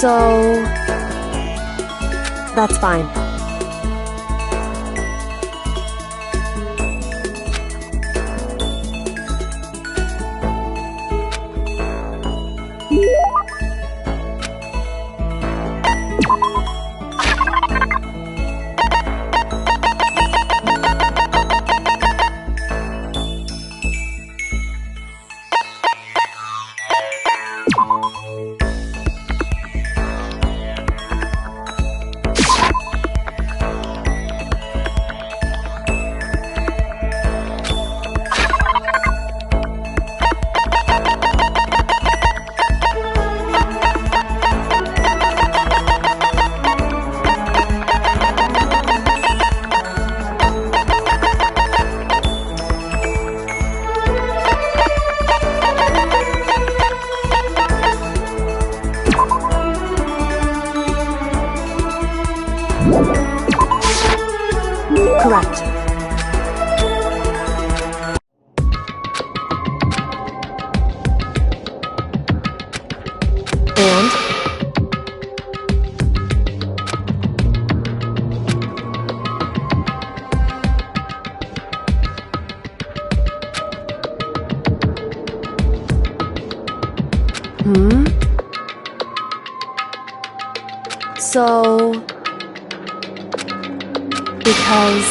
So that's fine. Correct. And? So... because...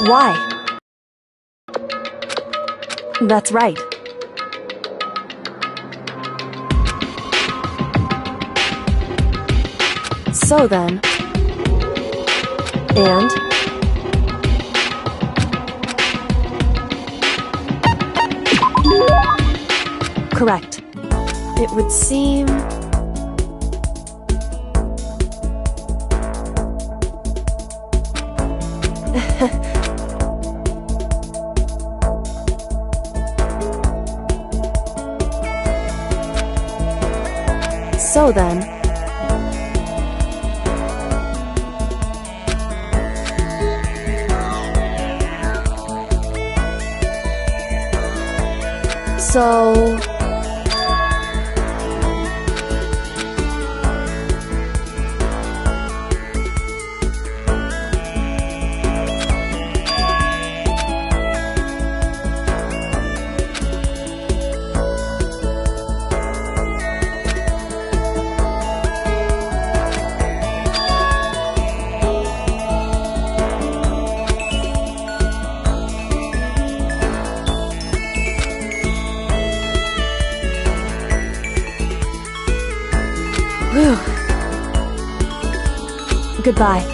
Why? That's right. So then... And? Correct. It would seem... So then... So... Whew. Goodbye.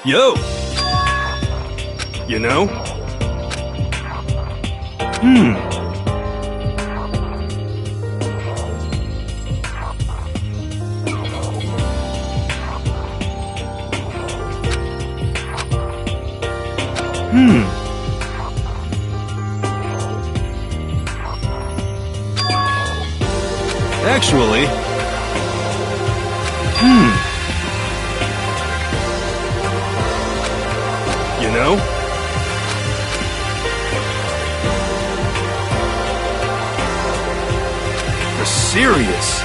Yo! You know? Actually... You know? You're serious.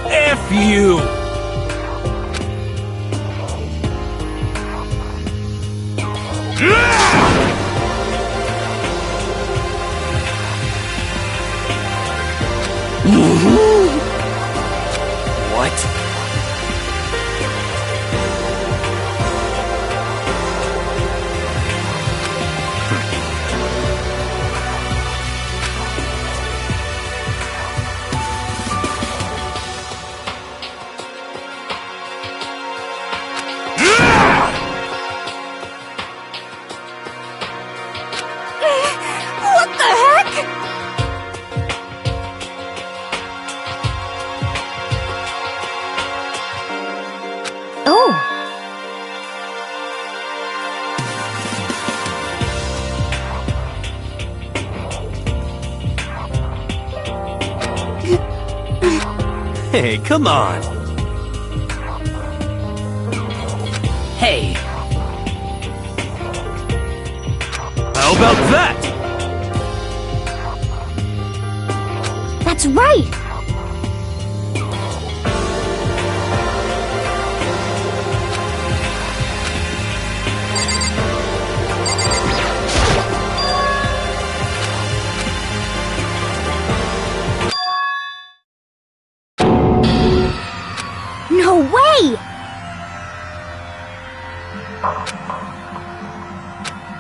F you! What? What the heck? Oh. Hey, come on! Hey, How about that? That's right. No way!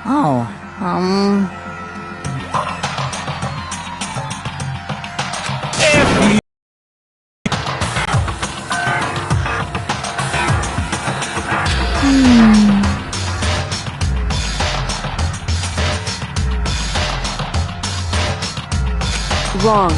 oh, Wrong.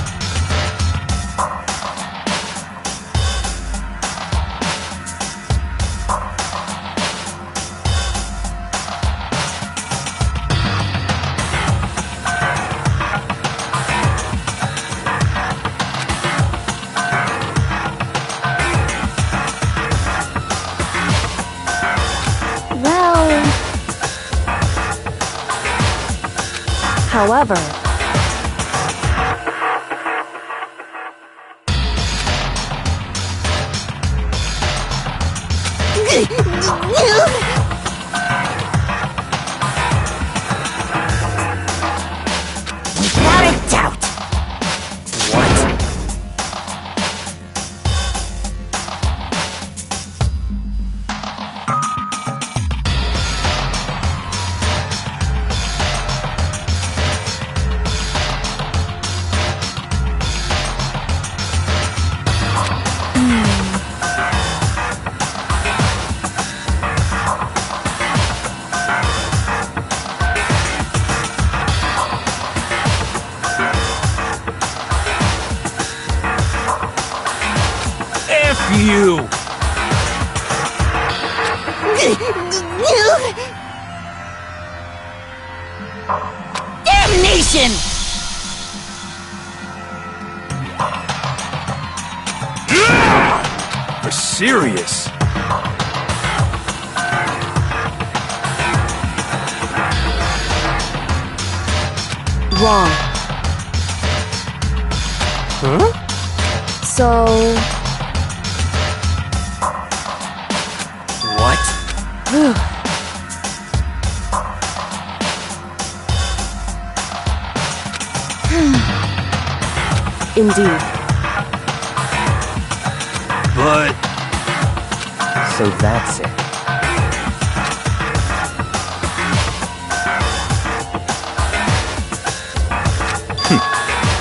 Well... However... without a doubt. What? you! Damnation! For serious? Wrong. Huh? So... What? Indeed. But... So that's it.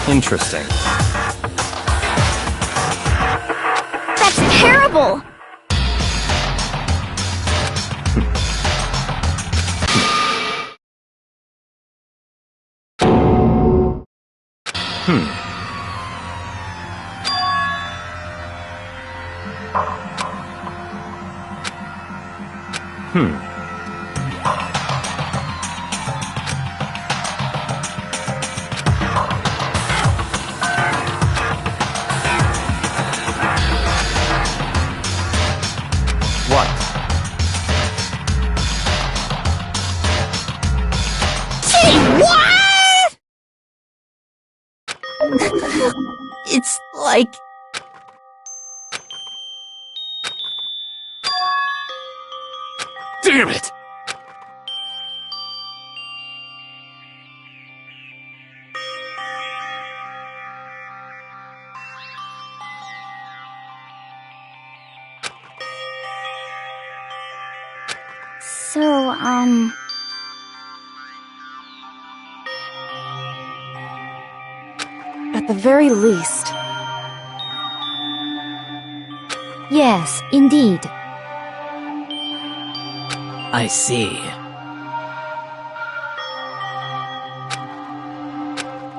Interesting. That's terrible! What? Gee, what? It's like... Damn it! So, at the very least. Yes, indeed. I see.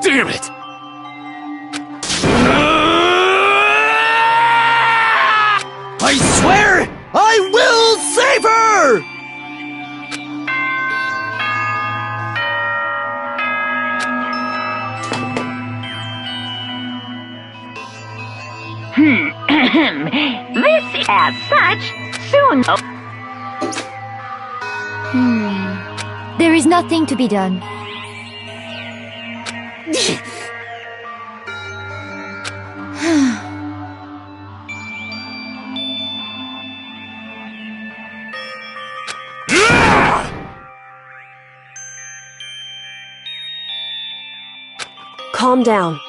Damn it! I swear I will save her! This as such, soon. There is nothing to be done. Calm down.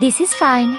This is fine.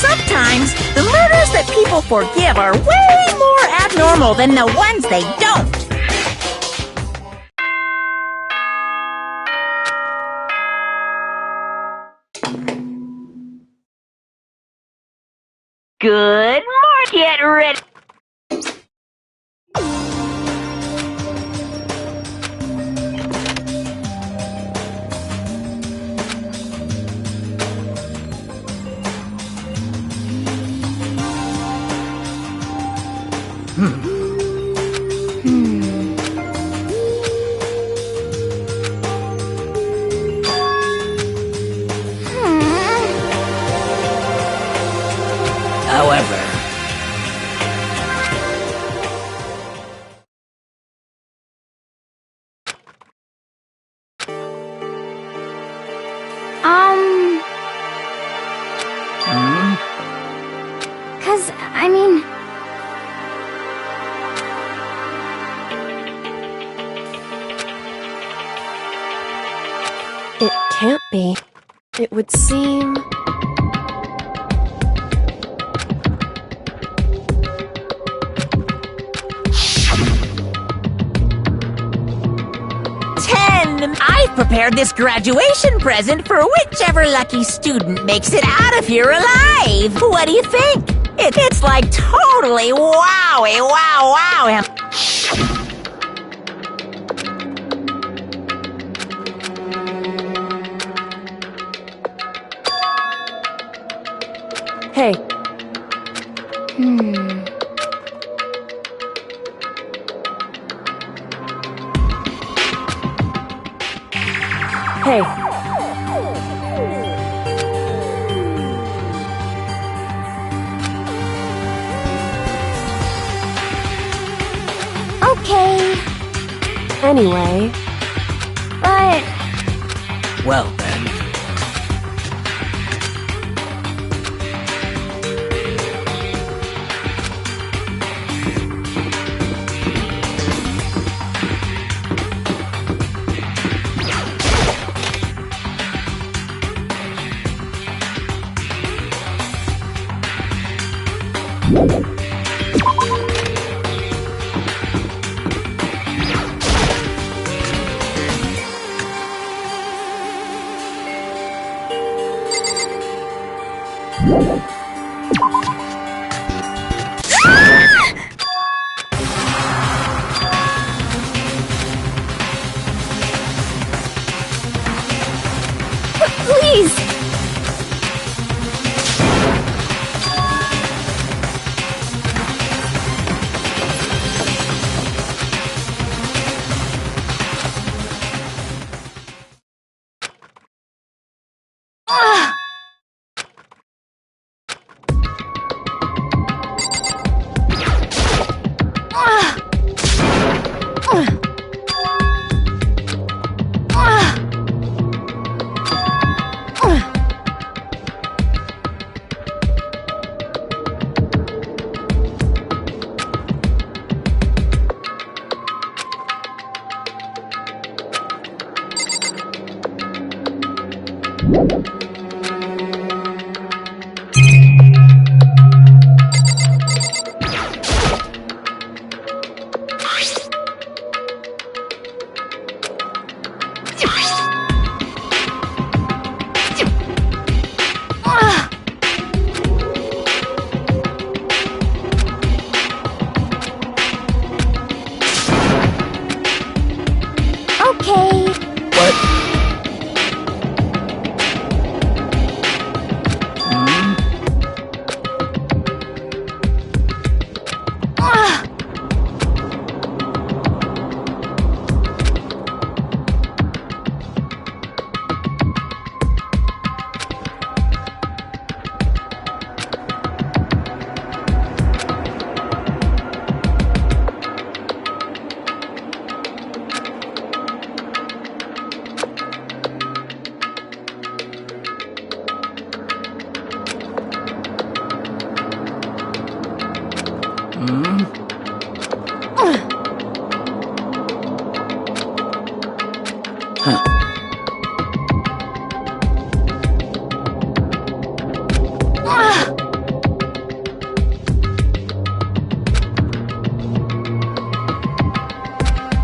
Sometimes, the murders that people forgive are way more abnormal than the ones they don't. Good morning. Get ready. It would seem... I've prepared this graduation present for whichever lucky student makes it out of here alive. What do you think? It's like totally wowie, wow, wow. Hey. Hey. Okay, Anyway, but Well then. please! Okay. What?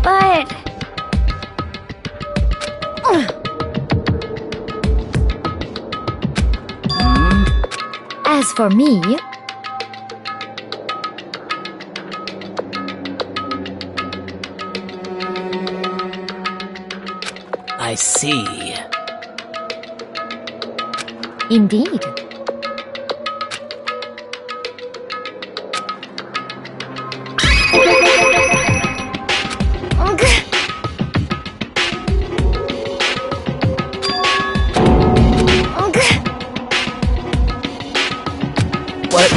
But... As for me... I see. Indeed. What?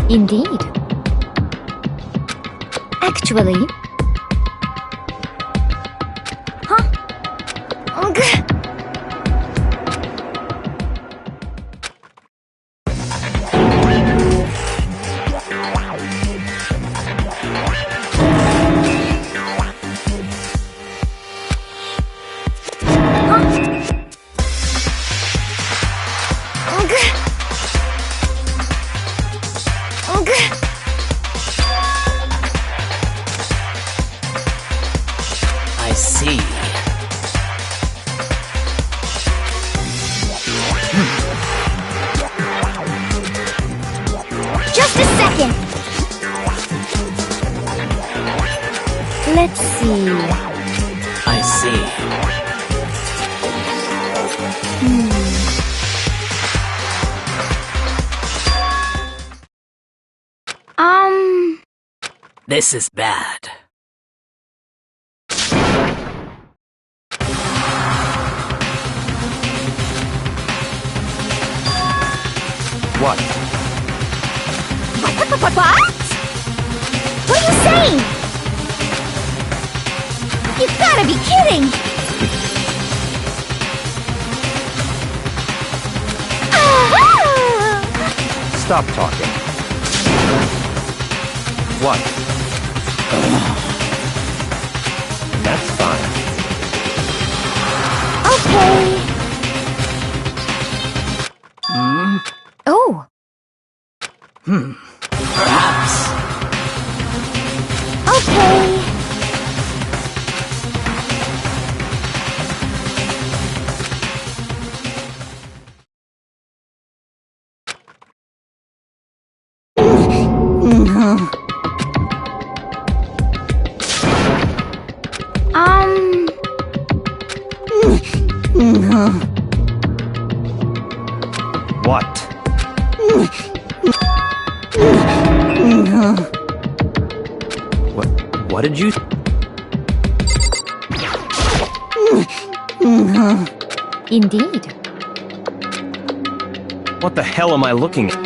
Indeed. Actually... Huh? Just a second. Let's see. I see. This is bad. What? What? What are you saying? You've gotta be kidding! Stop talking. What? That's fine. Okay. Oh. Perhaps. Okay. What? What did you... Indeed. What the hell am I looking at?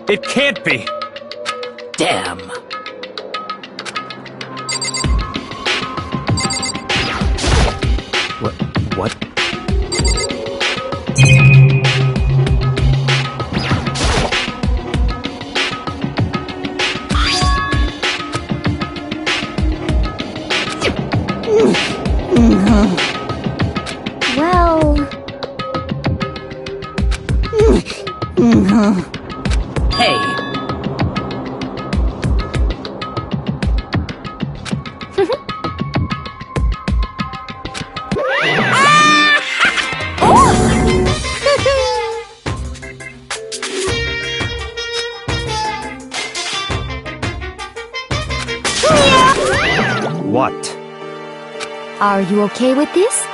It can't be! Damn. What? Well... Hey. What? Are you okay with this?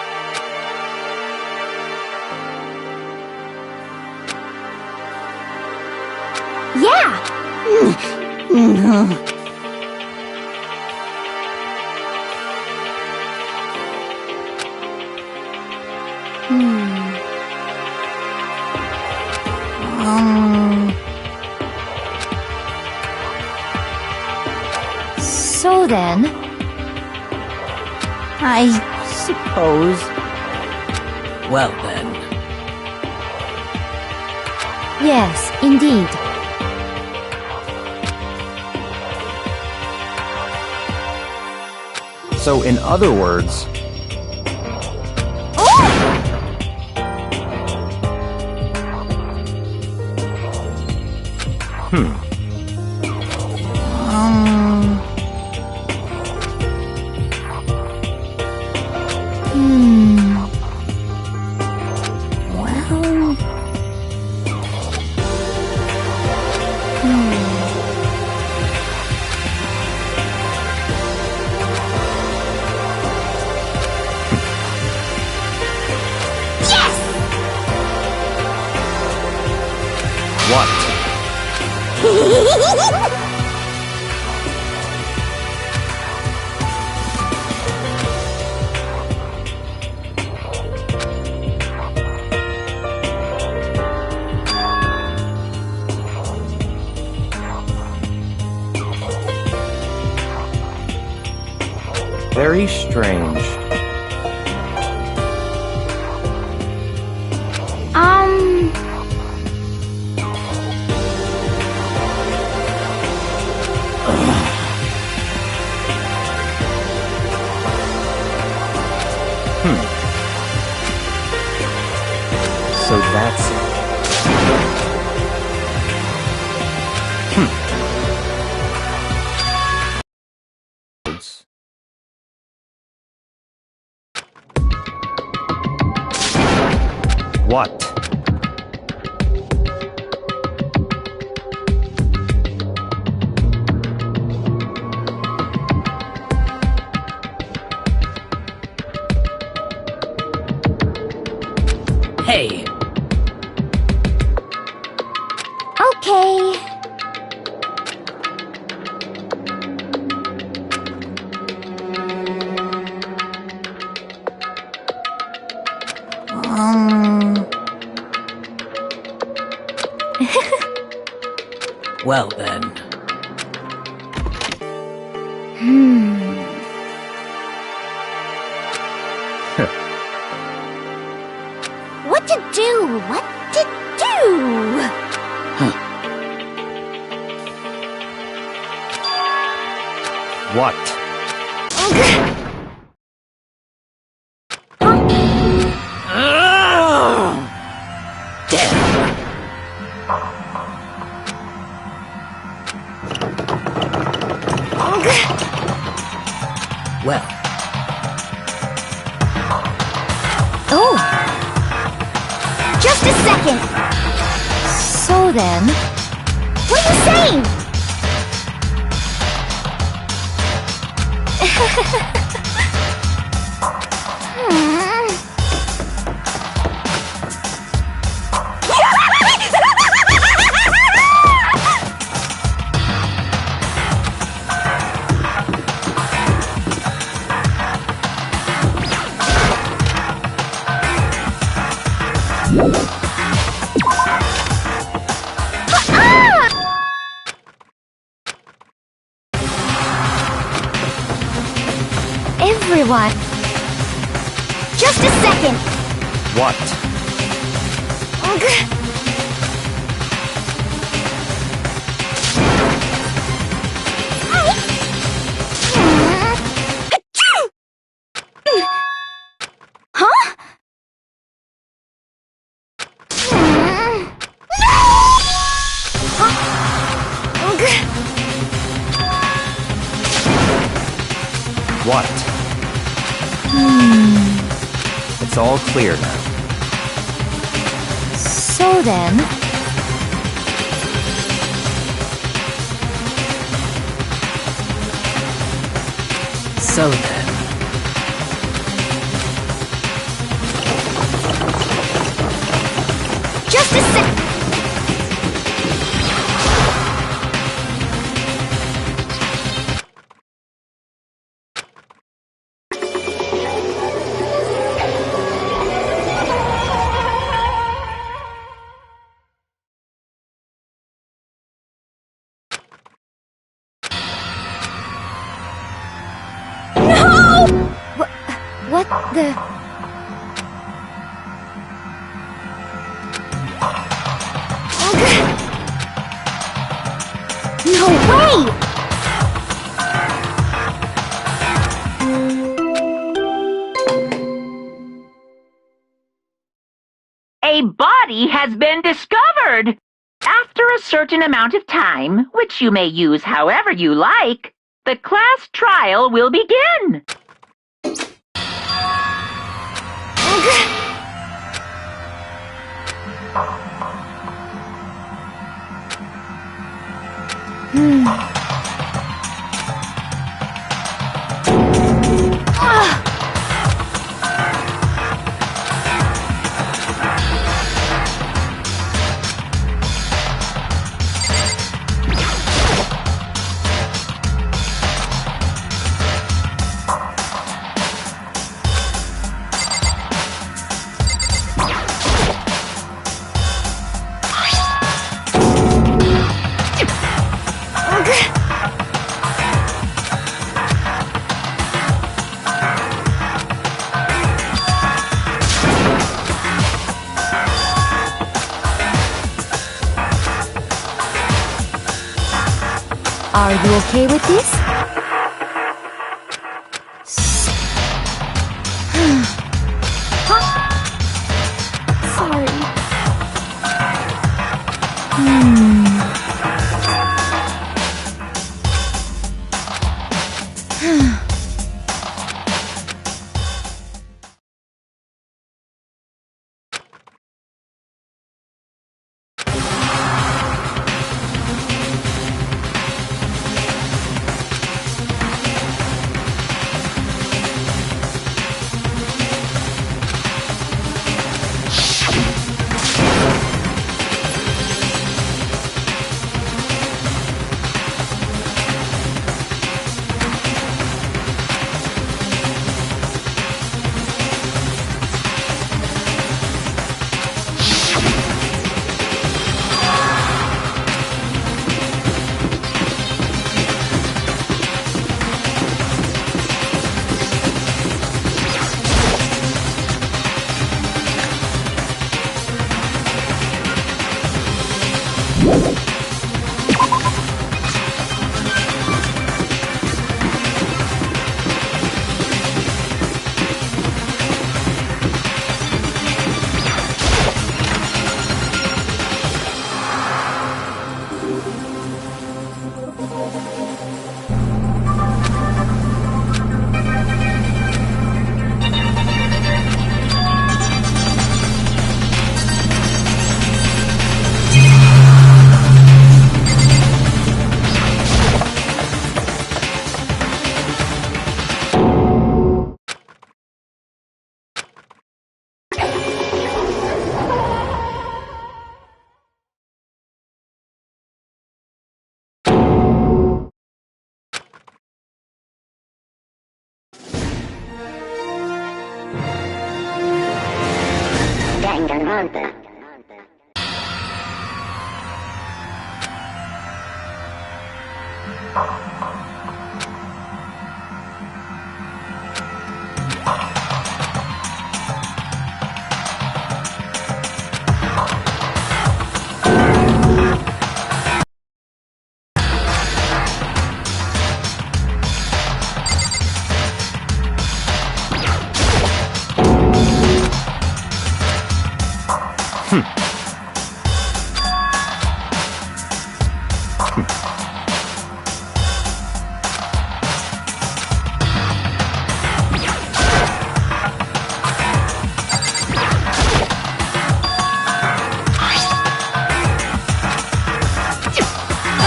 Yeah! So then... I suppose... Well then. Yes, indeed. So in other words... What? Very strange. So that's it. What? Hey, Okay. well then. What to do? What to do? What? Damn. Well, Oh! Just a second! So then... What are you saying? Everyone! Just a second! What? Huh? What? It's all clear now. So then... so then. Just a sec... What the... No way! A body has been discovered! After a certain amount of time, which you may use however you like, the class trial will begin. Are you okay with this?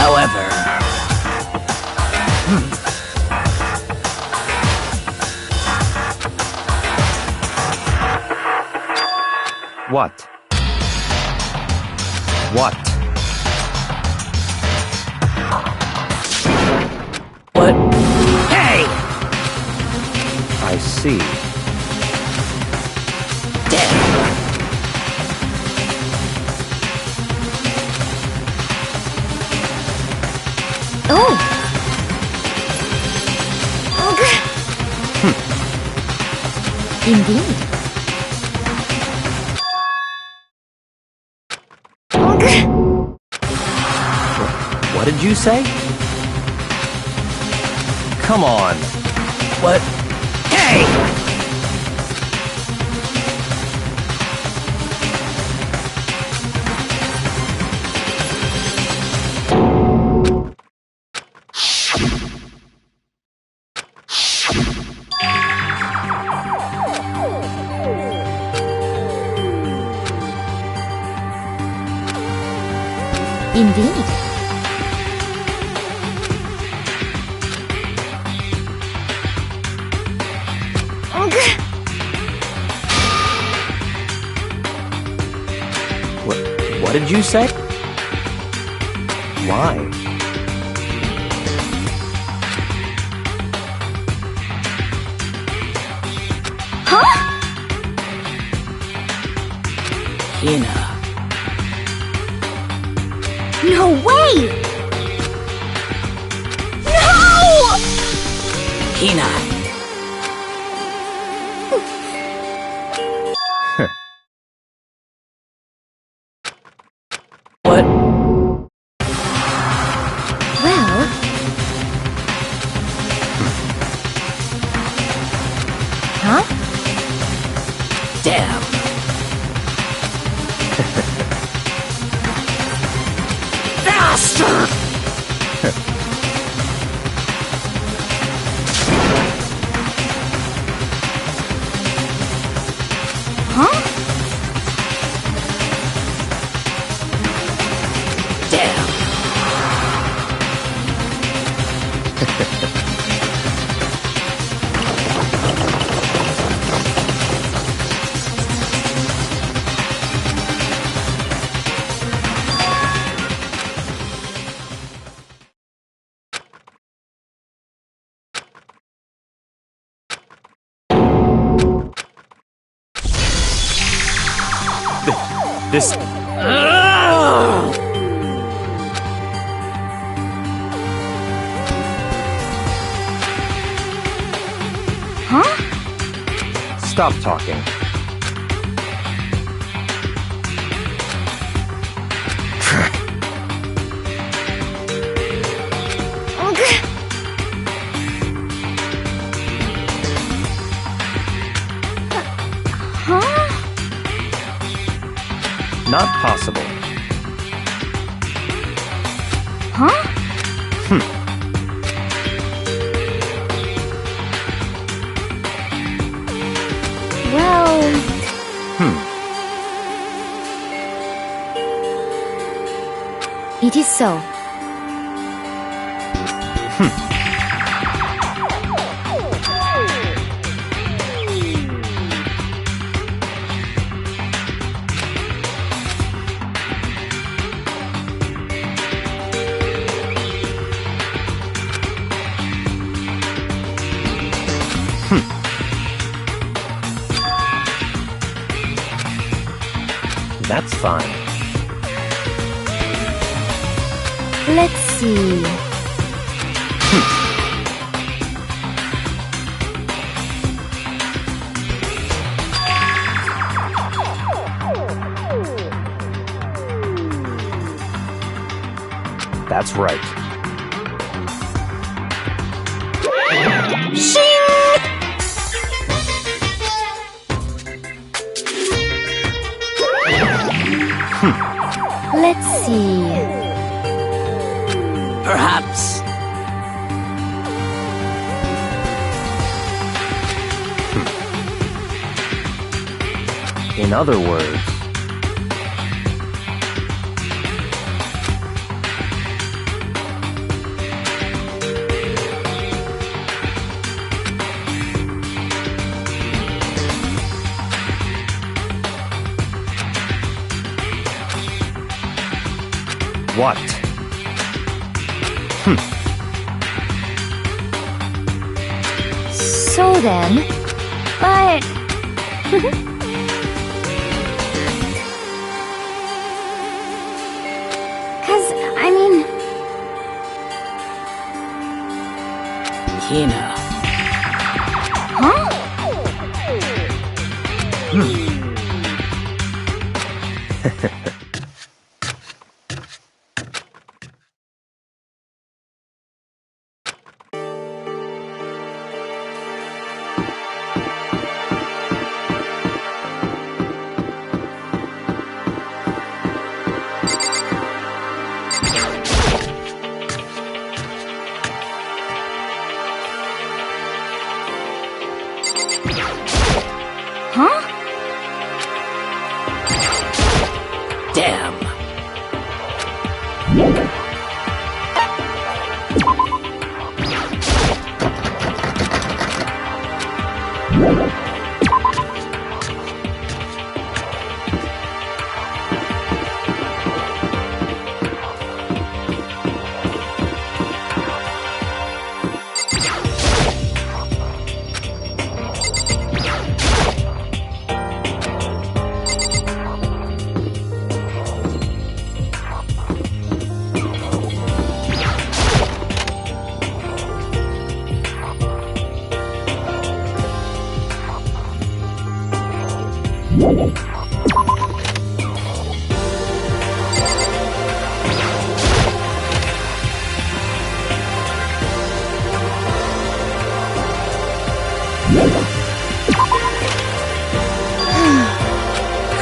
However, What? What? what? Hey! I see. Damn! Oh! Indeed. What did you say? Come on. What? Hey! Indeed. What did you say? Why? Huh? Hina. No way! No! Hina. What? Well, huh? Damn. Bastard! Huh? Damn. This... Huh? Stop talking. Huh? Not possible. Huh? Well, it is so. That's fine. Let's see. That's right. Let's see. Perhaps. In other words, what? So then, but... Cause, I mean... Hina. Huh? Huh? Damn.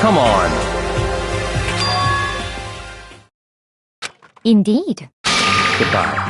Come on. Indeed. Goodbye.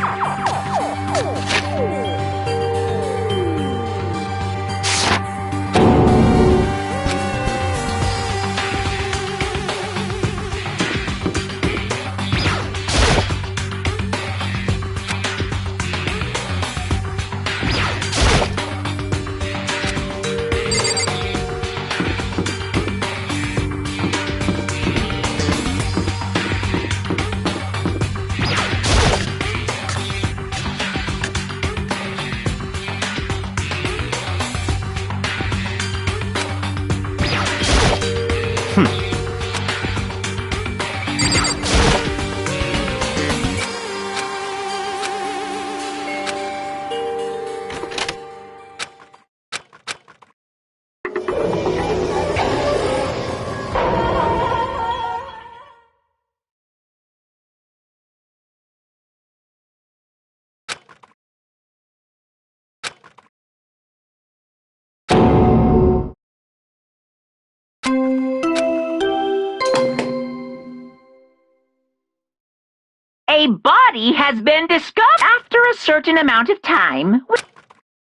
A body has been discovered after a certain amount of time.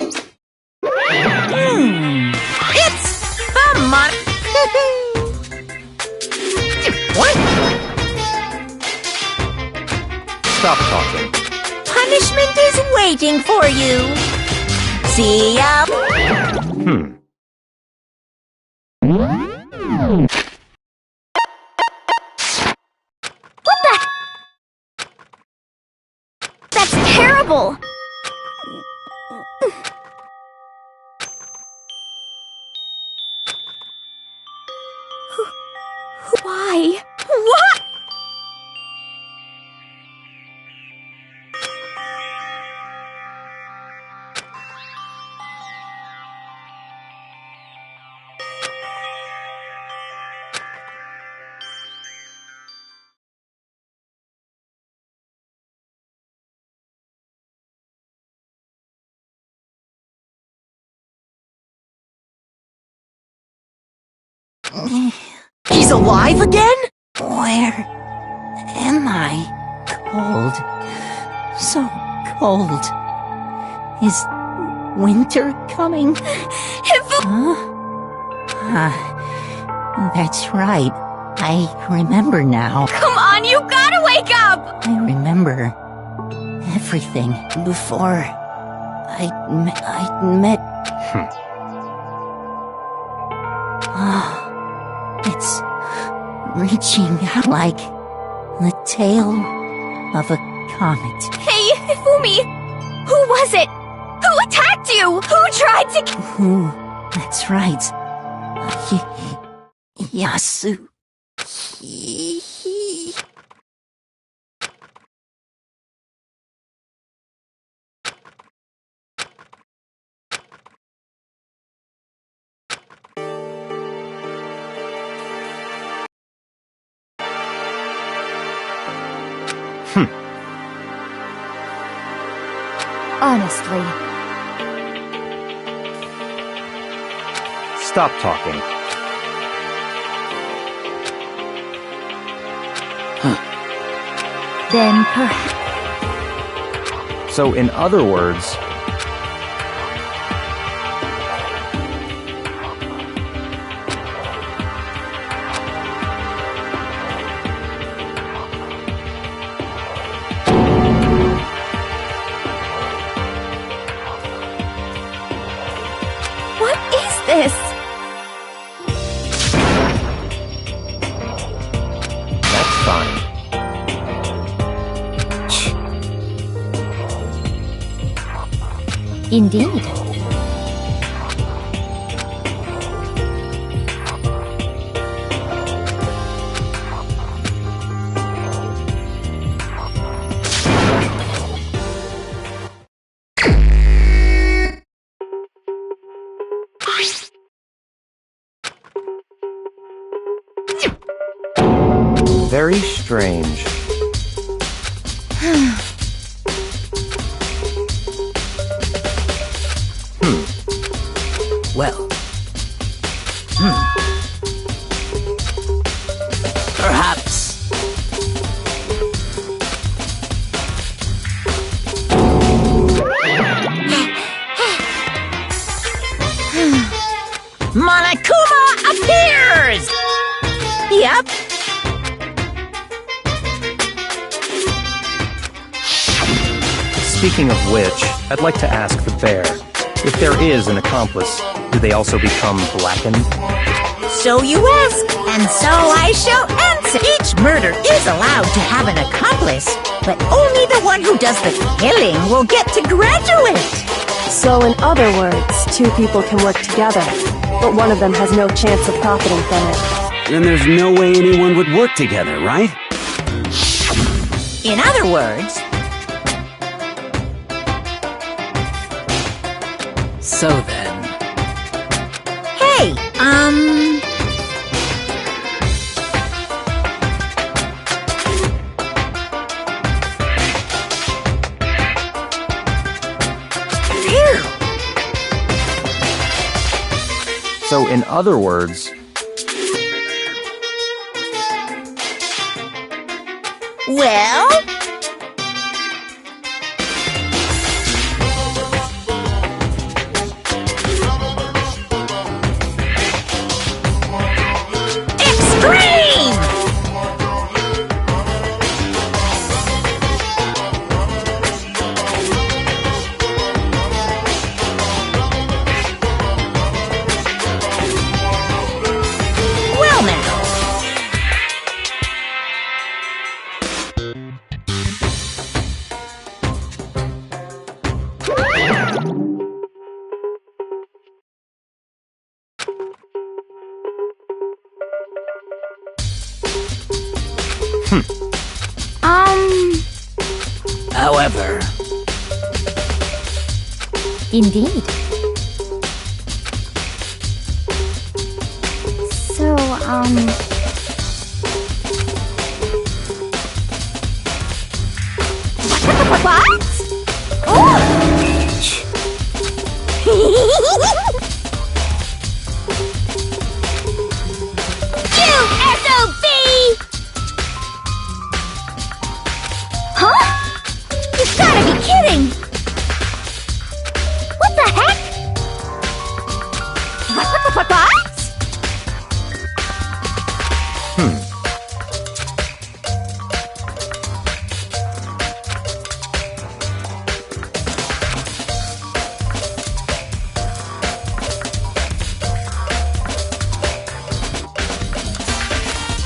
It's the What? Stop talking. Punishment is waiting for you. See ya. That's terrible! Why? What? He's alive again? Where am I? Cold. So cold. Is winter coming? Huh? That's right. I remember now. Come on, you gotta wake up! I remember everything before I met. It's reaching out like the tail of a comet. Hey, Fumi! Who was it? Who attacked you? Who tried to... Ooh, that's right. Yasu. Honestly. Stop talking. Then perhaps... So, in other words, What is this? that's fine. Indeed. Very strange. Well. Perhaps. Monokuma appears! Yep. Speaking of which, I'd like to ask the bear, if there is an accomplice, do they also become blackened? So you ask, and so I shall answer. Each murder is allowed to have an accomplice, but only the one who does the killing will get to graduate. So in other words, two people can work together, but one of them has no chance of profiting from it. Then there's no way anyone would work together, right? In other words, So then. hey, phew. So, in other words, Well, extreme! Well now. However, Indeed. So, What? Oh! You SOB! Huh? You've gotta be kidding! What the heck? What?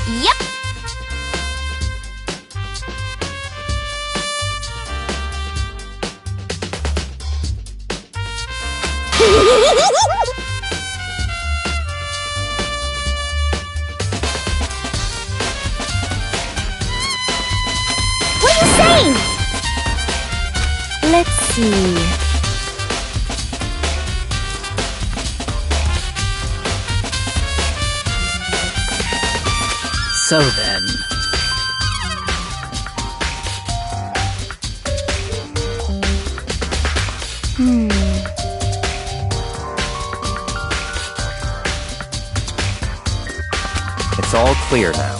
Yep. What are you saying? let's see. so then. It's all clear now.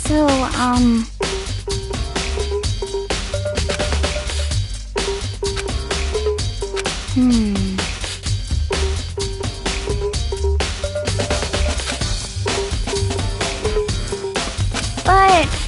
So, But...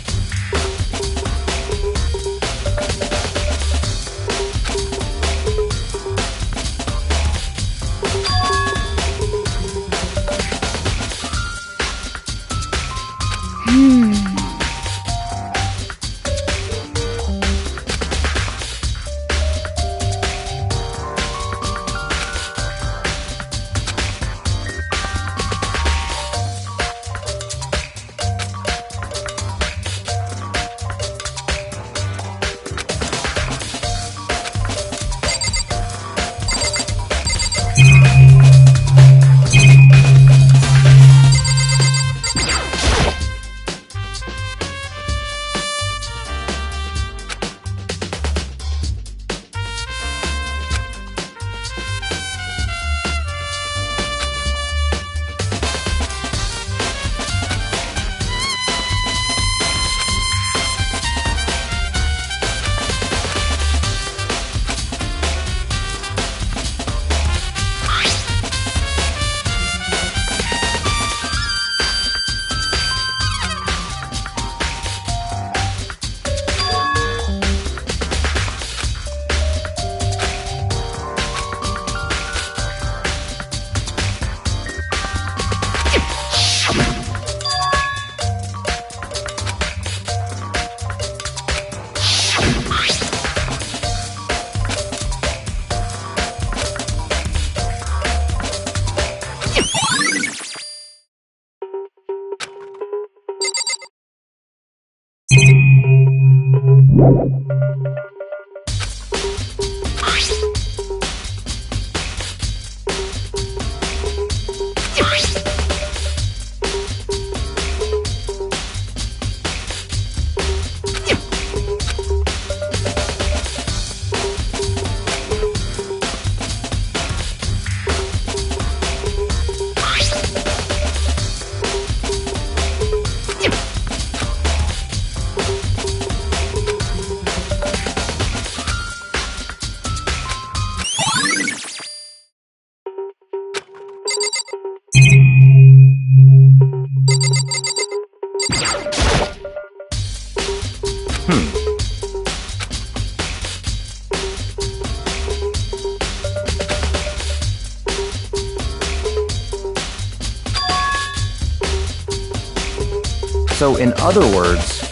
So, in other words,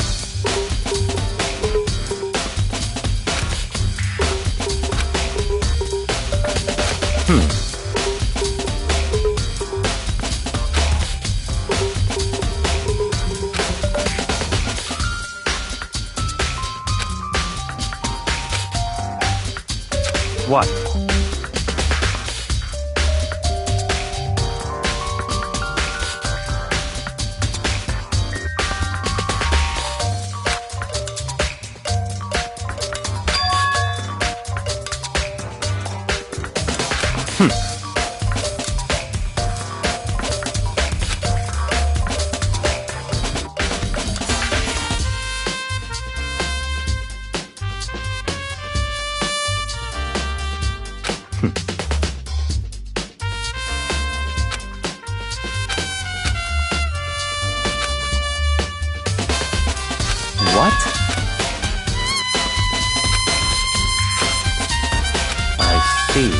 what? What? I see.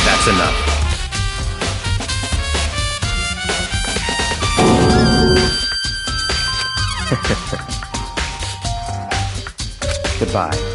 That's enough. Goodbye.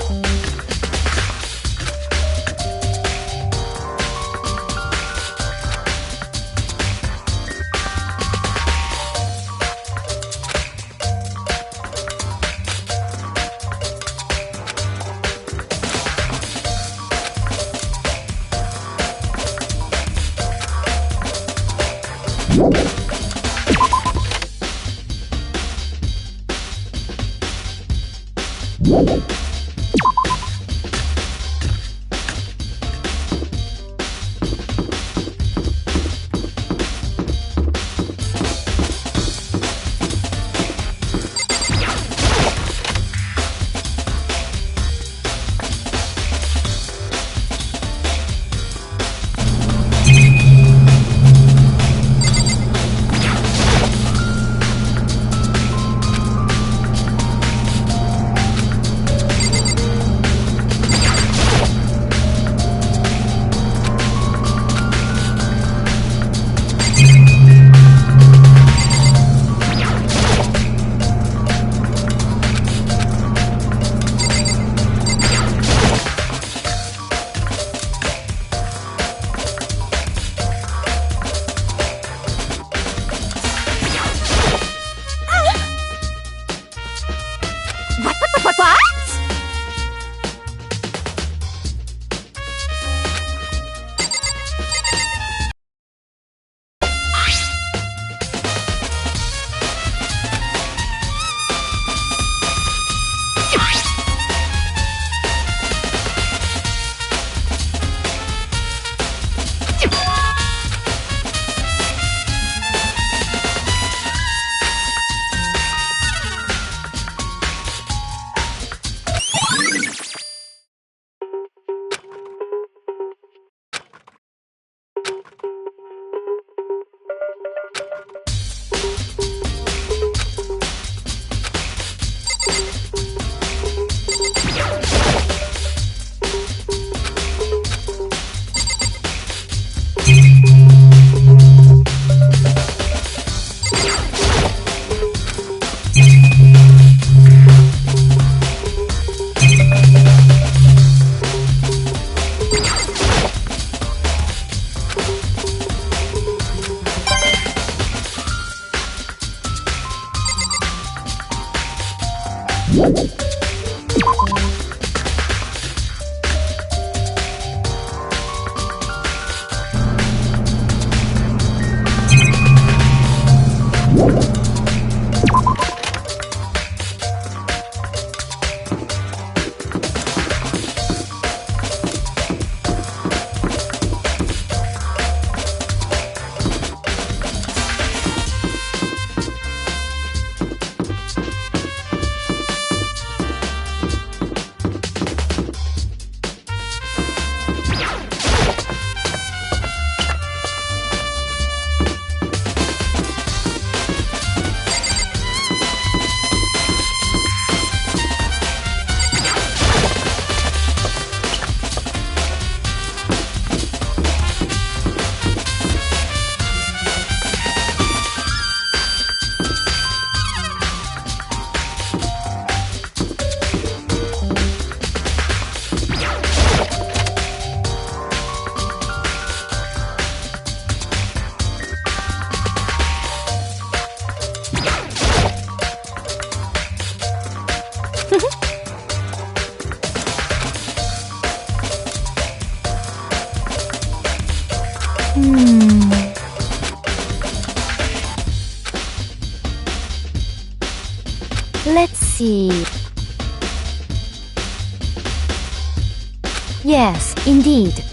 Let's see. Yes, indeed.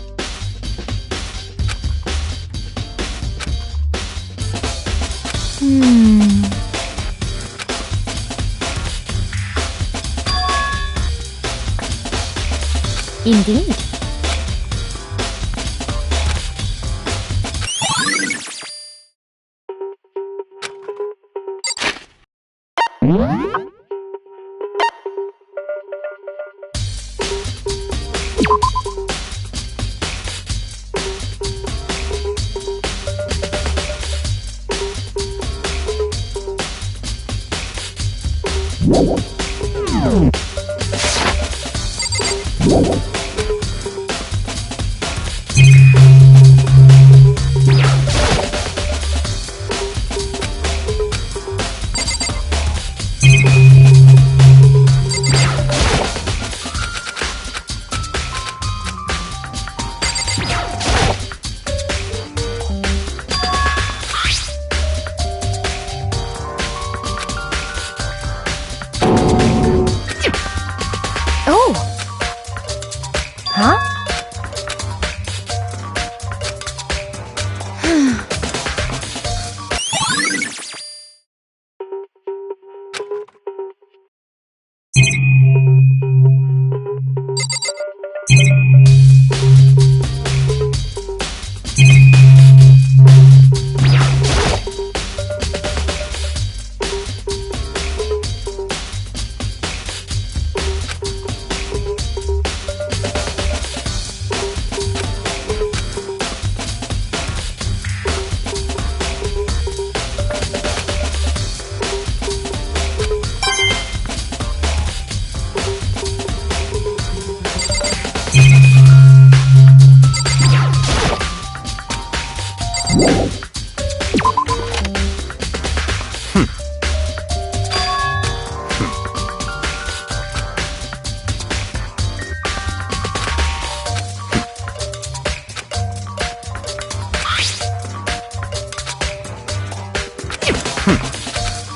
Indeed. Oh! Huh?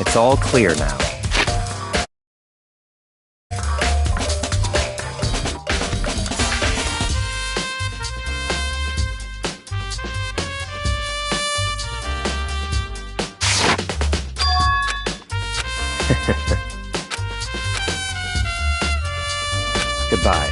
It's all clear now. Goodbye.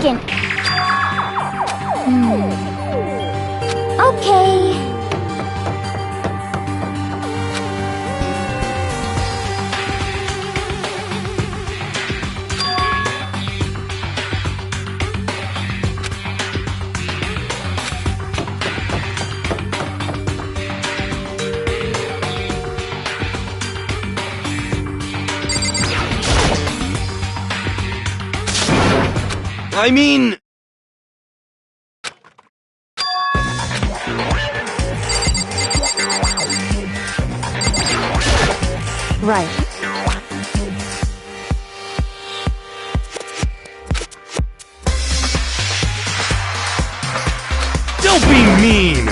second. Okay. I mean... Right. Don't be mean!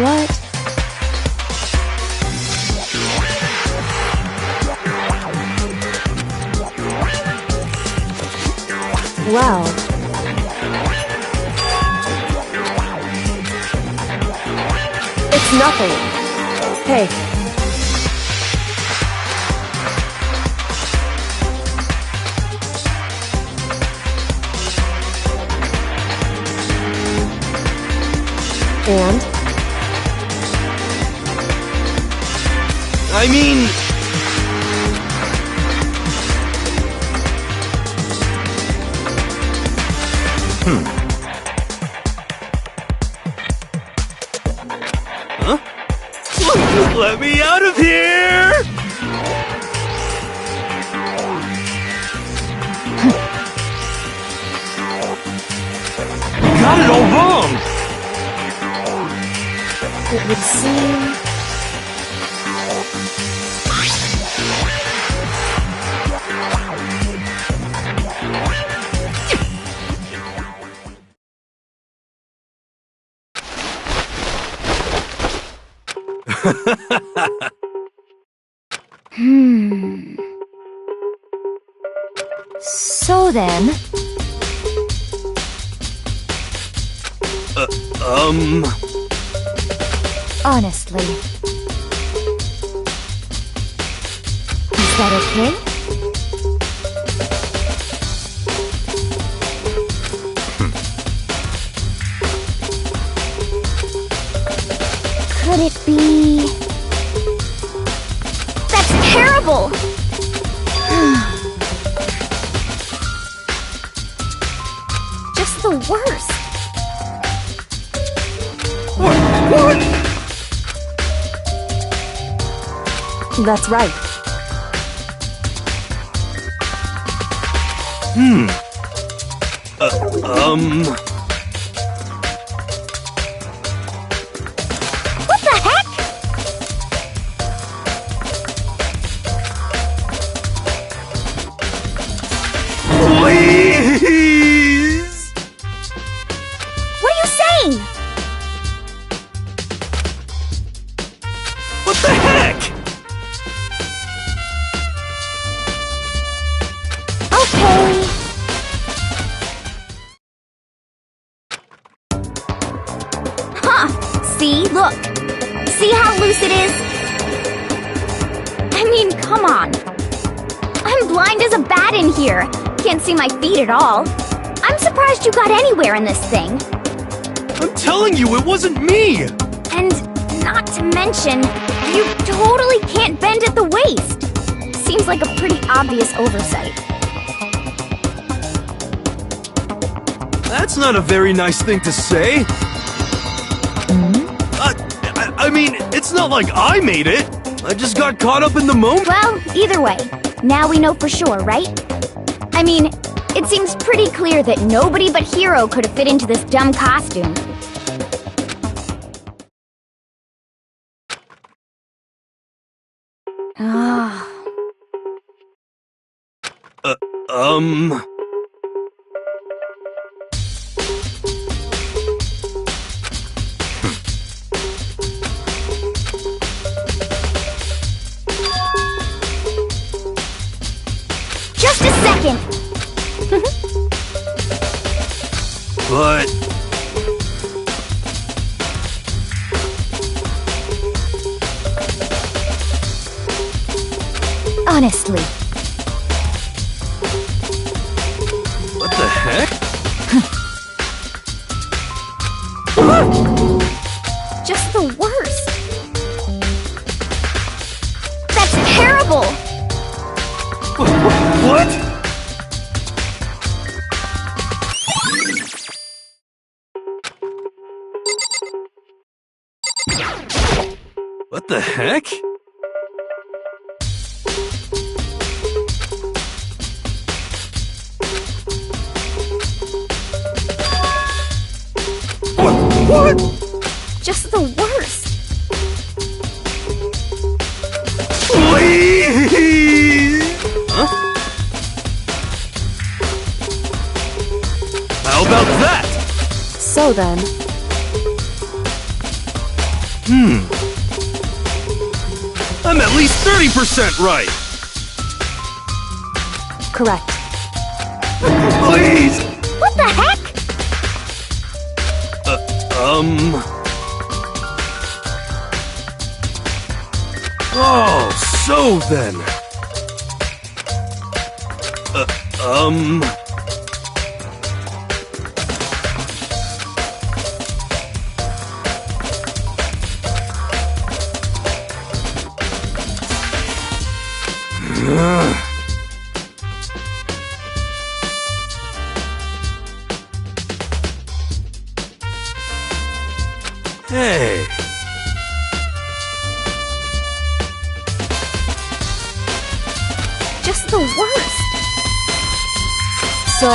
What? Well. It's nothing. Hey. And? I mean... Huh? Let me out of here! You got it all wrong! It would seem... So then... Honestly. Is that okay? Could it be... That's terrible! Just the worst. What? That's right. What the heck? Please! What are you saying? What the heck? Okay. Huh. See? Look. See how loose it is? I mean, come on. I'm blind as a bat in here. Can't see my feet at all. I'm surprised you got anywhere in this thing. I'm telling you, it wasn't me! And not to mention, you totally can't bend at the waist. Seems like a pretty obvious oversight. That's not a very nice thing to say. I mean, it's not like I made it. I just got caught up in the moment. Well, either way, now we know for sure, right? I mean, it seems pretty clear that nobody but Hero could have fit into this dumb costume. Ah. Just a second! But... Honestly. What the heck? Just the worst. That's terrible! What? What the heck? What? Just the worst. Please! Huh? How about that? So then, I'm at least 30% right! correct. Please! What the heck? Oh, so then. Hey. Just the worst. So,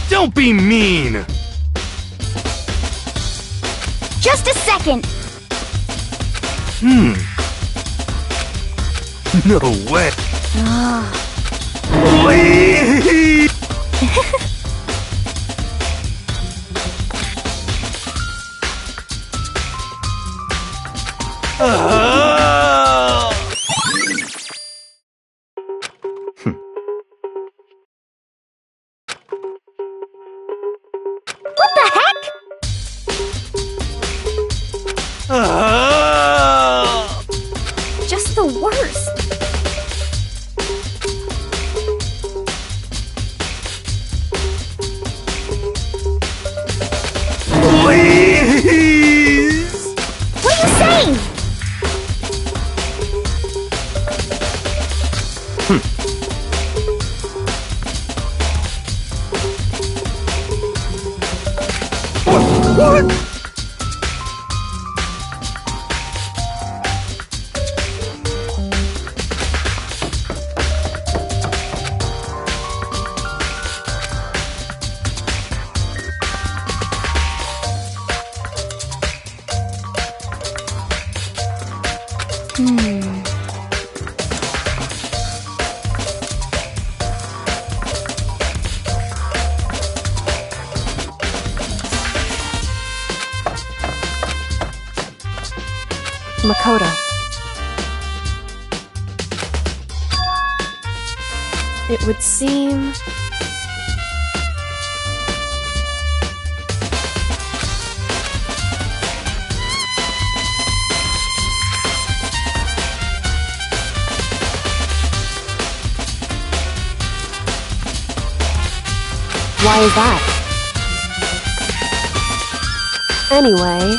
Don't be mean! Just a second. No way! Please! What the heck? Just the worst. Please! What are you saying? What? Makoto. It would seem... Why is that? Anyway...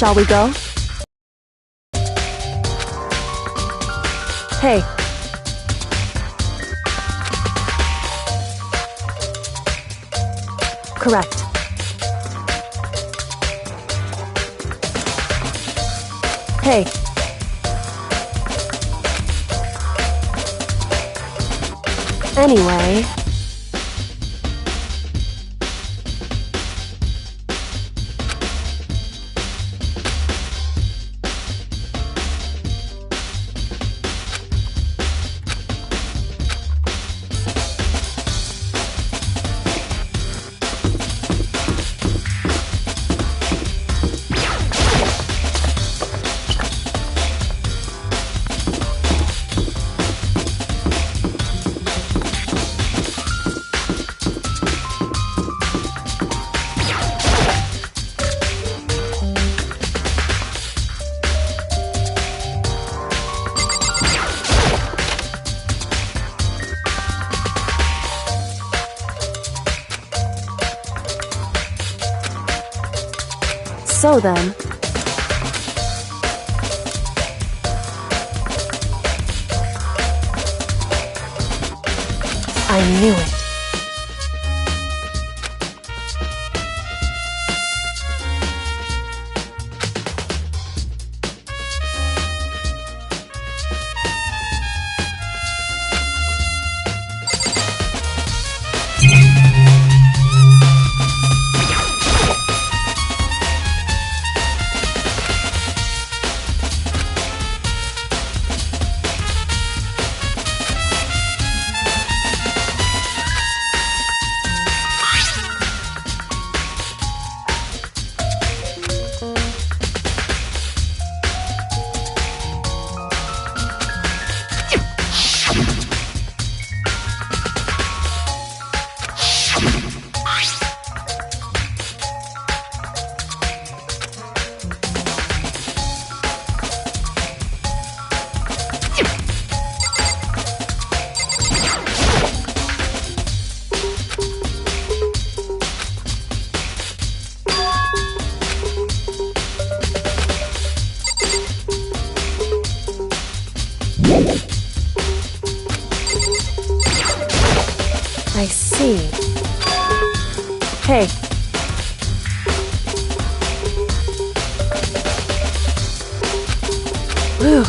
Shall we go? Hey. Correct. Hey. Anyway... So then... I knew it. I see. Hey. Whew.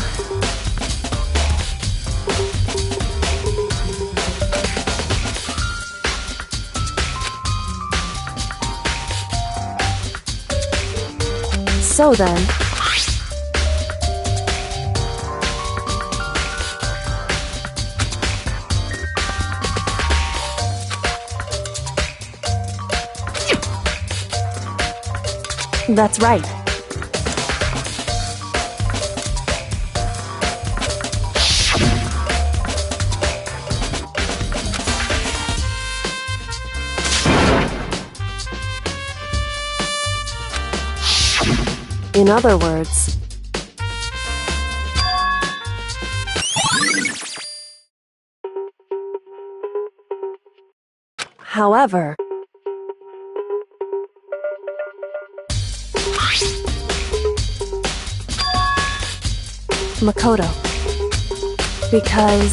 So then... That's right. In other words... However... Makoto. Because...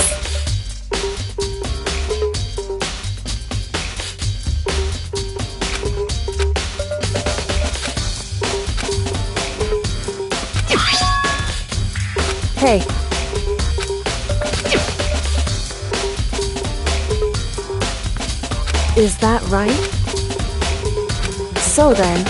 Hey. Is that right? So then...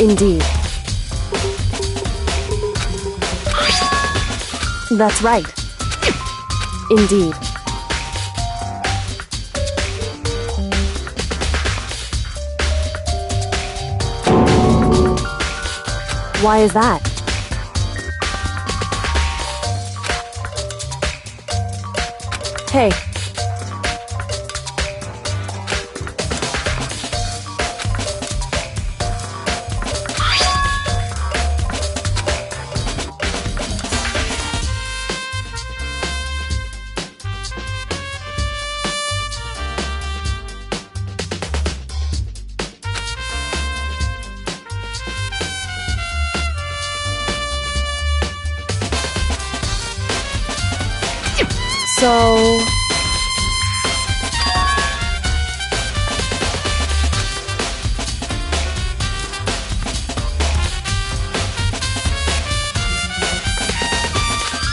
Indeed. That's right. Indeed. Why is that? Hey, so...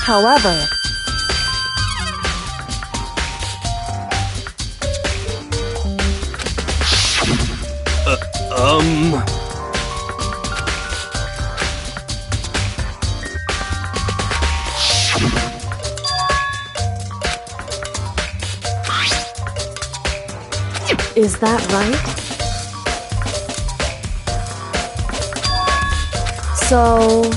However... Is that right? So...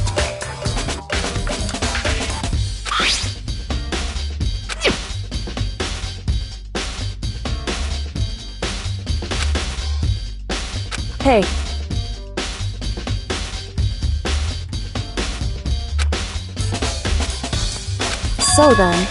Hey. So then...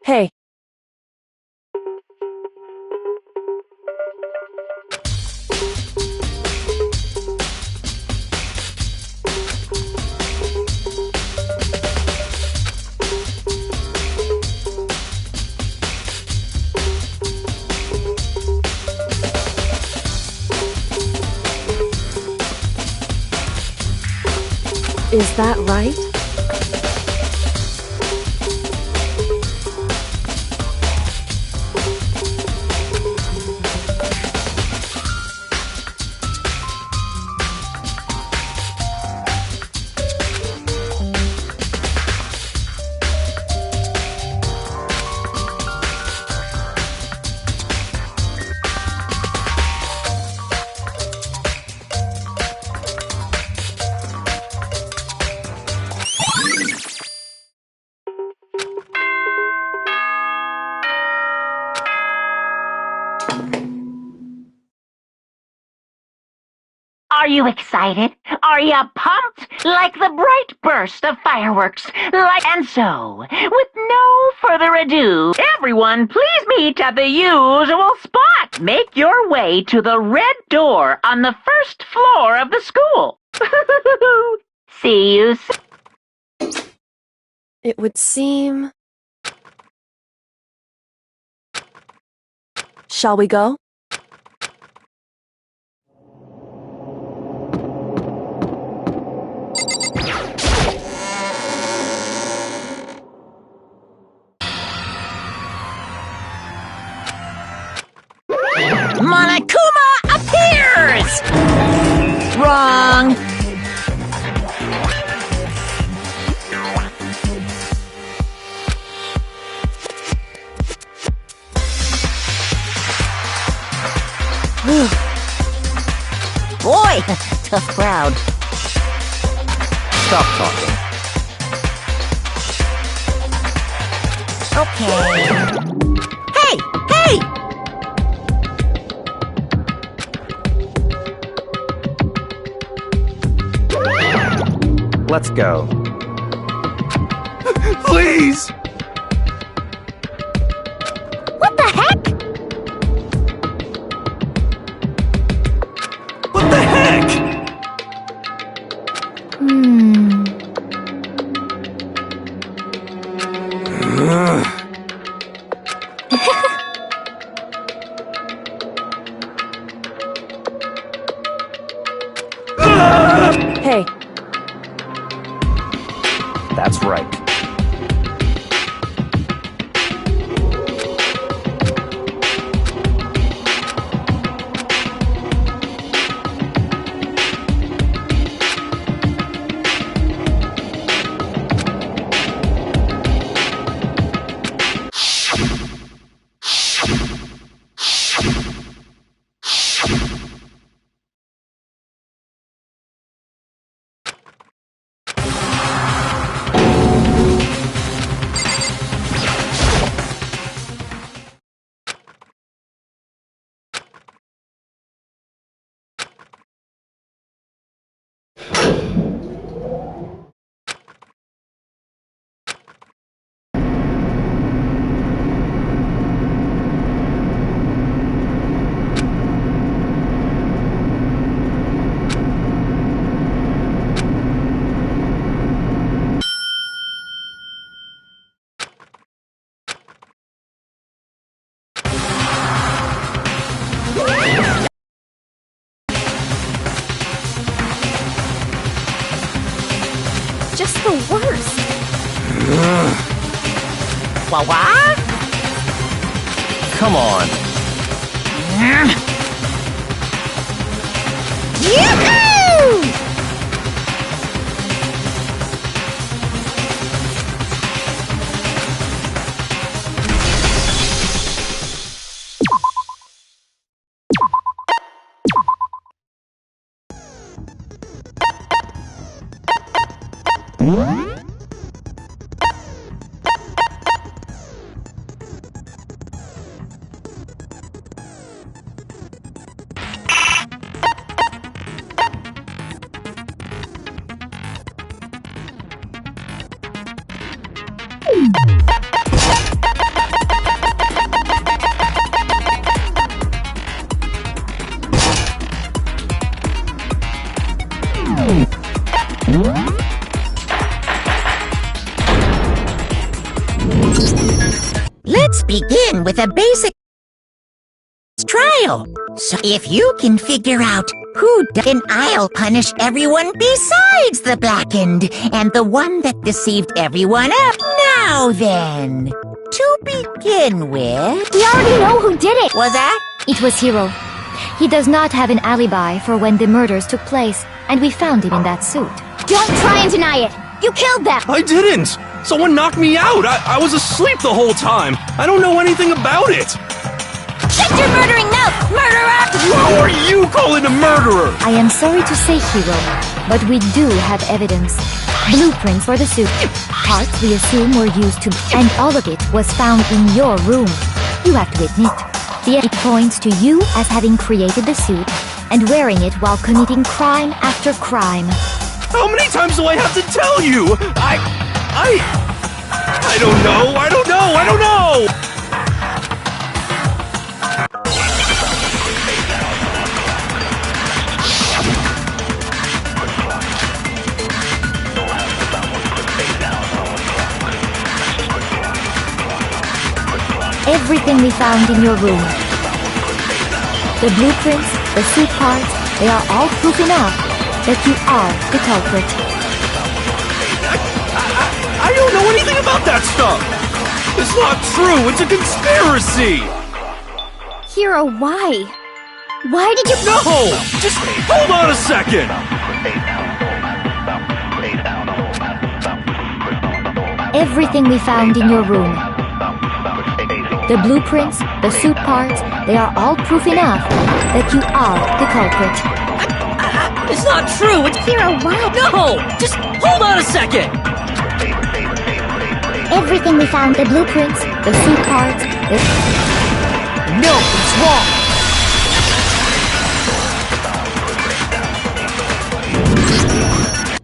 Hey. Is that right? Are you excited? Are you pumped? Like the bright burst of fireworks. And so, with no further ado, everyone please meet at the usual spot. Make your way to the red door on the first floor of the school. See you soon. It would seem... Shall we go? Monokuma appears! Wrong. Boy, tough crowd. Stop talking. Okay. Hey! Hey! Let's go. Please! What the heck? What the heck? Hey. That's right. What? Come on. Yoo-hoo! Let's begin with a basic trial. So if you can figure out who then I'll punish everyone besides the blackened and the one that deceived everyone else. Now then, to begin with... We already know who did it! Was that? It was Hiro. He does not have an alibi for when the murders took place, and we found him in that suit. Don't try and deny it! You killed them! I didn't! Someone knocked me out! I was asleep the whole time! I don't know anything about it! Shut your murdering mouth, murderer! Who are you calling a murderer? I am sorry to say, Hiro, but we do have evidence. Blueprints for the suit. Parts we assume were used to... And all of it was found in your room. You have to admit, it points to you as having created the suit and wearing it while committing crime after crime. How many times do I have to tell you? I don't know! I don't know! Everything we found in your room. The blueprints, the suit parts, they are all proof enough that you are the culprit. I don't know anything about that stuff! It's not true! It's a conspiracy! Hiro, why? Why did you... No! Just hold on a second! Everything we found in your room. The blueprints, the suit parts, they are all proof enough that you are the culprit. It's not true! It's... Hiro, why? No! Just hold on a second! Everything we found, the blueprints, the suit parts, the... No, it's wrong!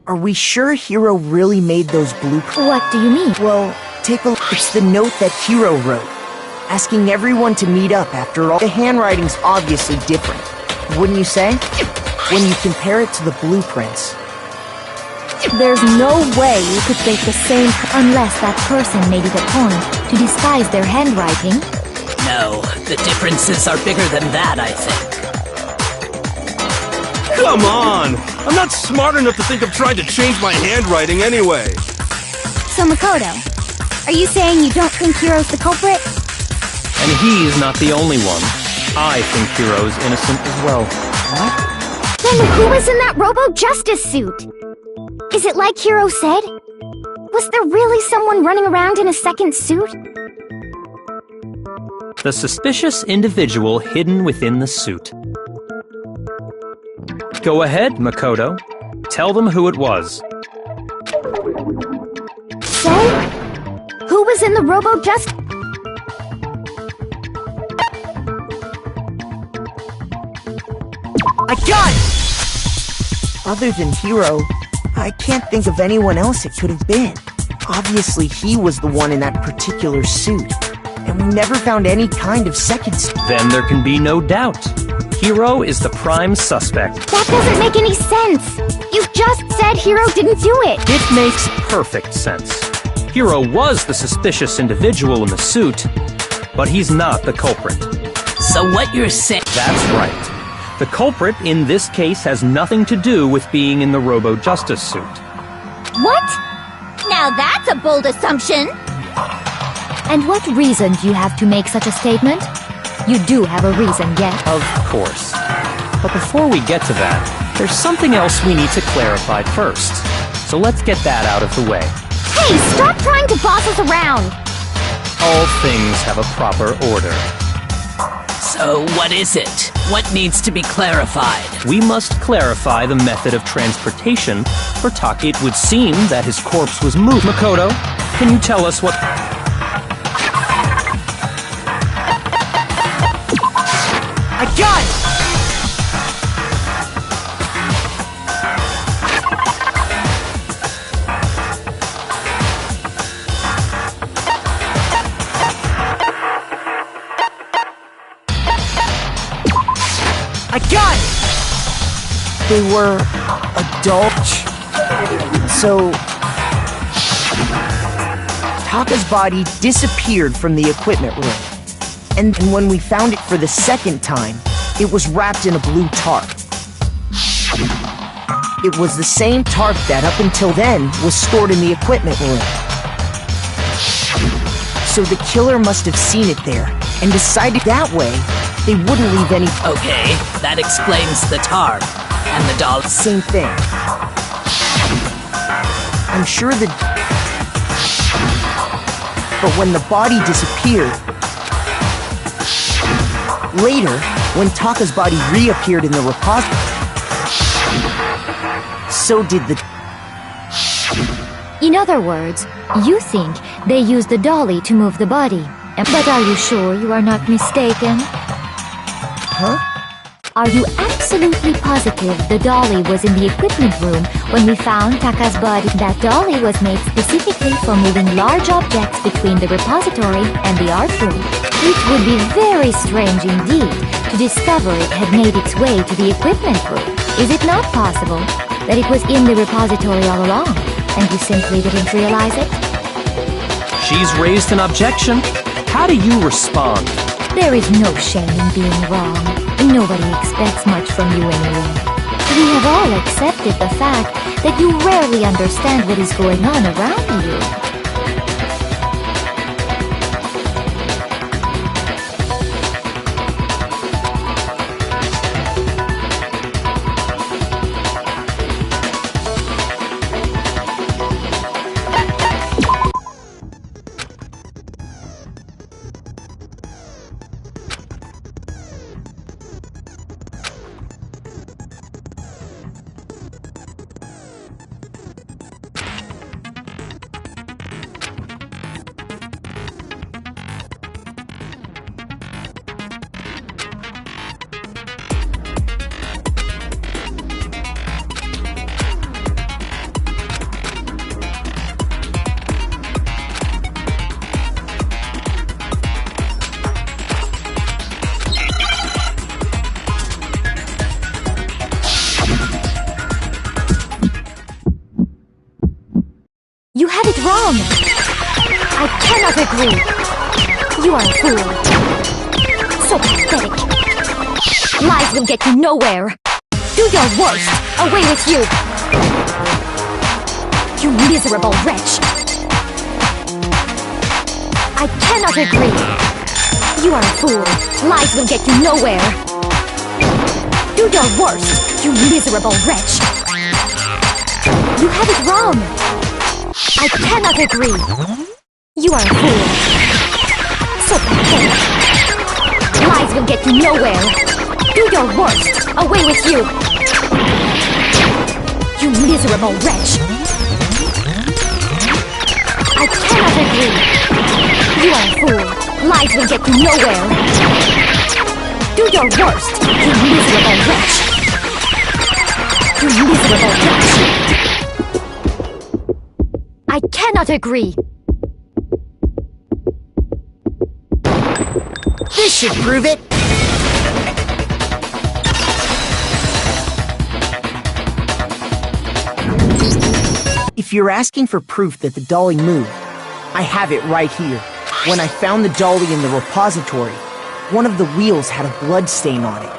Are we sure Hiro really made those blueprints? What do you mean? Well, take a look. It's the note that Hiro wrote, asking everyone to meet up after all. The handwriting's obviously different, wouldn't you say? When you compare it to the blueprints. There's no way you could fake the same unless that person made it a point to disguise their handwriting. No, the differences are bigger than that, I think. Come on! I'm not smart enough to think of trying to change my handwriting anyway. So Makoto, are you saying you don't think Hiro's the culprit? And he's not the only one. I think Hiro's innocent as well. What? Then who was in that Robo-Justice suit? Is it like Hiro said? Was there really someone running around in a second suit? The suspicious individual hidden within the suit. Go ahead, Makoto. Tell them who it was. So? Who was in the Robo-Justice? I got it! Other than Hiro, I can't think of anyone else it could have been. Obviously, he was the one in that particular suit, and we never found any kind of second suit. Then there can be no doubt. Hiro is the prime suspect. That doesn't make any sense! You just said Hiro didn't do it! It makes perfect sense. Hiro was the suspicious individual in the suit, but he's not the culprit. So what you're saying... That's right. The culprit in this case has nothing to do with being in the Robo-Justice suit. What? Now that's a bold assumption! And what reason do you have to make such a statement? You do have a reason, yes? Of course. But before we get to that, there's something else we need to clarify first. So let's get that out of the way. Hey, stop trying to boss us around! All things have a proper order. So what is it? What needs to be clarified? We must clarify the method of transportation for Taki. It would seem that his corpse was moved. Makoto, can you tell us what... I got it! I got it! They were adults. So Taka's body disappeared from the equipment room. And when we found it for the second time, it was wrapped in a blue tarp. It was the same tarp that, up until then, was stored in the equipment room. So the killer must have seen it there, and decided that way they wouldn't leave any... Okay, that explains the tarp. And the doll... Same thing. I'm sure the... But when the body disappeared... Later, when Taka's body reappeared in the repository... So did the... In other words, you think they used the dolly to move the body. But are you sure you are not mistaken? Huh? Are you absolutely positive the dolly was in the equipment room when we found Taka's body? That dolly was made specifically for moving large objects between the repository and the art room. It would be very strange indeed to discover it had made its way to the equipment room. Is it not possible that it was in the repository all along, and you simply didn't realize it? She's raised an objection. How do you respond? There is no shame in being wrong. Nobody expects much from you anyway. We have all accepted the fact that you rarely understand what is going on around you. You have it wrong! I cannot agree! You are a fool! So pathetic! Lies will get you nowhere! Do your worst! Away with you! You miserable wretch! I cannot agree! You are a fool! Lies will get you nowhere! Do your worst! You miserable wretch! You have it wrong! I cannot agree! You are a fool! So pathetic! Lies will get you nowhere! Do your worst! Away with you! You miserable wretch! I cannot agree! You are a fool! Lies will get you nowhere! Do your worst! You miserable wretch! You miserable wretch! I cannot agree! This should prove it! If you're asking for proof that the dolly moved, I have it right here. When I found the dolly in the repository, one of the wheels had a blood stain on it.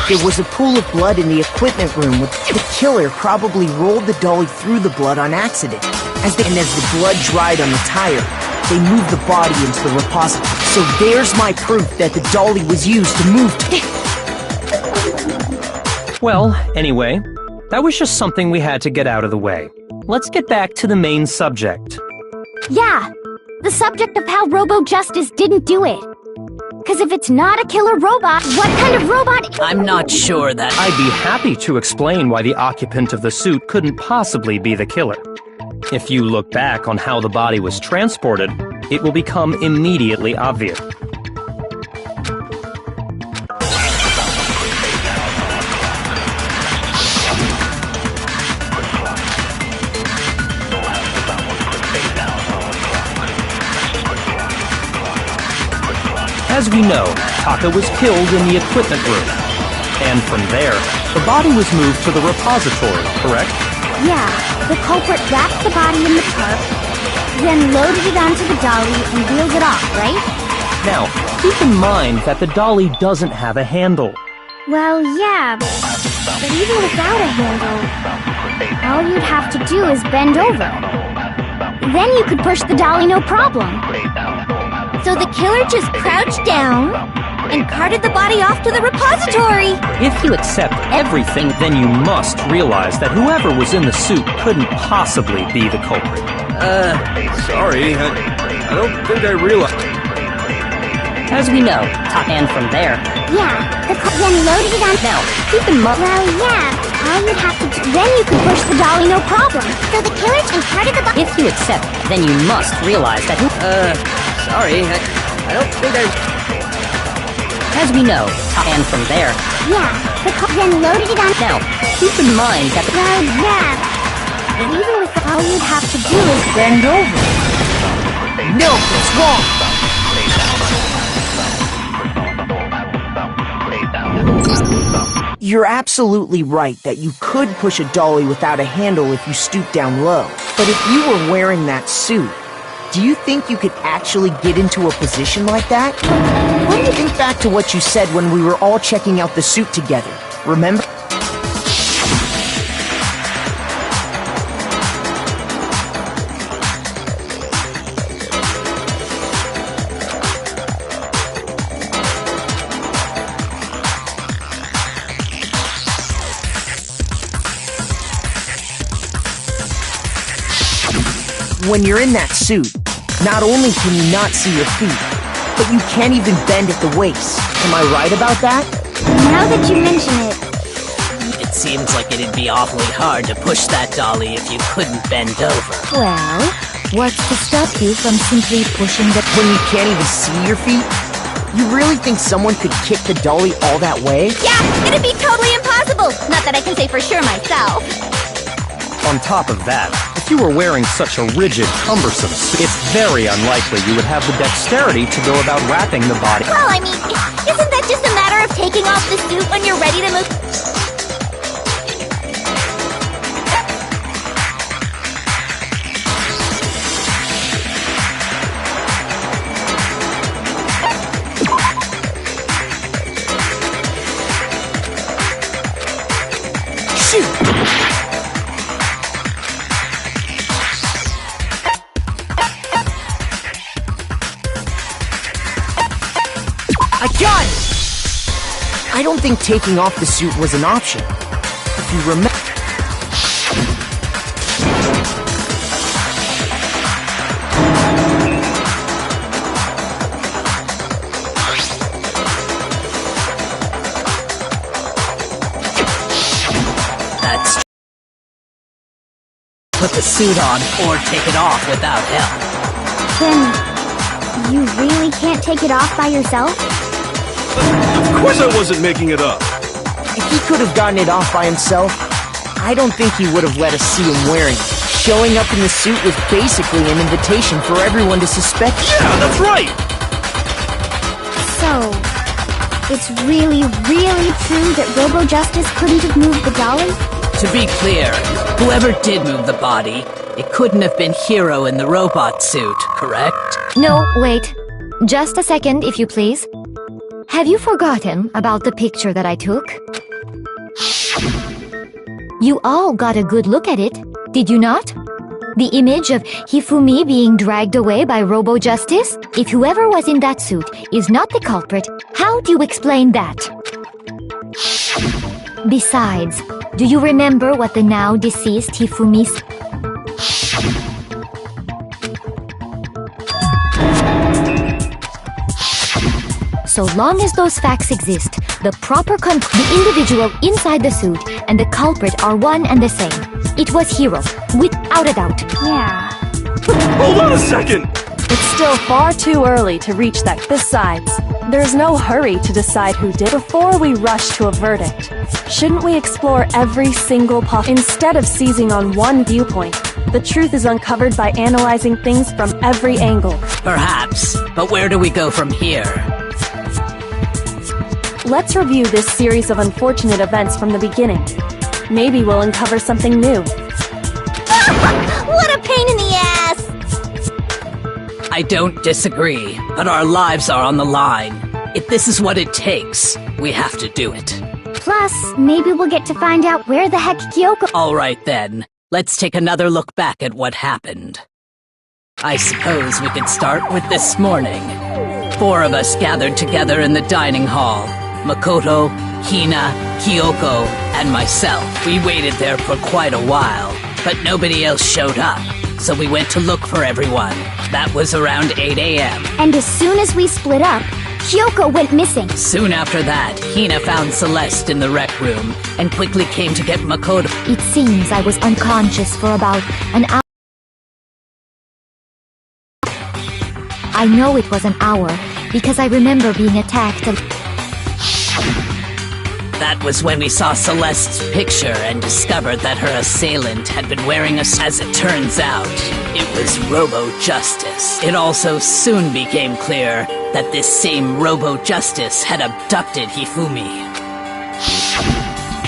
There was a pool of blood in the equipment room which the killer probably rolled the dolly through the blood on accident. As the blood dried on the tire, they moved the body into the repository. So there's my proof that the dolly was used to move Well, anyway, that was just something we had to get out of the way. Let's get back to the main subject. Yeah, the subject of how Robo-Justice didn't do it. Because if it's not a killer robot, what kind of robot? I'm not sure that... I'd be happy to explain why the occupant of the suit couldn't possibly be the killer. If you look back on how the body was transported, it will become immediately obvious. As we know, Taka was killed in the equipment room. And from there, the body was moved to the repository, correct? Yeah, the culprit wrapped the body in the tarp, then loaded it onto the dolly and wheeled it off, right? Now, keep in mind that the dolly doesn't have a handle. Well, yeah, but even without a handle, all you'd have to do is bend over. Then you could push the dolly no problem. So the killer just crouched down and carted the body off to the repository. If you accept everything, then you must realize that whoever was in the suit couldn't possibly be the culprit. Sorry, I don't think I realized. As we know, and from there... Yeah, then loaded it on... Now, keep in mind... Well, yeah, all you'd have to do... Then you could push the dolly no problem. So the killer just carted the body... If you accept, then you must realize that... Sorry, I don't think I... As we know, and from there... Yeah, then loaded it on... Now, keep in mind that... Well, yeah, but even with all you'd have to do is bend over. No, it's wrong! You're absolutely right that you could push a dolly without a handle if you stoop down low. But if you were wearing that suit, do you think you could actually get into a position like that? What do you think back to what you said when we were all checking out the suit together? Remember? When you're in that suit, not only can you not see your feet, but you can't even bend at the waist. Am I right about that? Now that you mention it... It seems like it'd be awfully hard to push that dolly if you couldn't bend over. Well, what's to stop you from simply pushing the... When you can't even see your feet? You really think someone could kick the dolly all that way? Yeah, it'd be totally impossible! Not that I can say for sure myself. On top of that, if you were wearing such a rigid, cumbersome suit, it's very unlikely you would have the dexterity to go about wrapping the body. Well, I mean, isn't that just a matter of taking off the suit when you're ready to move? I got it! I don't think taking off the suit was an option. If you remember... That's... Put the suit on or take it off without help. Then, you really can't take it off by yourself? Of course I wasn't making it up. If he could have gotten it off by himself, I don't think he would have let us see him wearing it. Showing up in the suit was basically an invitation for everyone to suspect him. Yeah, that's right! So, it's really, really true that Robo-Justice couldn't have moved the dolly? To be clear, whoever did move the body, it couldn't have been Hero in the robot suit, correct? No, wait. Just a second, if you please. Have you forgotten about the picture that I took? You all got a good look at it, did you not? The image of Hifumi being dragged away by Robo-Justice? If whoever was in that suit is not the culprit, how do you explain that? Besides, do you remember what the now deceased Hifumi said? So long as those facts exist, the individual inside the suit and the culprit are one and the same. It was Hiro, without a doubt. Yeah. Hold on a second! It's still far too early to reach that. Besides, there's no hurry to decide who did before we rush to a verdict. Shouldn't we explore every single instead of seizing on one viewpoint? The truth is uncovered by analyzing things from every angle. Perhaps, but where do we go from here? Let's review this series of unfortunate events from the beginning. Maybe we'll uncover something new. What a pain in the ass! I don't disagree, but our lives are on the line. If this is what it takes, we have to do it. Plus, maybe we'll get to find out where the heck Kyoko— All right then, let's take another look back at what happened. I suppose we could start with this morning. 4 of us gathered together in the dining hall. Makoto, Hina, Kyoko, and myself. We waited there for quite a while, but nobody else showed up, so we went to look for everyone. That was around 8 a.m. And as soon as we split up, Kyoko went missing. Soon after that, Hina found Celeste in the rec room and quickly came to get Makoto. It seems I was unconscious for about an hour. I know it was an hour, because I remember being attacked. That was when we saw Celeste's picture and discovered that her assailant had been wearing a— As it turns out, it was Robo-Justice. It also soon became clear that this same Robo-Justice had abducted Hifumi.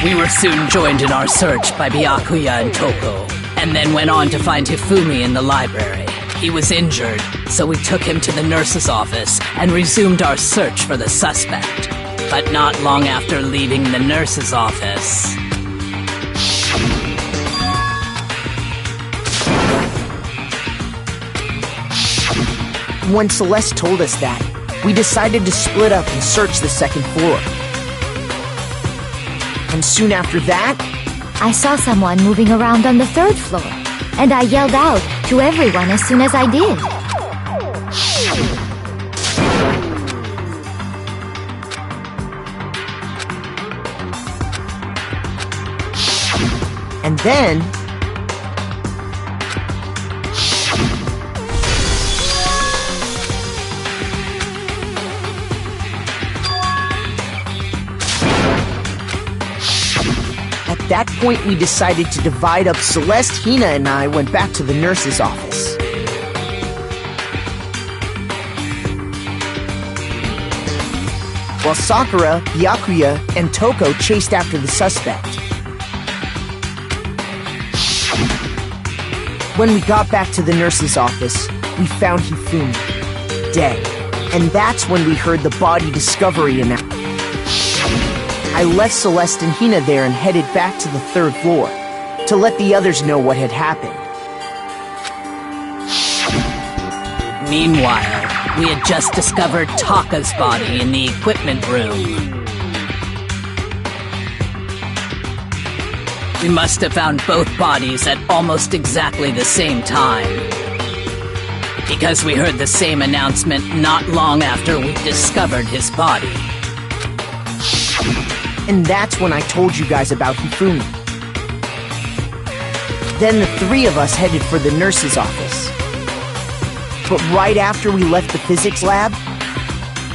We were soon joined in our search by Byakuya and Toko, and then went on to find Hifumi in the library. He was injured, so we took him to the nurse's office and resumed our search for the suspect. But not long after leaving the nurse's office, When Celeste told us that, we decided to split up and search the second floor. And soon after that, I saw someone moving around on the 3rd floor, and I yelled out to everyone as soon as I did. and then, at that point we decided to divide up. Celeste, Hina, and I went back to the nurse's office. While Sakura, Byakuya, and Toko chased after the suspect. When we got back to the nurse's office, we found Hifumi, dead. And that's when we heard the body discovery announcement. I left Celeste and Hina there and headed back to the 3rd floor to let the others know what had happened. meanwhile, we had just discovered Taka's body in the equipment room. We must have found both bodies at almost exactly the same time, because we heard the same announcement not long after we discovered his body. And that's when I told you guys about Hifumi. Then the 3 of us headed for the nurse's office. But right after we left the physics lab,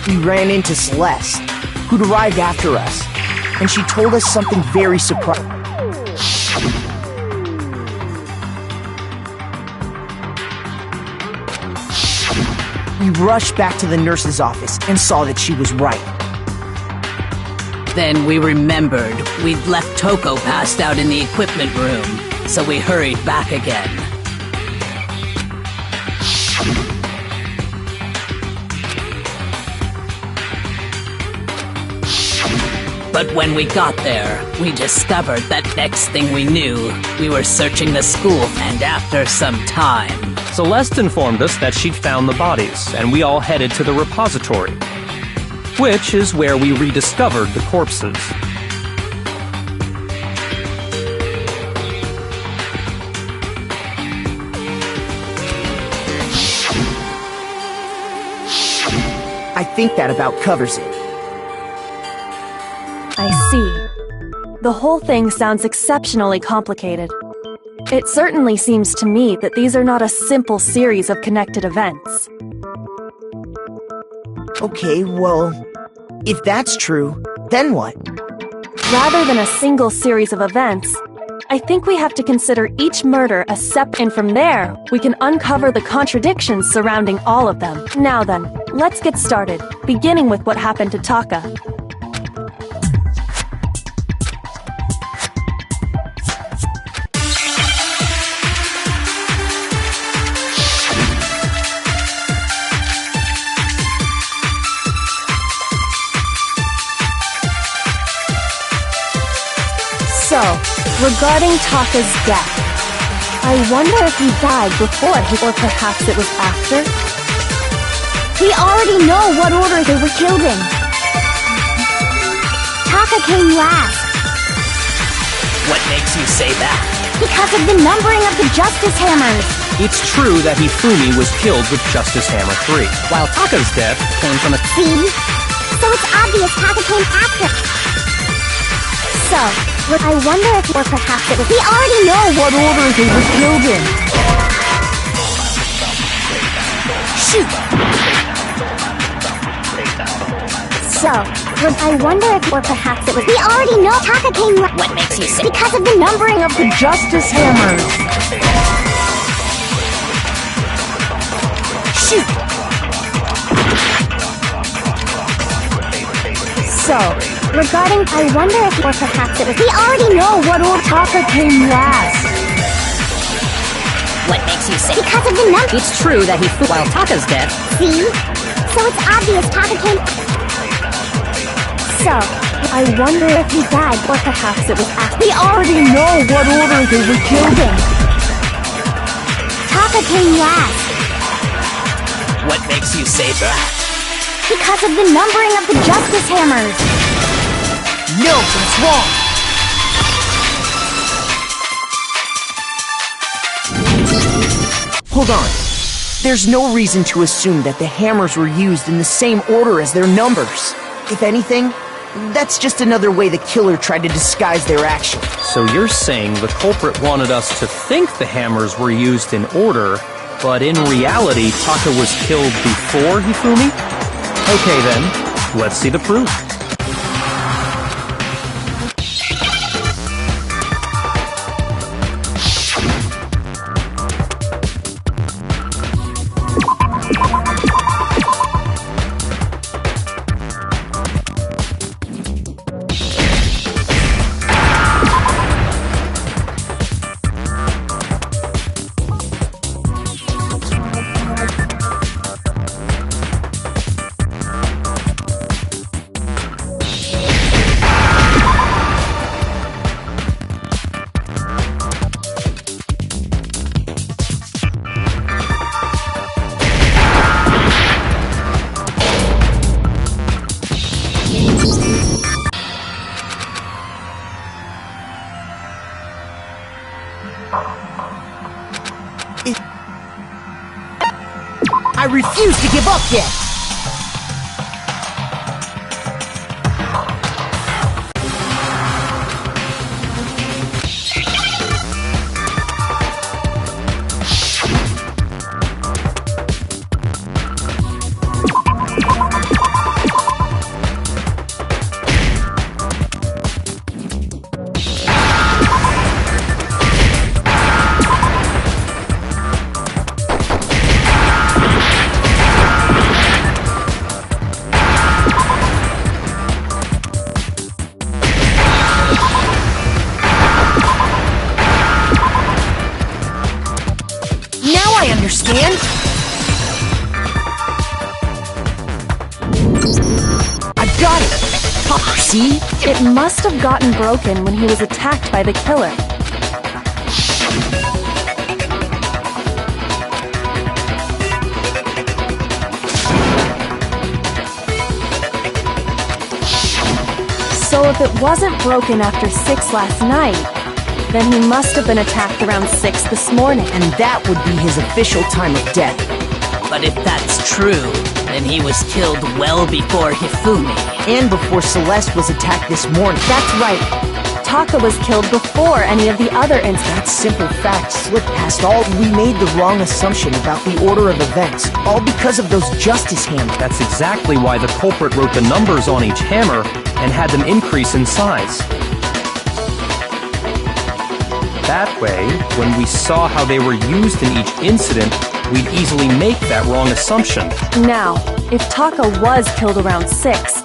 we ran into Celeste, who'd arrived after us, and she told us something very surprising. We rushed back to the nurse's office and saw that she was right. Then we remembered we'd left Toko passed out in the equipment room, so we hurried back again. But when we got there, we discovered that next thing we knew, we were searching the school and And after some time... Celeste informed us that she'd found the bodies, and we all headed to the repository, which is where we rediscovered the corpses. I think that about covers it. I see. The whole thing sounds exceptionally complicated. It certainly seems to me that these are not a simple series of connected events. Okay, well, if that's true, then what? Rather than a single series of events, I think we have to consider each murder a and from there, we can uncover the contradictions surrounding all of them. Now then, let's get started, beginning with what happened to Taka. So, regarding Taka's death, I wonder if he died before or perhaps it was after? We already know what order they were killed in. Taka came last What makes you say that? because of the numbering of the Justice Hammers. It's true that Hifumi was killed with Justice Hammer 3, while Taka's death came from a... See? So it's obvious Taka came after. So, I wonder if or perhaps it was... We already know what order they were killed in. Shoot! So, I wonder if or perhaps it was... We already know Taka came... What makes you say? Because of the numbering of the Justice Hammers. Shoot! So, regarding... I wonder if or perhaps it was... We already know what order Taka came last. What makes you say? Because of the number... It's true that while Taka's death... See? So it's obvious Taka came... So, I wonder if he died, or perhaps it was after... We already know what order they were killed in. Taka came last. What makes you say that? Because of the numbering of the Justice Hammers. No, that's wrong! Hold on. There's no reason to assume that the hammers were used in the same order as their numbers. If anything, that's just another way the killer tried to disguise their actions. So you're saying the culprit wanted us to think the hammers were used in order, but in reality, Taka was killed before Hifumi? Okay then, let's see the proof. I refuse to give up yet! I understand. I've got it. See? It must have gotten broken when he was attacked by the killer. So if it wasn't broken after 6 last night, then he must have been attacked around 6 this morning. And that would be his official time of death. But if that's true, then he was killed well before Hifumi. And before Celeste was attacked this morning. That's right. Taka was killed before any of the other incidents. That simple fact slipped past all. We made the wrong assumption about the order of events, all because of those justice hammers. That's exactly why the culprit wrote the numbers on each hammer and had them increase in size. That way, when we saw how they were used in each incident, we'd easily make that wrong assumption. Now, if Taka was killed around 6,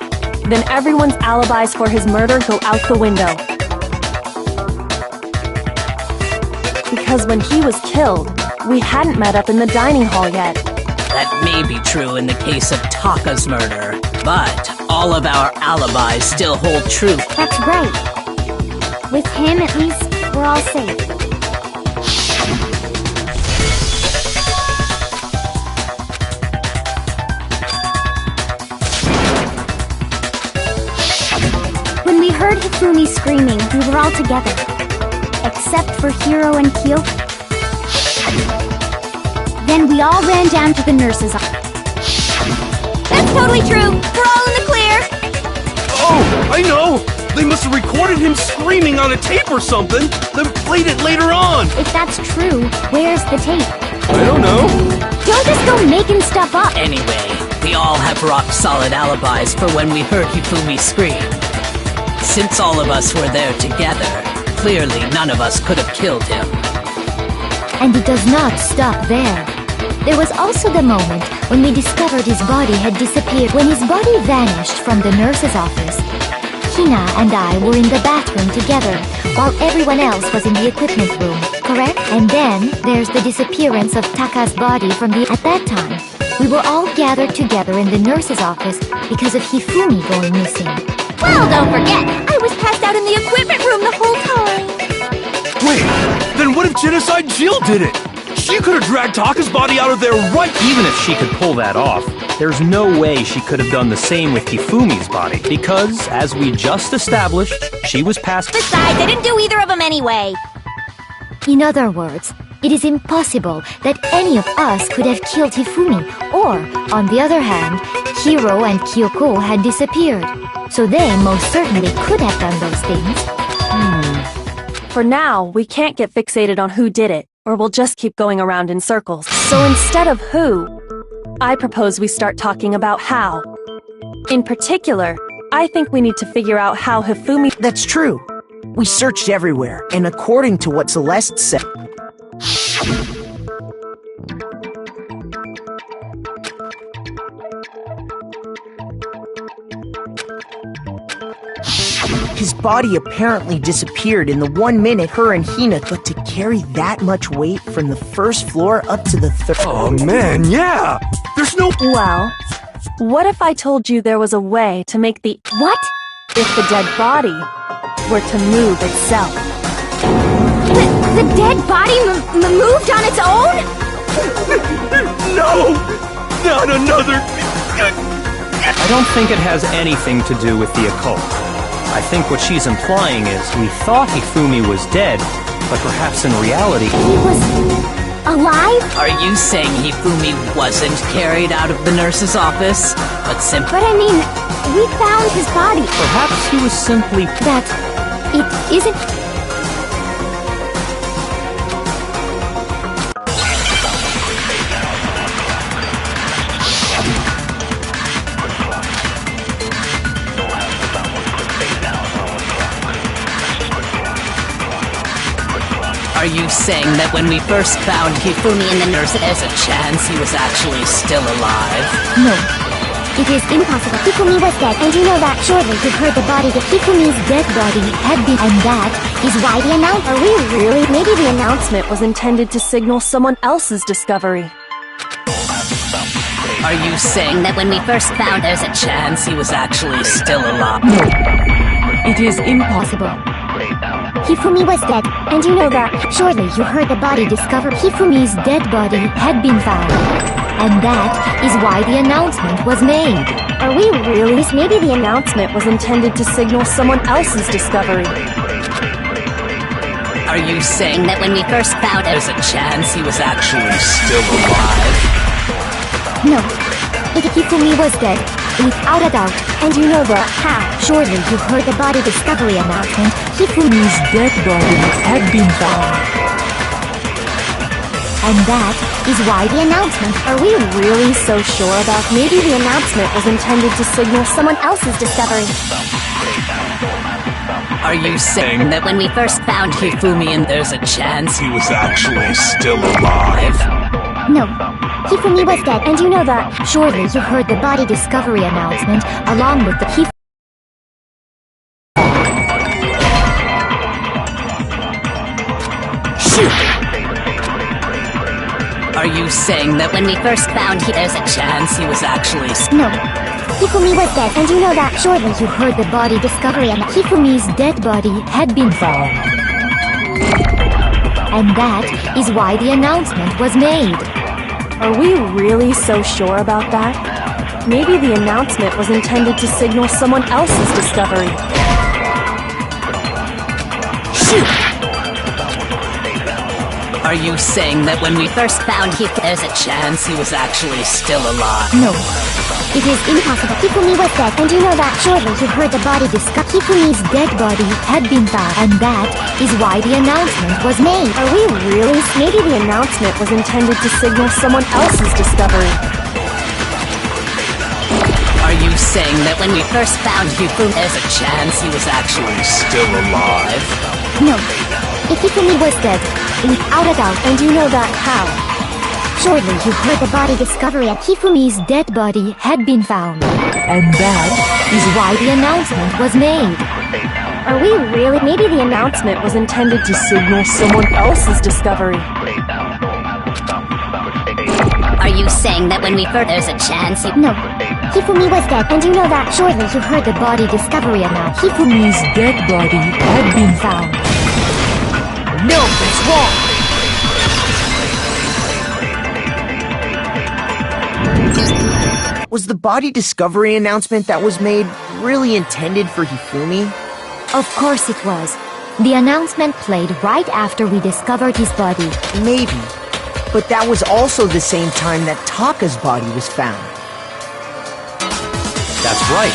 then everyone's alibis for his murder go out the window. Because when he was killed, we hadn't met up in the dining hall yet. That may be true in the case of Taka's murder, but all of our alibis still hold true. That's right. With him, at least, we're all safe. When we heard Hifumi screaming, we were all together. Except for Hiro and Kyo. Then we all ran down to the nurse's office. That's totally true. We're all in the clear. Oh, I know! They must have recorded him screaming on a tape or something, then played it later on! If that's true, where's the tape? I don't know. Don't just go making stuff up. Anyway, we all have rock-solid alibis for when we heard Hifumi scream. Since all of us were there together, clearly none of us could have killed him. And it does not stop there. There was also the moment when we discovered his body had disappeared. When his body vanished from the nurse's office, Hina and I were in the bathroom together, while everyone else was in the equipment room, correct? And then there's the disappearance of Taka's body from the... At that time, we were all gathered together in the nurse's office because of Hifumi going missing. Well, don't forget, I was passed out in the equipment room the whole time. Wait, then what if Genocide Jill did it? She could have dragged Taka's body out of there right... Even if she could pull that off, there's no way she could have done the same with Hifumi's body, because, as we just established, she was passed... Besides, I didn't do either of them anyway. In other words, it is impossible that any of us could have killed Hifumi, or, on the other hand, Hiro and Kyoko had disappeared. So they most certainly could have done those things. For now, we can't get fixated on who did it, or we'll just keep going around in circles. So instead of who, I propose we start talking about how. In particular, I think we need to figure out how Hifumi... That's true. We searched everywhere, and according to what Celeste said... His body apparently disappeared in the 1 minute her and Hina, but to carry that much weight from the first floor up to the third... Oh man, yeah! There's no... Well, what if I told you there was a way to make the... What? If the dead body were to move itself? The dead body moved on its own? No! Not another... I don't think it has anything to do with the occult. I think what she's implying is we thought Hifumi was dead, but perhaps in reality... He was... alive? Are you saying Hifumi wasn't carried out of the nurse's office, but simply... But I mean, we found his body. Perhaps he was simply... That... it isn't... Are you saying that when we first found Hifumi in the nurse, there's a chance he was actually still alive? No. It is impossible. Hifumi was dead, and you know that. Surely you've heard the body that Hifumi's dead body had been... And that is why the announcement... Are we really? Maybe the announcement was intended to signal someone else's discovery. Are you saying that when we first found there's a chance he was actually still alive? It is impossible. Hifumi was dead, and you know that. Surely you heard the body discovered. Hifumi's dead body had been found. And that is why the announcement was made. Are we really? Maybe the announcement was intended to signal someone else's discovery. Are you saying that when we first found there's a chance he was actually still alive? No. If Hifumi was dead, without a doubt. And you know that how? Surely you heard the body discovery announcement. Hifumi's dead body had been found. And that is why the announcement. Are we really so sure about? Maybe the announcement was intended to signal someone else's discovery. Are you saying that when we first found Hifumi and there's a chance he was actually still alive? No. Hifumi was dead. And you know that. Surely you heard the body discovery announcement along with the Are you saying that when we first found there's a chance he was actually No. Hifumi was dead. And you know that. Surely you heard the body discovery and Hifumi's dead body had been found. And that is why the announcement was made. Are we really so sure about that? Maybe the announcement was intended to signal someone else's discovery. Are you saying that when we first found there's a chance he was actually still alive? No. It is impossible. Hifumi was dead. And you know that. Surely you heard the body discovery. Hifumi's dead body had been found. And that is why the announcement was made. Are we really? Maybe the announcement was intended to signal someone else's discovery. Are you saying that when we first found Hifumi there's a chance he was actually still alive? No. If Hifumi was dead, without a doubt. And you know that how? Surely you heard the body discovery and Hifumi's dead body had been found. And that is why the announcement was made. Are we really? Maybe the announcement was intended to signal someone else's discovery. Are you saying that when we first there's a chance he... No. Hifumi was dead. And you know that. Surely you heard the body discovery announcement. Hifumi's dead body had been found. No, it's wrong! Was the body discovery announcement that was made really intended for Hifumi? Of course it was. The announcement played right after we discovered his body. Maybe. But that was also the same time that Taka's body was found. That's right.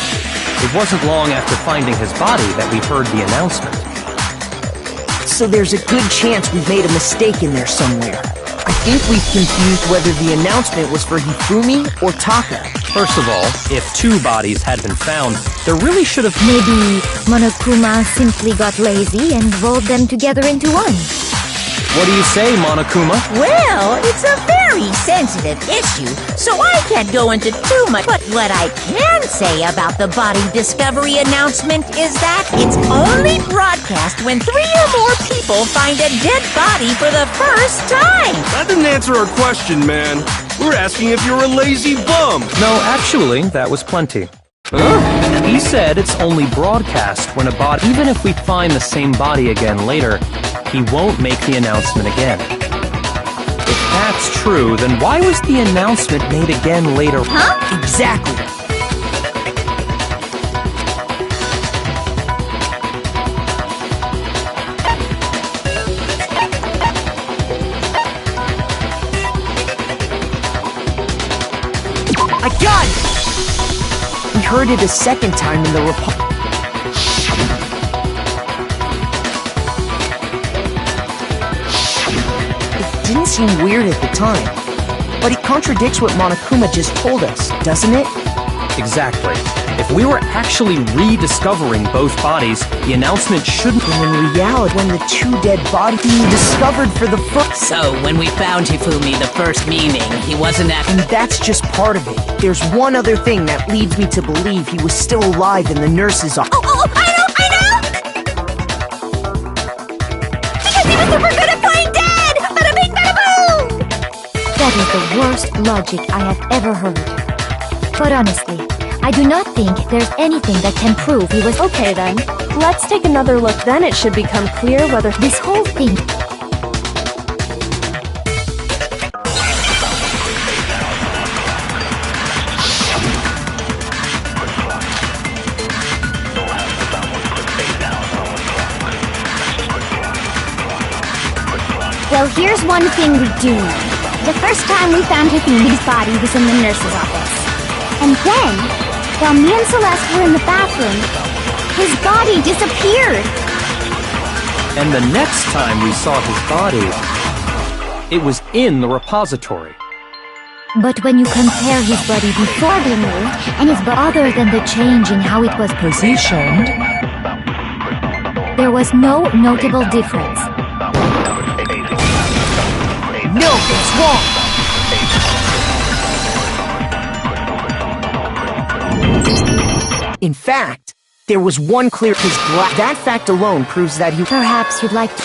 It wasn't long after finding his body that we heard the announcement. So there's a good chance we've made a mistake in there somewhere. I think we've confused whether the announcement was for Hifumi or Taka. First of all, if two bodies had been found, there really should have... Maybe Monokuma simply got lazy and rolled them together into one. What do you say, Monokuma? Well, it's a very sensitive issue, so I can't go into too much. But what I can say about the body discovery announcement is that it's only broadcast when 3 or more people find a dead body for the first time. That didn't answer our question, man. We're asking if you're a lazy bum. No, actually, that was plenty. He said it's only broadcast when a body... Even if we find the same body again later, he won't make the announcement again. If that's true, then why was the announcement made again later? Huh? Exactly. I got it! We heard it a second time in the It didn't seem weird at the time, but it contradicts what Monokuma just told us, doesn't it? Exactly. If we were actually rediscovering both bodies, the announcement shouldn't... And in reality, when the two dead bodies being discovered for the first... So, when we found Hifumi the first meaning, he wasn't And that's just part of it. There's one other thing that leads me to believe he was still alive in the nurse's office. Oh, I know! Because he was super good at playing dead! Bada bing, bada boom! That is the worst logic I have ever heard. But honestly, I do not think there's anything that can prove he was... Okay then, let's take another look. Then it should become clear whether This whole thing... Well, here's one thing we do know. The first time we found Hifumi's body was in the nurse's office. And then, while me and Celeste were in the bathroom, his body disappeared. And the next time we saw his body, it was in the repository. But when you compare his body before we knew, and his body other than the change in how it was positioned, there was no notable difference. No, it's wrong! In fact, there was one clear his glass. That fact alone proves that he. Perhaps you'd like to.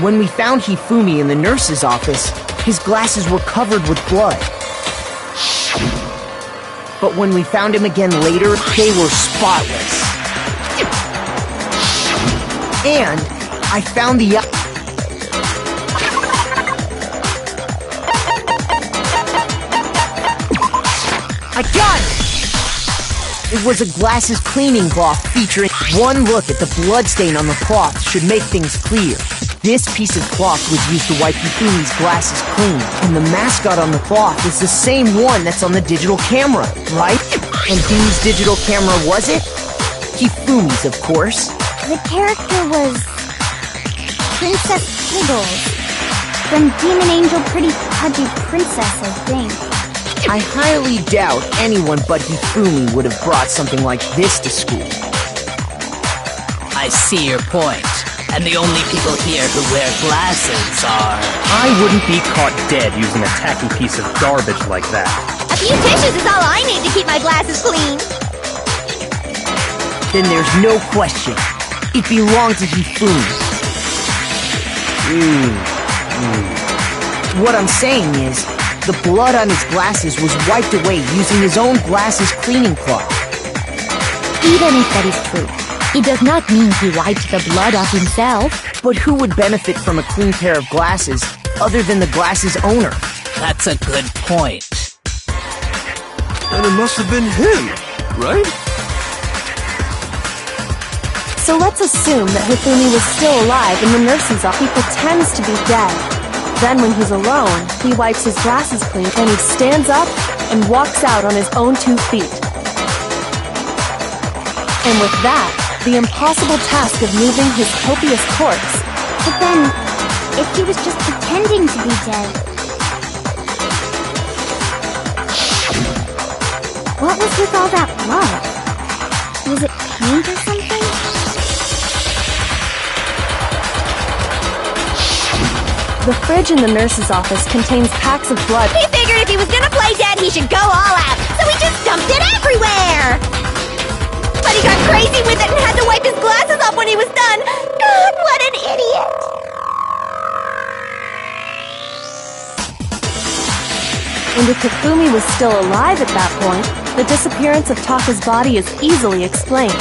When we found Hifumi in the nurse's office, his glasses were covered with blood. But when we found him again later, they were spotless. And I found the. I got it! It was a glasses cleaning cloth featuring one look at the bloodstain on the cloth should make things clear. This piece of cloth was used to wipe Hifumi's glasses clean, and the mascot on the cloth is the same one that's on the digital camera, right? And whose digital camera was it? Hifumi's, of course. The character was Princess Piggles from Demon Angel Pretty Pudgy Princess, I think. I highly doubt anyone but Hifumi would have brought something like this to school. I see your point. And the only people here who wear glasses are... I wouldn't be caught dead using a tacky piece of garbage like that. A few tissues is all I need to keep my glasses clean. Then there's no question. It belonged to Hifumi. What I'm saying is, the blood on his glasses was wiped away using his own glasses cleaning cloth. Even if that is true, it does not mean he wiped the blood off himself. But who would benefit from a clean pair of glasses other than the glasses owner? That's a good point. And it must have been him, right? So let's assume that Hifumi was still alive in the nurse's office. He pretends to be dead. Then when he's alone, he wipes his glasses clean and he stands up and walks out on his own 2 feet. And with that, the impossible task of moving his copious corpse. But then, if he was just pretending to be dead, what was with all that blood? Was it paint or something? The fridge in the nurse's office contains packs of blood. He figured if he was gonna play dead, he should go all out, so he just dumped it everywhere! But he got crazy with it and had to wipe his glasses off when he was done! God, what an idiot! And if Hifumi was still alive at that point, the disappearance of Taka's body is easily explained.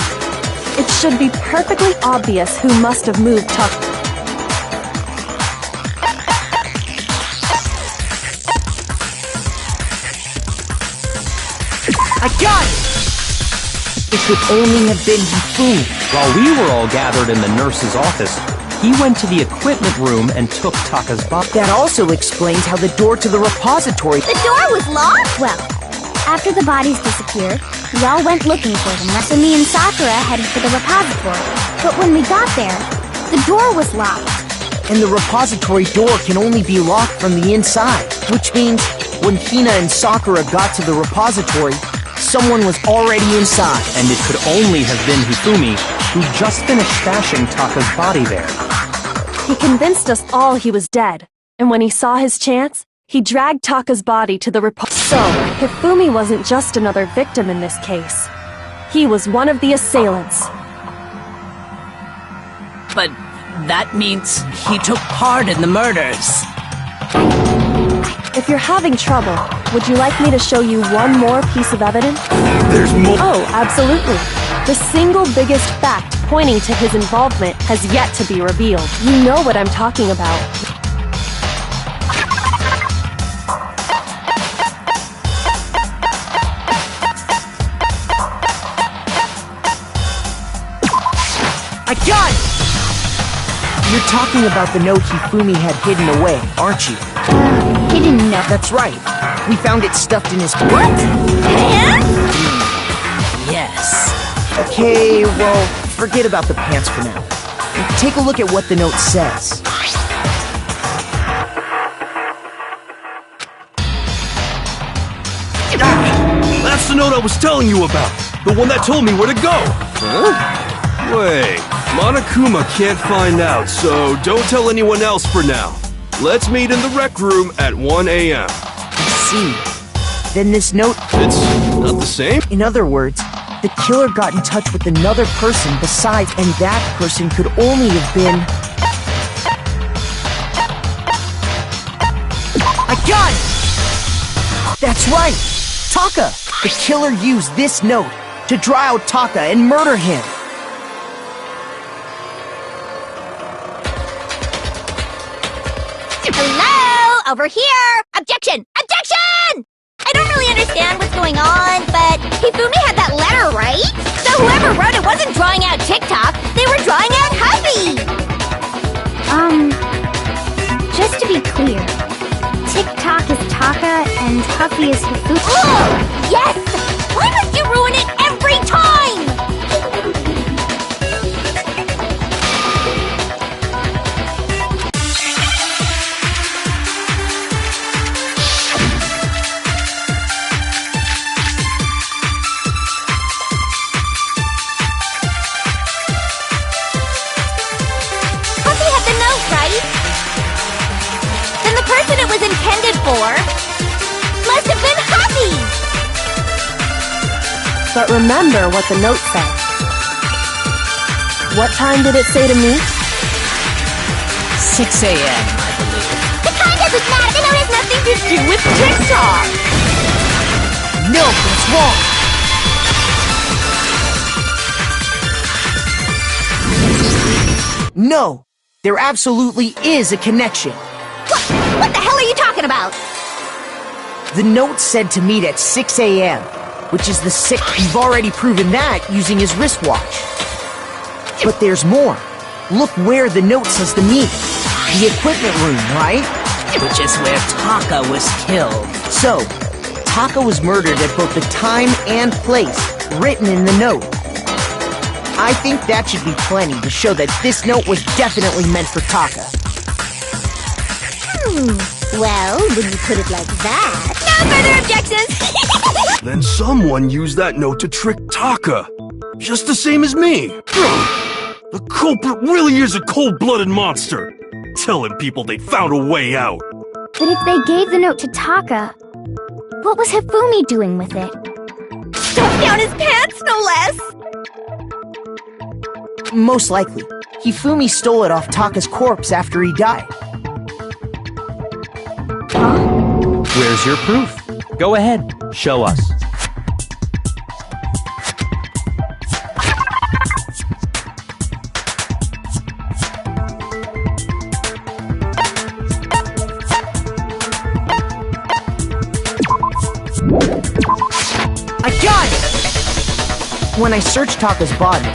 It should be perfectly obvious who must have moved Taka. I got it! It could only have been Hifumi. While we were all gathered in the nurse's office, he went to the equipment room and took Taka's body. That also explains how the door to the repository... The door was locked? Well, after the bodies disappeared, we all went looking for them. So me and Sakura headed for the repository. But when we got there, the door was locked. And the repository door can only be locked from the inside, which means when Hina and Sakura got to the repository, someone was already inside. And it could only have been Hifumi, who just finished stashing Taka's body there. He convinced us all he was dead, and when he saw his chance, he dragged Taka's body to the So, Hifumi wasn't just another victim in this case. He was one of the assailants. But that means he took part in the murders. If you're having trouble, would you like me to show you one more piece of evidence? There's more. Oh, absolutely. The single biggest fact pointing to his involvement has yet to be revealed. You know what I'm talking about. I got it! You're talking about the note Hifumi had hidden away, aren't you? Hidden note. That's right. We found it stuffed in his... What? Pants? Yes. Okay, well, forget about the pants for now. Take a look at what the note says. That's the note I was telling you about. The one that told me where to go. Huh? Wait, Monokuma can't find out, so don't tell anyone else for now. Let's meet in the rec room at 1 a.m. I see. Then this note... It's not the same? In other words, the killer got in touch with another person besides, and that person could only have been... I got it! That's right! Taka! The killer used this note to draw out Taka and murder him. Hello? Over here! Objection! Objection! I don't really understand what's going on, but Hifumi had that letter, right? So whoever wrote it wasn't drawing out TikTok, they were drawing out Huffy! Just to be clear, TikTok is Taka and Huffy is Hifumi. Oh, yes! Why must you ruin it every time? Huffy had the note, right? Then the person it was intended for must have been Huffy! But remember what the note said. What time did it say to meet? 6 a.m., I believe. The time doesn't matter! The note has nothing to do with TikTok! No, that's wrong! No! There absolutely is a connection. What the hell are you talking about? The note said to meet at 6 a.m., which is the 6th. You've already proven that using his wristwatch. But there's more. Look where the note says to meet. The equipment room, right? Which is where Taka was killed. So, Taka was murdered at both the time and place written in the note. I think that should be plenty to show that this note was definitely meant for Taka. Well, when you put it like that... No further objections! Then someone used that note to trick Taka. Just the same as me. The culprit really is a cold-blooded monster. Telling people they found a way out. But if they gave the note to Taka, what was Hifumi doing with it? Stuffed down his pants, no less! Most likely, Hifumi stole it off Taka's corpse after he died. Where's your proof? Go ahead, show us. I got it! When I searched Taka's body,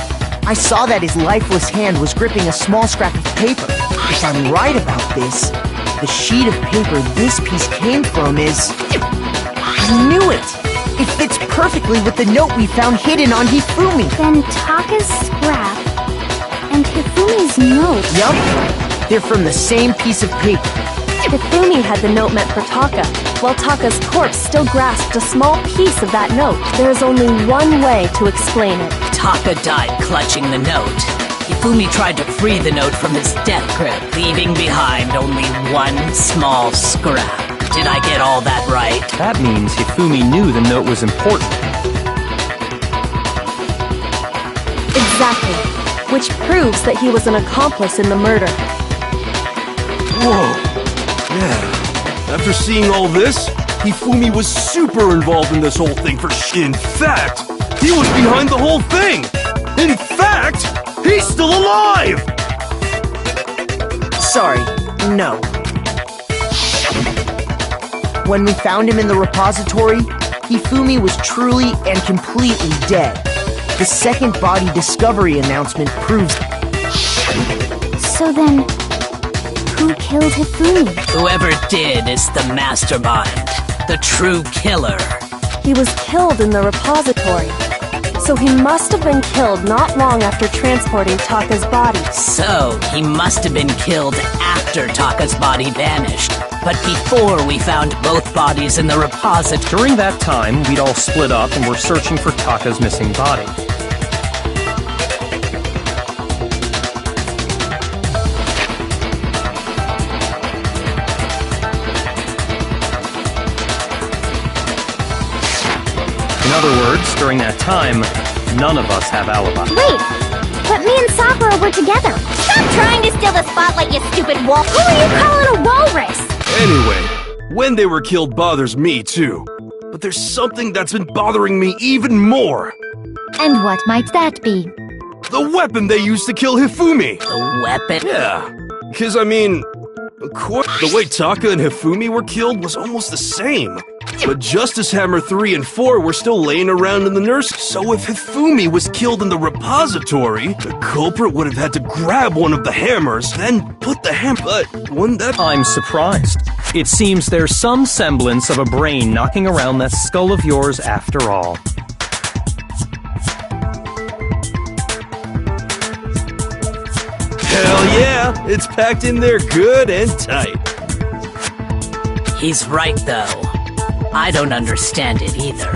I saw that his lifeless hand was gripping a small scrap of paper. If I'm right about this, the sheet of paper this piece came from is... I knew it! It fits perfectly with the note we found hidden on Hifumi. Then Taka's scrap and Hifumi's note. Yup, they're from the same piece of paper. Hifumi had the note meant for Taka, while Taka's corpse still grasped a small piece of that note. There is only one way to explain it. Taka died clutching the note. Hifumi tried to free the note from his death grip, leaving behind only one small scrap. Did I get all that right? That means Hifumi knew the note was important. Exactly, which proves that he was an accomplice in the murder. Whoa. Yeah. After seeing all this, Hifumi was super involved in this whole thing for In fact, he was behind the whole thing! In fact, he's still alive! Sorry, no. When we found him in the repository, Hifumi was truly and completely dead. The second body discovery announcement proves... So then, who killed Hifumi? Whoever did is the mastermind, the true killer. He was killed in the repository. So he must have been killed not long after transporting Taka's body. So, he must have been killed after Taka's body vanished, but before we found both bodies in the repository. During that time, we'd all split up and were searching for Taka's missing body. In other words, during that time, none of us have alibis. Wait, but me and Sakura were together. Stop trying to steal the spotlight, you stupid wolf! Who are you calling a walrus? Anyway, when they were killed bothers me too. But there's something that's been bothering me even more. And what might that be? The weapon they used to kill Hifumi. The weapon? Yeah, because of course, the way Taka and Hifumi were killed was almost the same. But Justice Hammer 3 and 4 were still laying around in the nurse. So if Hifumi was killed in the repository, the culprit would have had to grab one of the hammers, then put the hammer. But wouldn't that... I'm surprised. It seems there's some semblance of a brain knocking around that skull of yours after all. Hell yeah, it's packed in there good and tight. He's right, though. I don't understand it either.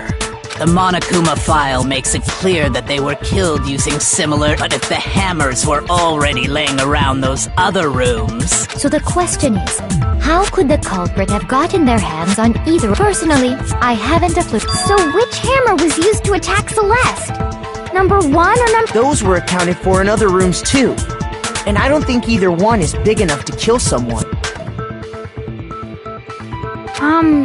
The Monokuma file makes it clear that they were killed using similar... But if the hammers were already laying around those other rooms... So the question is, how could the culprit have gotten their hands on either? Personally, I haven't a clue. So which hammer was used to attack Celeste? Number 1 or number... Those were accounted for in other rooms too. And I don't think either one is big enough to kill someone.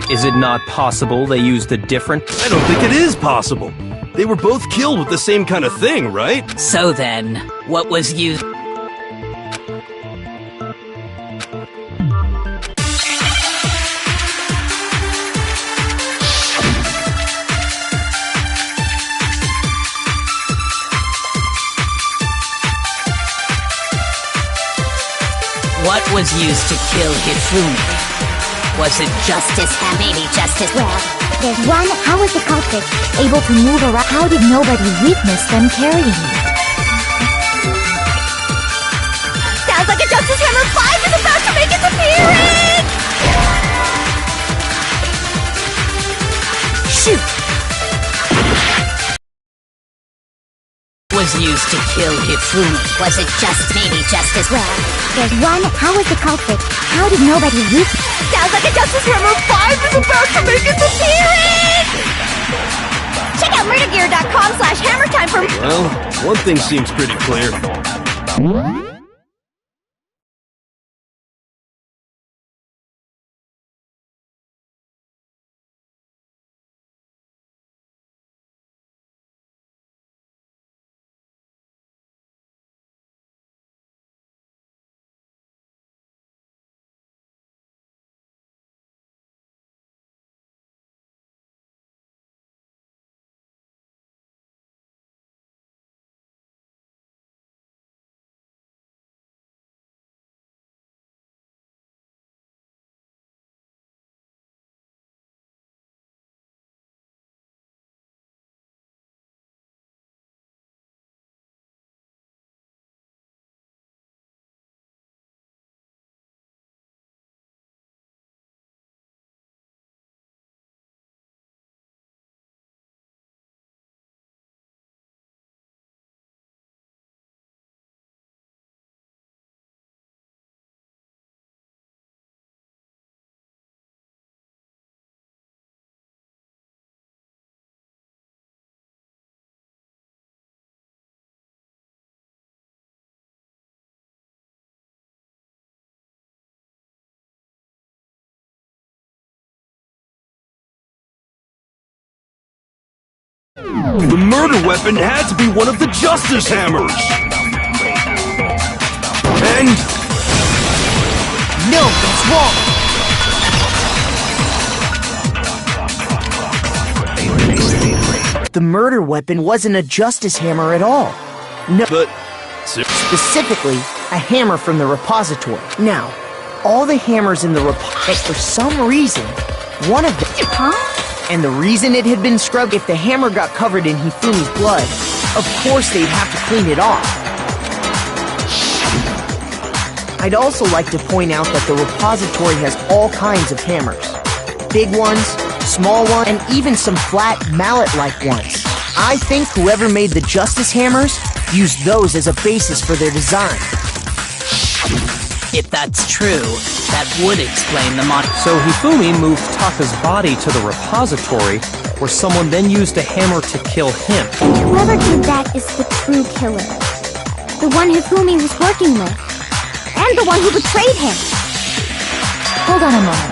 Is it not possible they used a different... I don't think it is possible. They were both killed with the same kind of thing, right? So then, what was used... What was used to kill Hifumi? Was it Justice, maybe Justice. Well, there's one. How was the culprit able to move around? How did nobody witness them carrying it? Sounds like a Justice Hammer 5 is about to make its appearance! Shoot! Was used to kill Hifumi? Was it maybe Justice? Well, there's one. How was the culprit? How did nobody witness? Sounds like a Justice Hammer 5 is about to make its appearance! Check out murdergear.com/hammertime for... Well, one thing seems pretty clear. The murder weapon had to be one of the Justice Hammers! And... No, that's wrong! The murder weapon wasn't a Justice Hammer at all. No, But... specifically, a hammer from the repository. Now, all the hammers in the but for some reason, one of them... Huh? And the reason it had been scrubbed, if the hammer got covered in Hifumi's blood, of course they'd have to clean it off. I'd also like to point out that the repository has all kinds of hammers. Big ones, small ones, and even some flat, mallet-like ones. I think whoever made the Justice Hammers used those as a basis for their design. If that's true, that would explain the So Hifumi moved Taka's body to the repository, where someone then used a hammer to kill him. And whoever did that is the true killer. The one Hifumi was working with. And the one who betrayed him. Hold on a moment.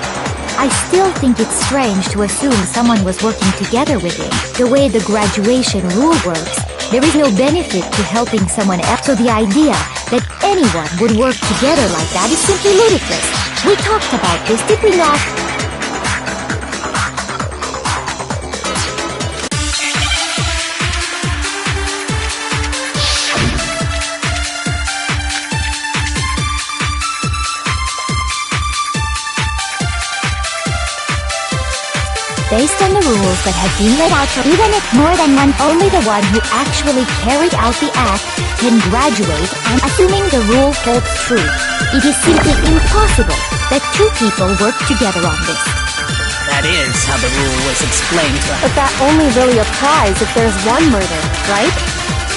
I still think it's strange to assume someone was working together with him. The way the graduation rule works, there is no benefit to helping someone else. So the idea that anyone would work together like that is simply ludicrous. We talked about this, did we not? Based on the rules that have been laid out for even if more than one, only the one who actually carried out the act can graduate, and assuming the rule holds true, it is simply impossible that two people work together on this. That is how the rule was explained to us. But that only really applies if there's one murder, right?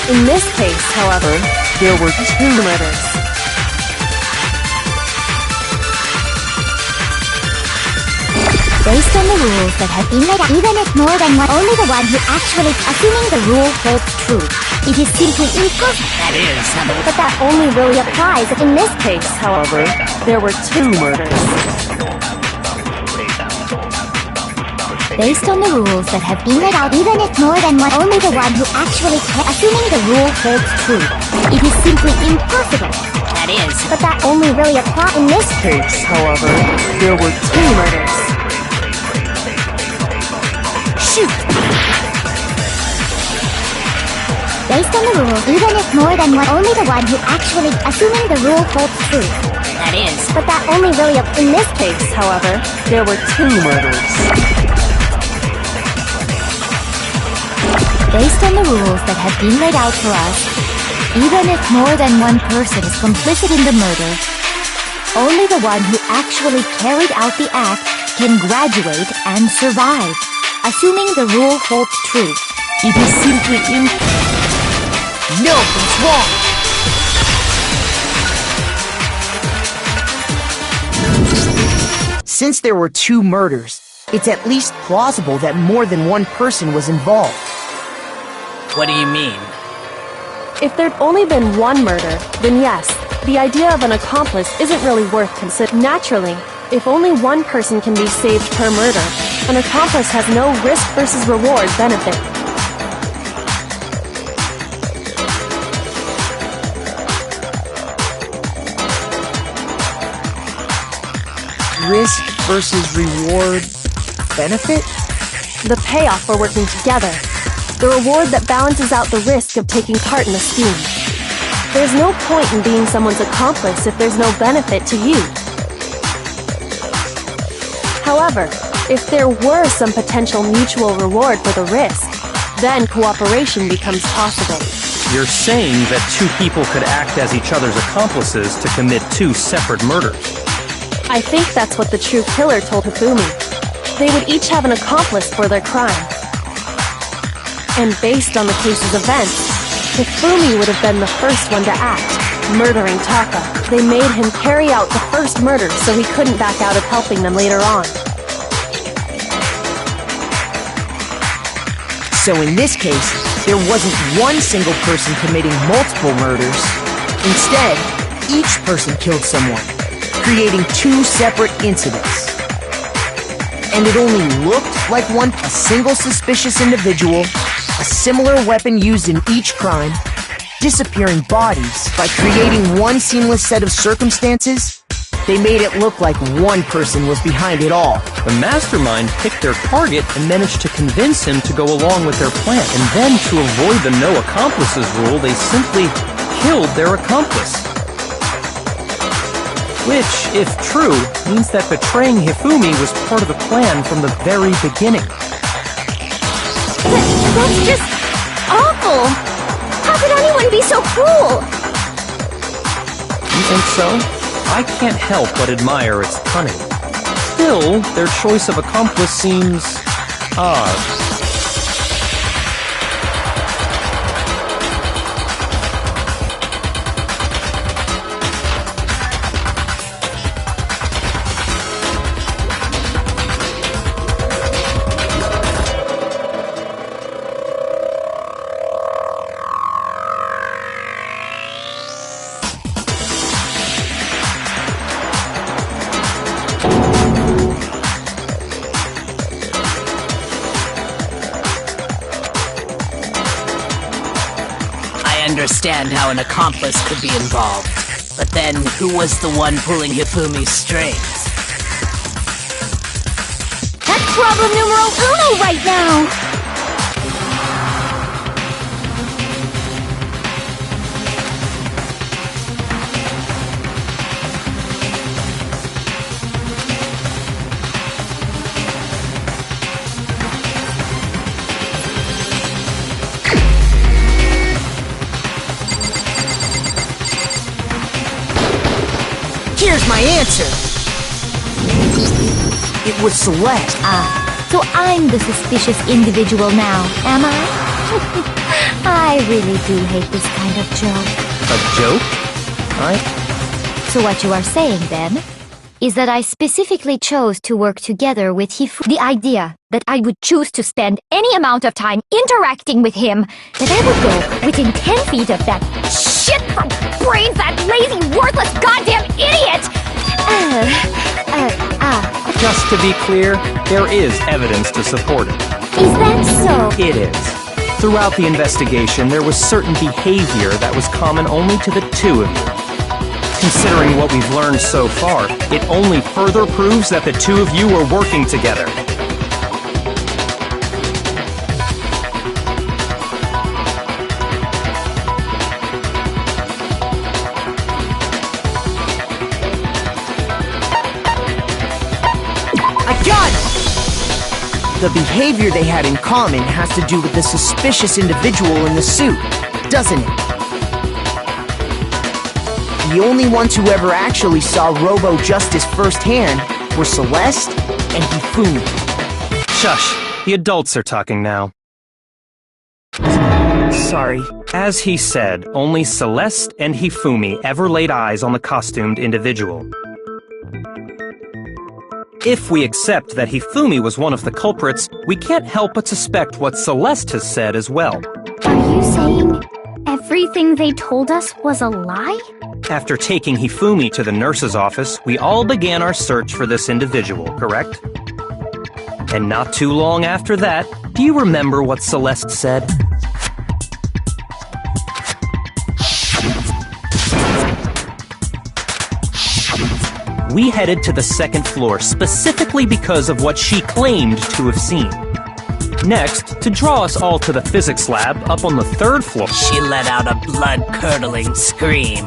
In this case, however, there were two murders. Based on the rules that have been laid out, even if more than one, only the one who actually, assuming the rule holds true, it is simply impossible. That is how the... But that only really applies if in this case, however, there were two murders. Based on the rules that have been laid out, even if more than one, only the one who actually, assuming the rule holds true, it is simply impossible. That is... But that only really applies in this case, however, there were two murders. Shoot! Based on the rules, even if more than one, only the one who actually, assuming the rule holds true. That is... But that only really in this case, however, there were two murders. Based on the rules that have been laid out for us, even if more than one person is complicit in the murder, only the one who actually carried out the act can graduate and survive. Assuming the rule holds true, it is simply No, that's wrong! Since there were two murders, it's at least plausible that more than one person was involved. What do you mean? If there'd only been one murder, then yes, the idea of an accomplice isn't really worth considering. Naturally, if only one person can be saved per murder, an accomplice has no risk versus reward benefit. Risk versus reward benefit? The payoff for working together. The reward that balances out the risk of taking part in a scheme. There's no point in being someone's accomplice if there's no benefit to you. However, if there were some potential mutual reward for the risk, then cooperation becomes possible. You're saying that two people could act as each other's accomplices to commit two separate murders. I think that's what the true killer told Hifumi. They would each have an accomplice for their crime. And based on the case's events, Hifumi would have been the first one to act, murdering Taka. They made him carry out the first murder so he couldn't back out of helping them later on. So in this case, there wasn't one single person committing multiple murders. Instead, each person killed someone, creating two separate incidents. And it only looked like a single suspicious individual, a similar weapon used in each crime, disappearing bodies. By creating one seamless set of circumstances, they made it look like one person was behind it all. The mastermind picked their target and managed to convince him to go along with their plan. And then, to avoid the no accomplices rule, they simply killed their accomplice. Which, if true, means that betraying Hifumi was part of the plan from the very beginning. That's just awful! How could anyone be so cruel? You think so? I can't help but admire its cunning. Still, their choice of accomplice seems odd. I understand how an accomplice could be involved. But then, who was the one pulling Hifumi's strings? That's problem numero uno right now! Here's my answer. It was Celeste. So I'm the suspicious individual now, am I? I really do hate this kind of joke. A joke? So what you are saying, then, is that I specifically chose to work together with Hifu. The idea that I would choose to spend any amount of time interacting with him, that I would go within 10 feet of that shit from brains, that lazy, worthless, goddamn idiot! Just to be clear, there is evidence to support it. Is that so? It is. Throughout the investigation, there was certain behavior that was common only to the two of you. Considering what we've learned so far, it only further proves that the two of you were working together. I got it! The behavior they had in common has to do with the suspicious individual in the suit, doesn't it? The only ones who ever actually saw Robo-Justice firsthand were Celeste and Hifumi. Shush, the adults are talking now. Sorry. As he said, only Celeste and Hifumi ever laid eyes on the costumed individual. If we accept that Hifumi was one of the culprits, we can't help but suspect what Celeste has said as well. Are you saying everything they told us was a lie? After taking Hifumi to the nurse's office, we all began our search for this individual, correct? And not too long after that, do you remember what Celeste said? We headed to the second floor specifically because of what she claimed to have seen. Next, to draw us all to the physics lab up on the third floor. She let out a blood-curdling scream.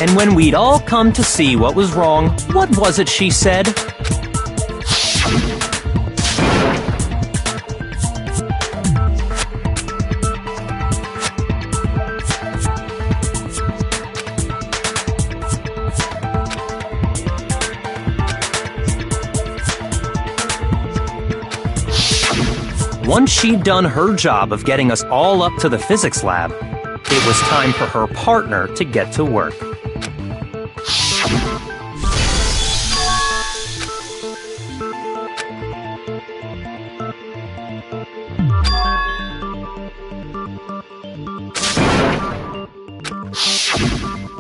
And when we'd all come to see what was wrong, what was it she said? Once she'd done her job of getting us all up to the physics lab, it was time for her partner to get to work.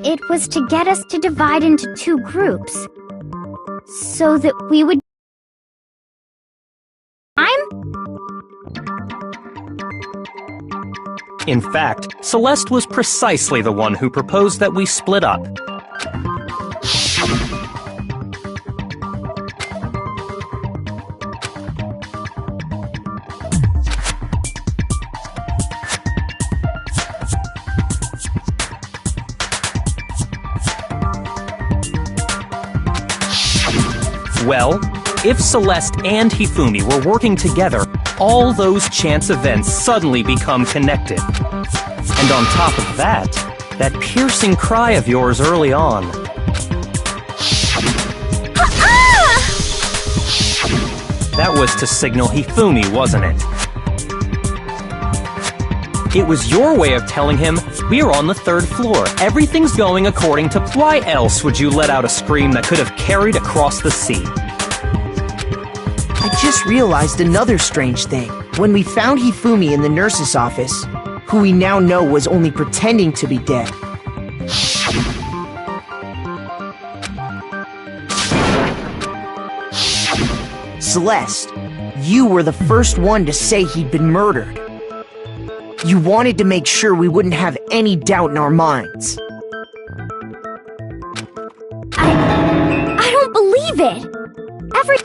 It was to get us to divide into two groups, so that we would... In fact, Celeste was precisely the one who proposed that we split up. Well, if Celeste and Hifumi were working together, all those chance events suddenly become connected. And on top of that, that piercing cry of yours early on. That was to signal Hifumi, wasn't it? It was your way of telling him, we're on the 3rd floor. Everything's going according to... Why else would you let out a scream that could have carried across the sea? I just realized another strange thing. When we found Hifumi in the nurse's office, who we now know was only pretending to be dead, Celeste, you were the first one to say he'd been murdered. You wanted to make sure we wouldn't have any doubt in our minds. I don't believe it!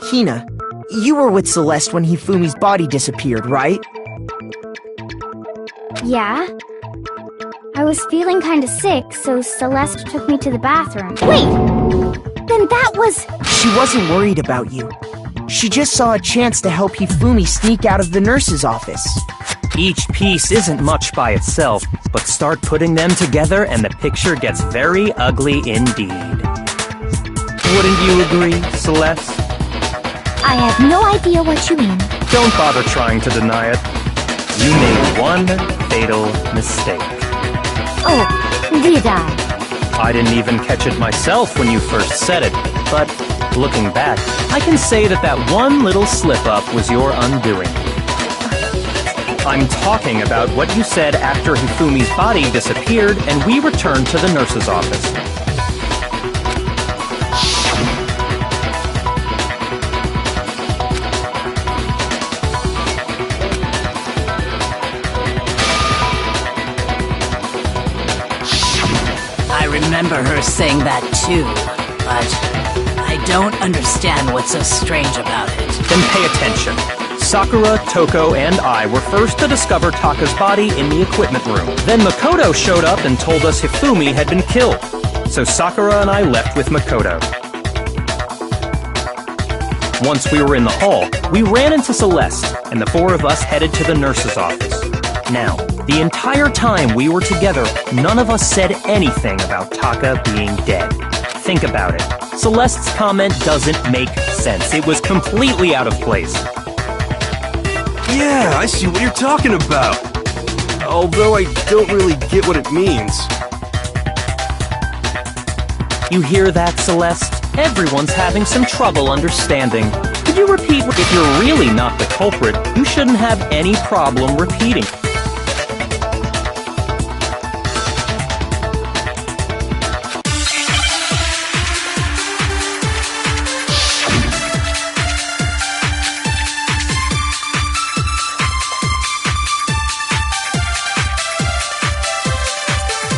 Hina, you were with Celeste when Hifumi's body disappeared, right? Yeah. I was feeling kinda sick, so Celeste took me to the bathroom. Wait! Then that was... She wasn't worried about you. She just saw a chance to help Hifumi sneak out of the nurse's office. Each piece isn't much by itself, but start putting them together and the picture gets very ugly indeed. Wouldn't you agree, Celeste? I have no idea what you mean. Don't bother trying to deny it. You made one fatal mistake. Oh, did I? I didn't even catch it myself when you first said it, but looking back, I can say that one little slip-up was your undoing. I'm talking about what you said after Hifumi's body disappeared and we returned to the nurse's office. I remember her saying that too, but I don't understand what's so strange about it. Then pay attention. Sakura, Toko, and I were first to discover Taka's body in the equipment room. Then Makoto showed up and told us Hifumi had been killed. So Sakura and I left with Makoto. Once we were in the hall, we ran into Celeste, and the 4 of us headed to the nurse's office. Now, the entire time we were together, none of us said anything about Taka being dead. Think about it. Celeste's comment doesn't make sense. It was completely out of place. Yeah, I see what you're talking about. Although I don't really get what it means. You hear that, Celeste? Everyone's having some trouble understanding. Could you repeat? If you're really not the culprit, you shouldn't have any problem repeating.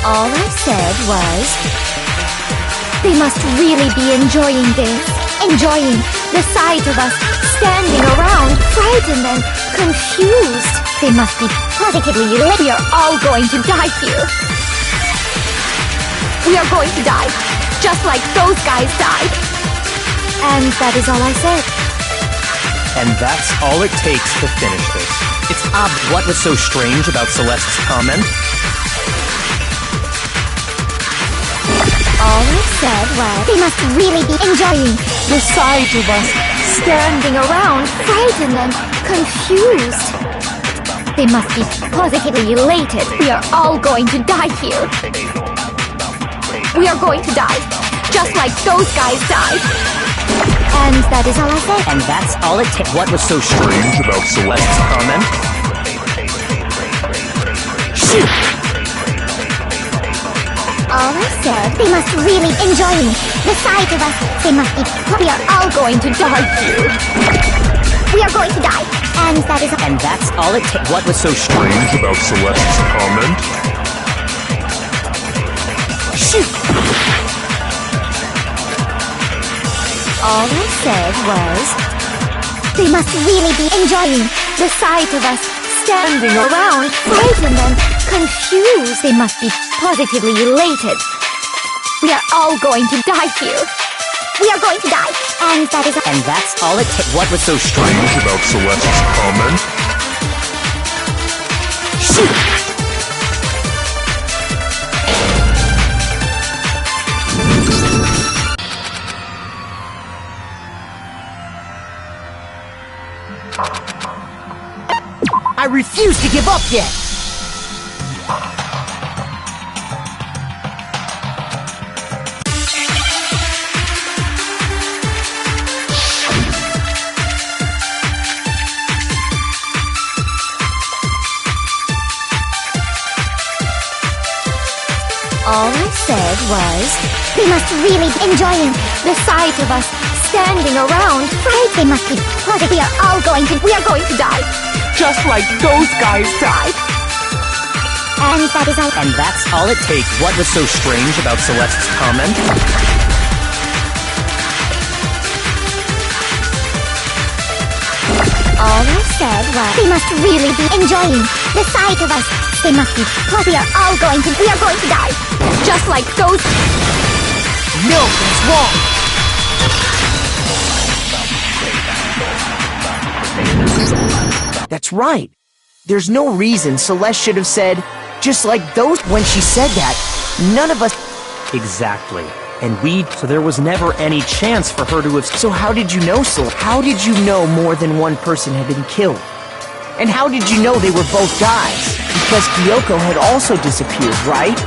All I said was... They must really be enjoying this. Enjoying the sight of us standing around, frightened and confused. They must be positively elated. We are all going to die here. We are going to die, just like those guys died. And that is all I said. And that's all it takes to finish this. It's obvious. What was so strange about Celeste's comment? All I said was, they must really be enjoying the sight of us standing around, frightened and confused. They must be positively elated. We are all going to die here. We are going to die, just like those guys died. And that is all I said. And that's all it takes. What was so strange about Celeste's comment? Shoot! All I said, they must really enjoying the sight of us. They must be. We are all going to die here. We are going to die, and that is. And that's all it takes. What was so strange about Celeste's comment? Shoot! All I said was, they must really be enjoying the sight of us standing around, frightened and confused. They must be positively elated. We are all going to die here. We are going to die. And that is... And that's all it takes. What was so strange about Celeste's comment? Shoot! I refuse to give up yet! All I said was... They must really be enjoying the sight of us standing around. Right? They must be positive. We are going to die. Just like those guys died. And that is all... And that's all it takes. What was so strange about Celeste's comment? All I said was... They must really be enjoying the sight of us. They must be positive. We are going to die. Just like those... No, that's wrong. That's right. There's no reason Celeste should have said, just like those. When she said that, none of us... Exactly. So there was never any chance for her to have... So how did you know, Celeste? How did you know more than one person had been killed? And how did you know they were both guys? Because Kyoko had also disappeared, right?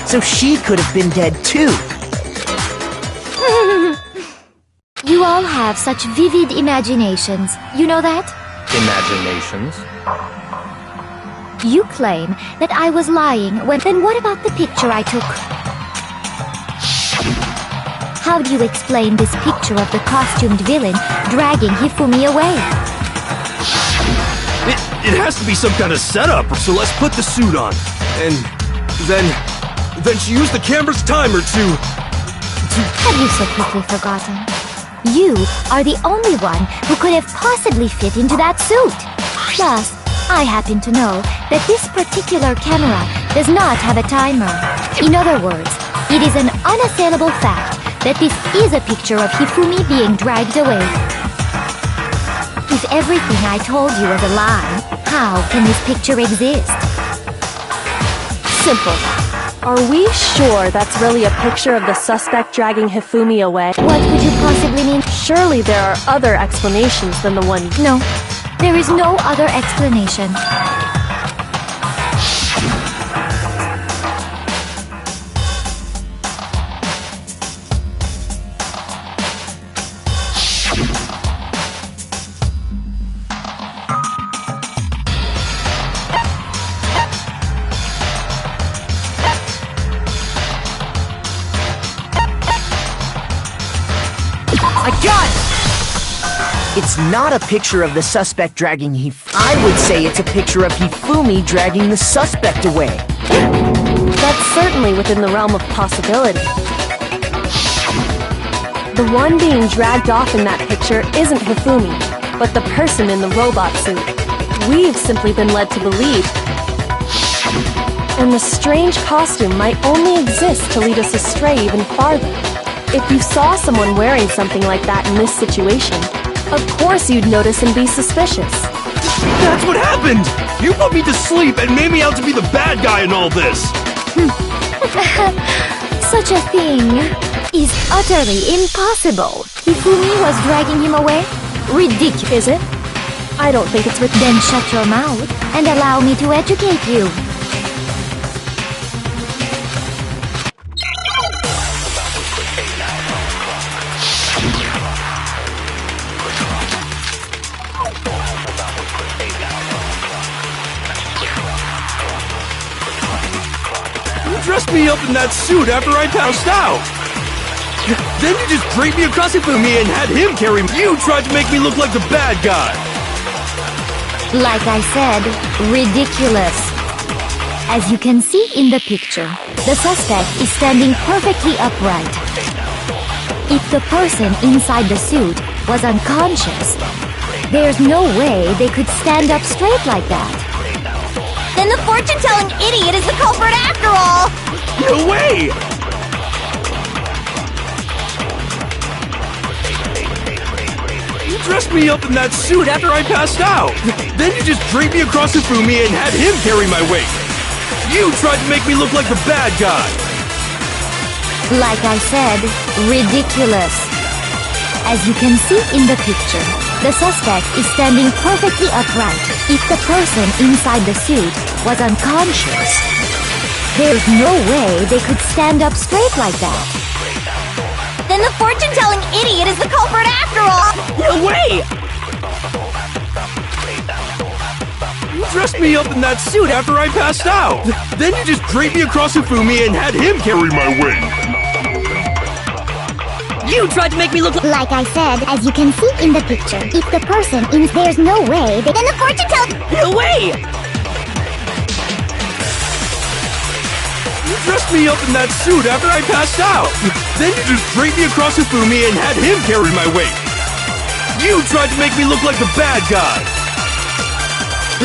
So she could have been dead too. You all have such vivid imaginations. You know that? Imaginations? You claim that I was lying when... Then what about the picture I took? How do you explain this picture of the costumed villain dragging Hifumi away? It has to be some kind of setup, so let's put the suit on. And then she used the camera's timer to... Have you so quickly forgotten? You are the only one who could have possibly fit into that suit. Plus, I happen to know that this particular camera does not have a timer. In other words, it is an unassailable fact that this is a picture of Hifumi being dragged away. If everything I told you was a lie, how can this picture exist? Simple. Are we sure that's really a picture of the suspect dragging Hifumi away? What could you possibly mean? Surely there are other explanations than the one... No, there is no other explanation. It's not a picture of the suspect dragging I would say it's a picture of Hifumi dragging the suspect away. That's certainly within the realm of possibility. The one being dragged off in that picture isn't Hifumi, but the person in the robot suit. We've simply been led to believe. And the strange costume might only exist to lead us astray even farther. If you saw someone wearing something like that in this situation, of course you'd notice and be suspicious. That's what happened! You put me to sleep and made me out to be the bad guy in all this! Such a thing is utterly impossible. Hifumi was dragging him away? Ridiculous. Is it? I don't think it's Then shut your mouth and allow me to educate you. Dressed me up in that suit after I passed out. Then you just draped me across Hifumi and had him carry me. You tried to make me look like the bad guy. Like I said, ridiculous. As you can see in the picture, the suspect is standing perfectly upright. If the person inside the suit was unconscious, there's no way they could stand up straight like that. Then the fortune-telling idiot is the culprit after all! No way! You dressed me up in that suit after I passed out. Then you just draped me across Hifumi and had him carry my weight. You tried to make me look like the bad guy. Like I said, ridiculous. As you can see in the picture, the suspect is standing perfectly upright if the person inside the suit was unconscious. There's no way they could stand up straight like that. Then the fortune-telling idiot is the culprit after all! No way! You dressed me up in that suit after I passed out. Then you just draped me across Hifumi and had him carry my weight. You tried to make me look Like I said, as you can see in the picture, if the person in there's no way they... Then the fortune-telling... No way! You dressed me up in that suit after I passed out. Then you just draped me across Hifumi and had him carry my weight. You tried to make me look like the bad guy.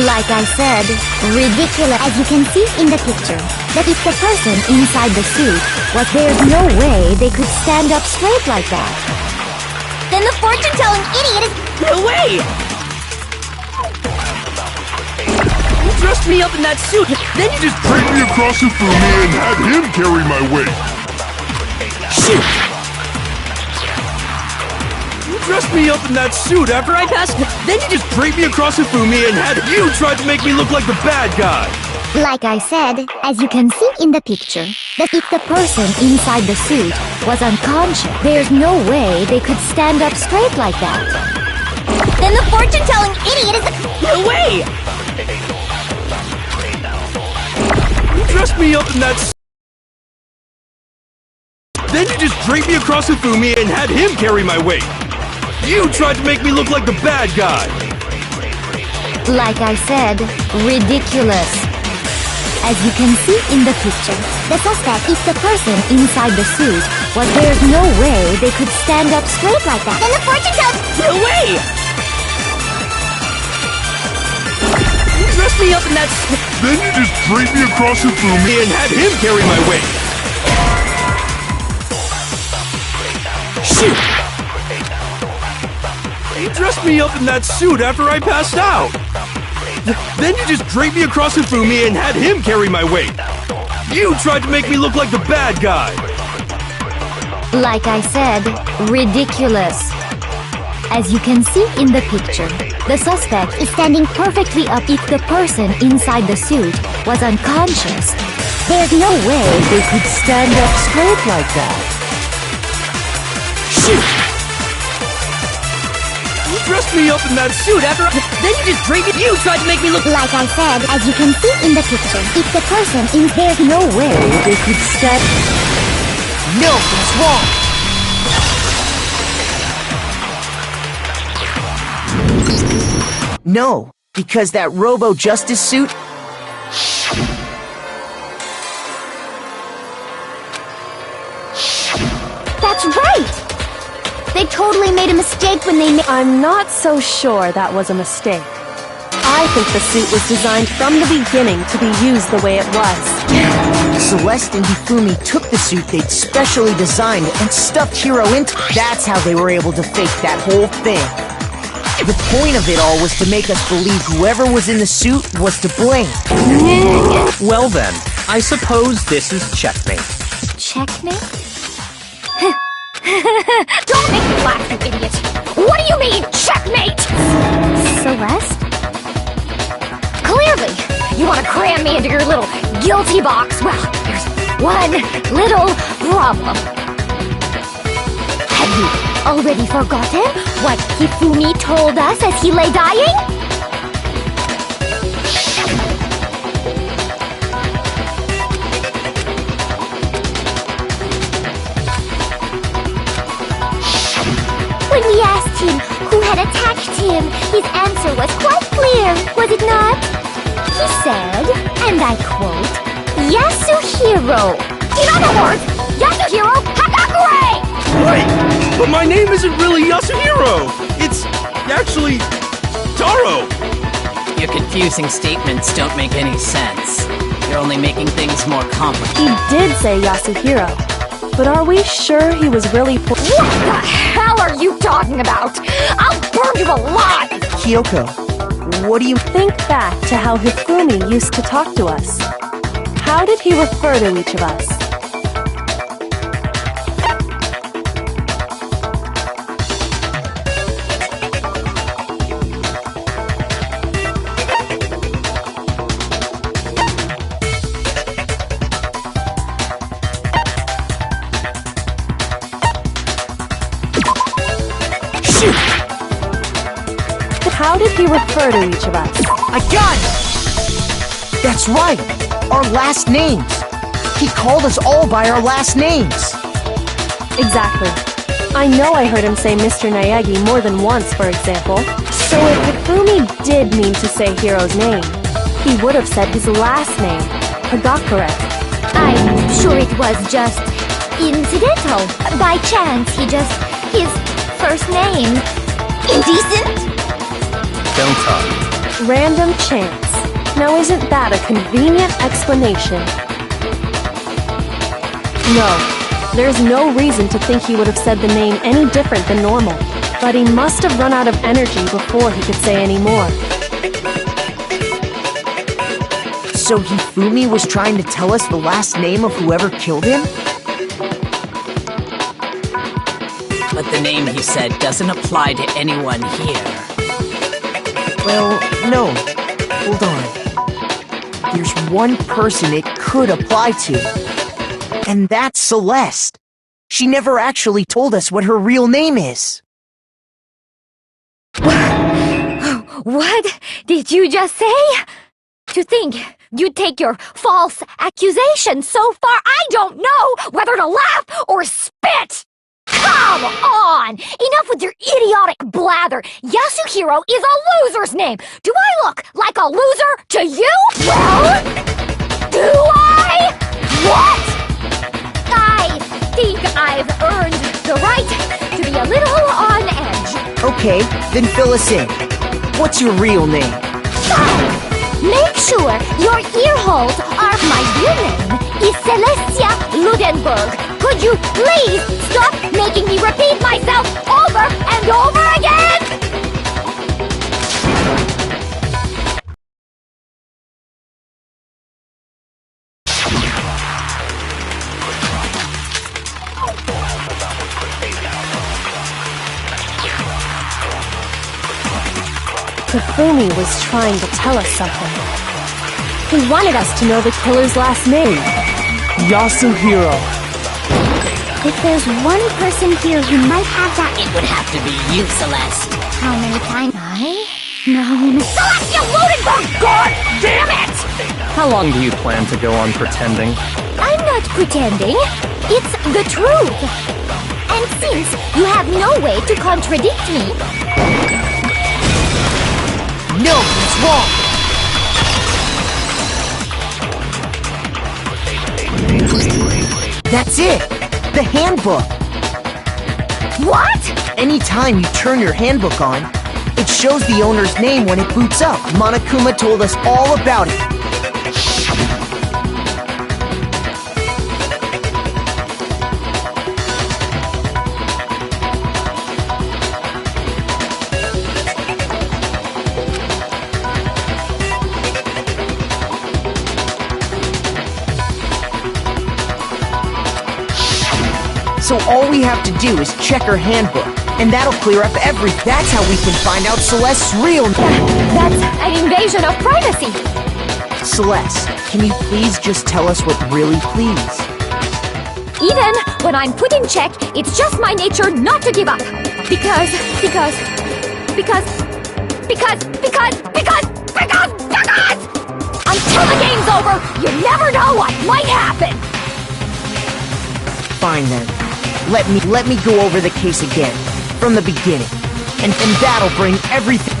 Like I said, ridiculous. As you can see in the picture, that if the person inside the suit was... There's no way they could stand up straight like that. Then the fortune-telling idiot is... No way! You dressed me up in that suit. Then you just draped me across Hifumi and had him carry my weight. Shoot! You dressed me up in that suit after I passed... Then you just draped me across Hifumi and had... You tried to make me look like the bad guy. Like I said, as you can see in the picture, that if the person inside the suit was unconscious, there's no way they could stand up straight like that. Then the fortune-telling idiot is the... No way! You dressed me up in that suit. Then you just draped me across Hifumi and had him carry my weight. You tried to make me look like the bad guy. Like I said, ridiculous. As you can see in the picture, the suspect, if the person inside the suit was... There's no way they could stand up straight like that. Then the fortune-telling... No way! You dressed me up in that... Then you just draped me across Hifumi and had him carry my weight. Shoot! You dressed me up in that suit after I passed out. Then you just draped me across Hifumi and had him carry my weight. You tried to make me look like the bad guy. Like I said, ridiculous. As you can see in the picture, the suspect is standing perfectly up if the person inside the suit was unconscious. There's no way they could stand up straight like that. Shoot! You dressed me up in that suit after... Then you just draped me... You tried to make me look... Like I said, as you can see in the picture, if the person in... There's no way they could stand... Milton's wrong! No, because that Robo-Justice suit... That's right! They totally made a mistake when they made... I'm not so sure that was a mistake. I think the suit was designed from the beginning to be used the way it was. Celeste and Hifumi took the suit they'd specially designed and stuffed Hiro into... That's how they were able to fake that whole thing. The point of it all was to make us believe whoever was in the suit was to blame. Well then, I suppose this is checkmate. Checkmate? Don't make me laugh, you idiot! What do you mean, checkmate? Celeste? Clearly, you want to cram me into your little guilty box. Well, there's one little problem. Have you already forgotten what Hifumi told us as he lay dying? When we asked him who had attacked him, his answer was quite clear, was it not? He said, and I quote, Yasuhiro. In other words, Yasuhiro Hakakure! Wait, but my name isn't really Yasuhiro. It's actually Taro. Your confusing statements don't make any sense. You're only making things more complicated. He did say Yasuhiro. But are we sure he was really What the hell are you talking about? I'll burn you alive! Kyoko, what do you... Think back to how Hifumi used to talk to us. How did he refer to each of us? How did he refer to each of us? I got it! That's right! Our last names! He called us all by our last names! Exactly. I know I heard him say Mr. Naegi more than once, for example. So if Hifumi did mean to say Hiro's name, he would have said his last name, Hagakure. I'm sure it was just incidental. By chance, his first name. Indecent? Don't talk. Random chance. Now isn't that a convenient explanation? No, there's no reason to think he would have said the name any different than normal. But he must have run out of energy before he could say any more. So Hifumi was trying to tell us the last name of whoever killed him? But the name he said doesn't apply to anyone here. Well, no. Hold on. There's one person it could apply to. And that's Celeste. She never actually told us what her real name is. What did you just say? To think you'd take your false accusation so far, I don't know whether to laugh or spit! Come on! Enough with your idiotic blather! Yasuhiro is a loser's name! Do I look like a loser to you? Well, do I? What? I think I've earned the right to be a little on edge. Okay, then fill us in. What's your real name? Fine! Make sure your ear holes are my real name is Celestia Ludenberg. Could you please stop making me repeat myself over and over again? Hifumi was trying to tell us something. He wanted us to know the killer's last name. Yasuhiro. If there's one person here who might have that, It would have to be you, Celeste. how many times? No. Celestia Ludenberg! God damn it! How long do you plan to go on pretending? I'm not pretending. It's the truth. And since you have no way to contradict me, No, he's wrong. That's it. The handbook. what? Anytime you turn your handbook on, it shows the owner's name when it boots up. Monokuma told us all about it. So all we have to do is check her handbook, and that'll clear up everything. That's how we can find out Celeste's real name. That's an invasion of privacy. Celeste, can you please just tell us what really please? Even when I'm put in check, it's just my nature not to give up. Because until the game's over, you never know what might happen. Fine then. Let me go over the case again, from the beginning. And that'll bring everything...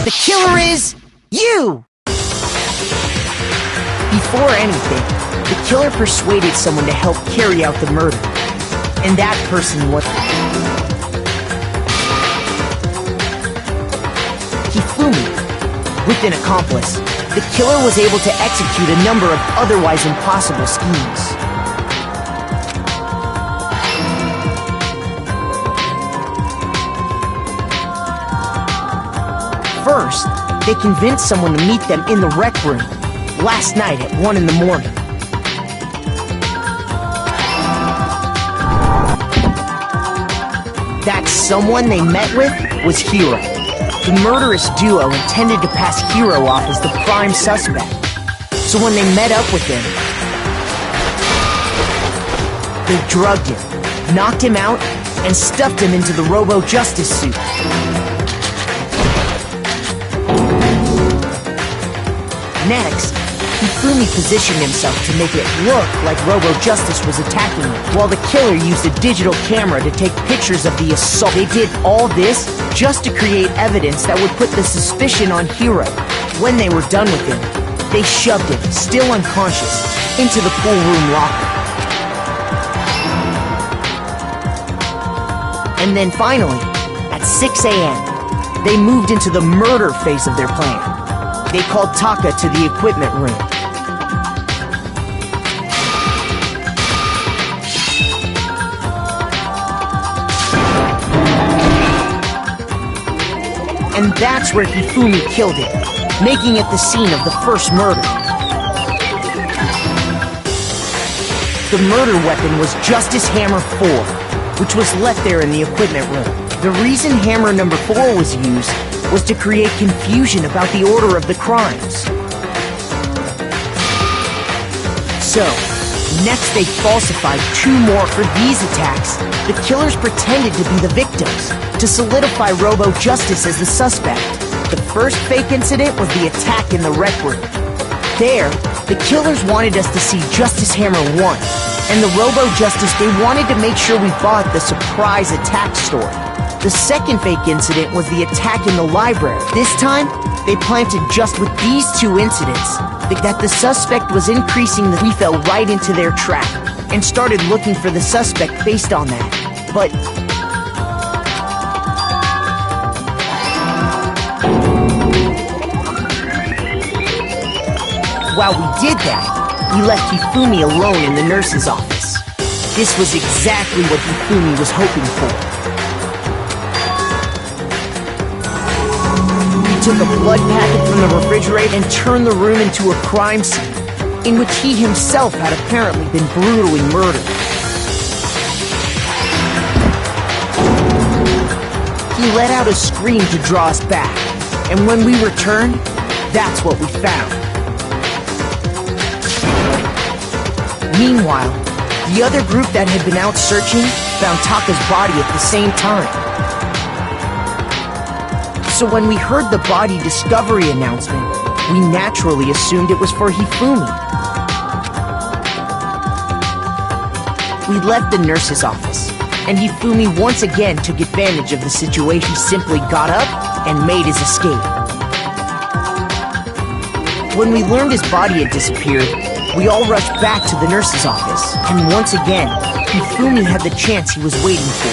The killer is you! Before anything, the killer persuaded someone to help carry out the murder. And that person was Hifumi. With an accomplice, the killer was able to execute a number of otherwise impossible schemes. First, they convinced someone to meet them in the rec room last night at 1 in the morning. That someone they met with was Hiro. The murderous duo intended to pass Hiro off as the prime suspect. So when they met up with him, they drugged him, knocked him out, and stuffed him into the Robo-Justice suit. Next, Hifumi positioned himself to make it look like Robo-Justice was attacking him, while the killer used a digital camera to take pictures of the assault. They did all this just to create evidence that would put the suspicion on Hiro. When they were done with him, they shoved him, still unconscious, into the pool room locker. And then finally, at 6 a.m., they moved into the murder phase of their plan. They called Taka to the equipment room. And that's where Hifumi killed him, making it the scene of the first murder. The murder weapon was Justice Hammer 4, which was left there in the equipment room. The reason Hammer number 4 was used was to create confusion about the order of the crimes. So, next they falsified 2 more. For these attacks, the killers pretended to be the victims, to solidify Robo-Justice as the suspect. The first fake incident was the attack in the rec room. There, the killers wanted us to see Justice Hammer 1, and the Robo-Justice, they wanted to make sure we bought the surprise attack story. The second fake incident was the attack in the library. This time, they planted just with these 2 incidents that the suspect was increasing we fell right into their trap and started looking for the suspect based on that. But while we did that, we left Hifumi alone in the nurse's office. This was exactly what Hifumi was hoping for. Took a blood packet from the refrigerator and turned the room into a crime scene, in which he himself had apparently been brutally murdered. He let out a scream to draw us back, and when we returned, that's what we found. Meanwhile, the other group that had been out searching found Taka's body at the same time. So when we heard the body discovery announcement, we naturally assumed it was for Hifumi. We left the nurse's office, and Hifumi once again took advantage of the situation. He simply got up and made his escape. When we learned his body had disappeared, we all rushed back to the nurse's office, and once again, Hifumi had the chance he was waiting for.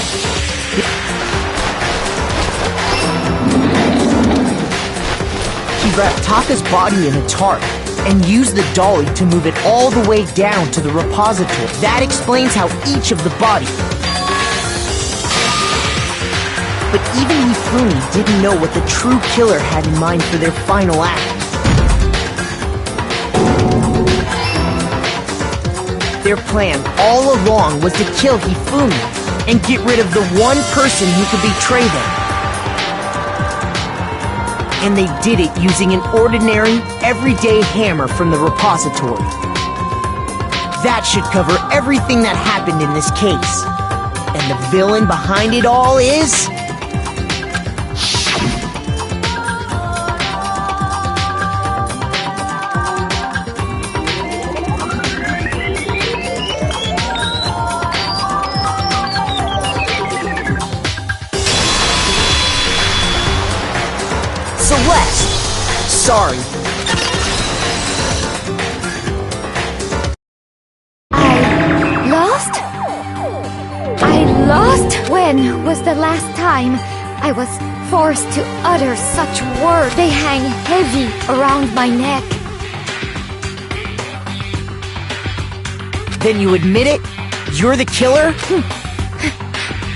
He wrapped Taka's body in a tarp and used the dolly to move it all the way down to the repository. That explains how each of the bodies. But even Hifumi didn't know what the true killer had in mind for their final act. Their plan all along was to kill Hifumi and get rid of the one person who could betray them. And they did it using an ordinary, everyday hammer from the repository. That should cover everything that happened in this case. And the villain behind it all is... Celeste! Sorry. I lost? When was the last time I was forced to utter such words? They hang heavy around my neck. Then you admit it? You're the killer?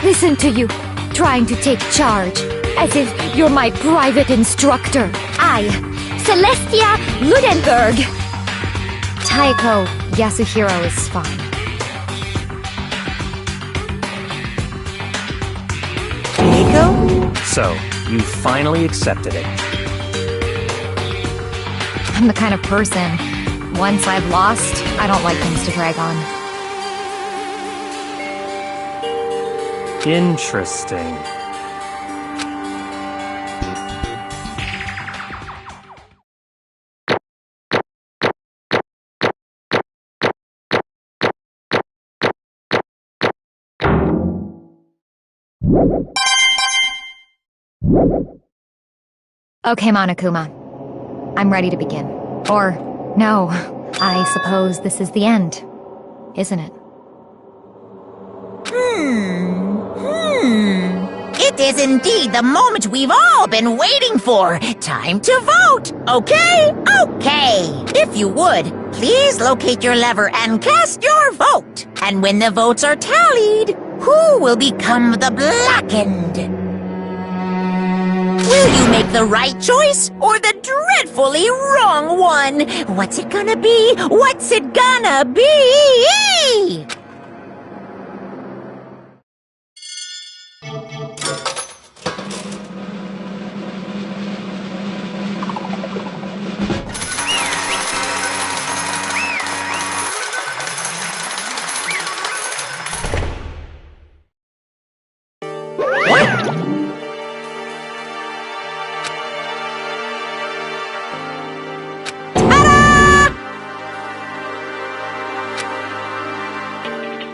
Listen to you, trying to take charge, as if you're my private instructor. I, Celestia Ludenberg. Taiko Yasuhiro is fine. Taiko? So, you finally accepted it. I'm the kind of person, once I've lost, I don't like things to drag on. Interesting. Okay, Monokuma. I'm ready to begin. Or, no, I suppose this is the end, isn't it? It is indeed the moment we've all been waiting for. Time to vote, okay? Okay. If you would, please locate your lever and cast your vote. And when the votes are tallied, who will become the blackened? Will you make the right choice or the dreadfully wrong one? What's it gonna be? What's it gonna be?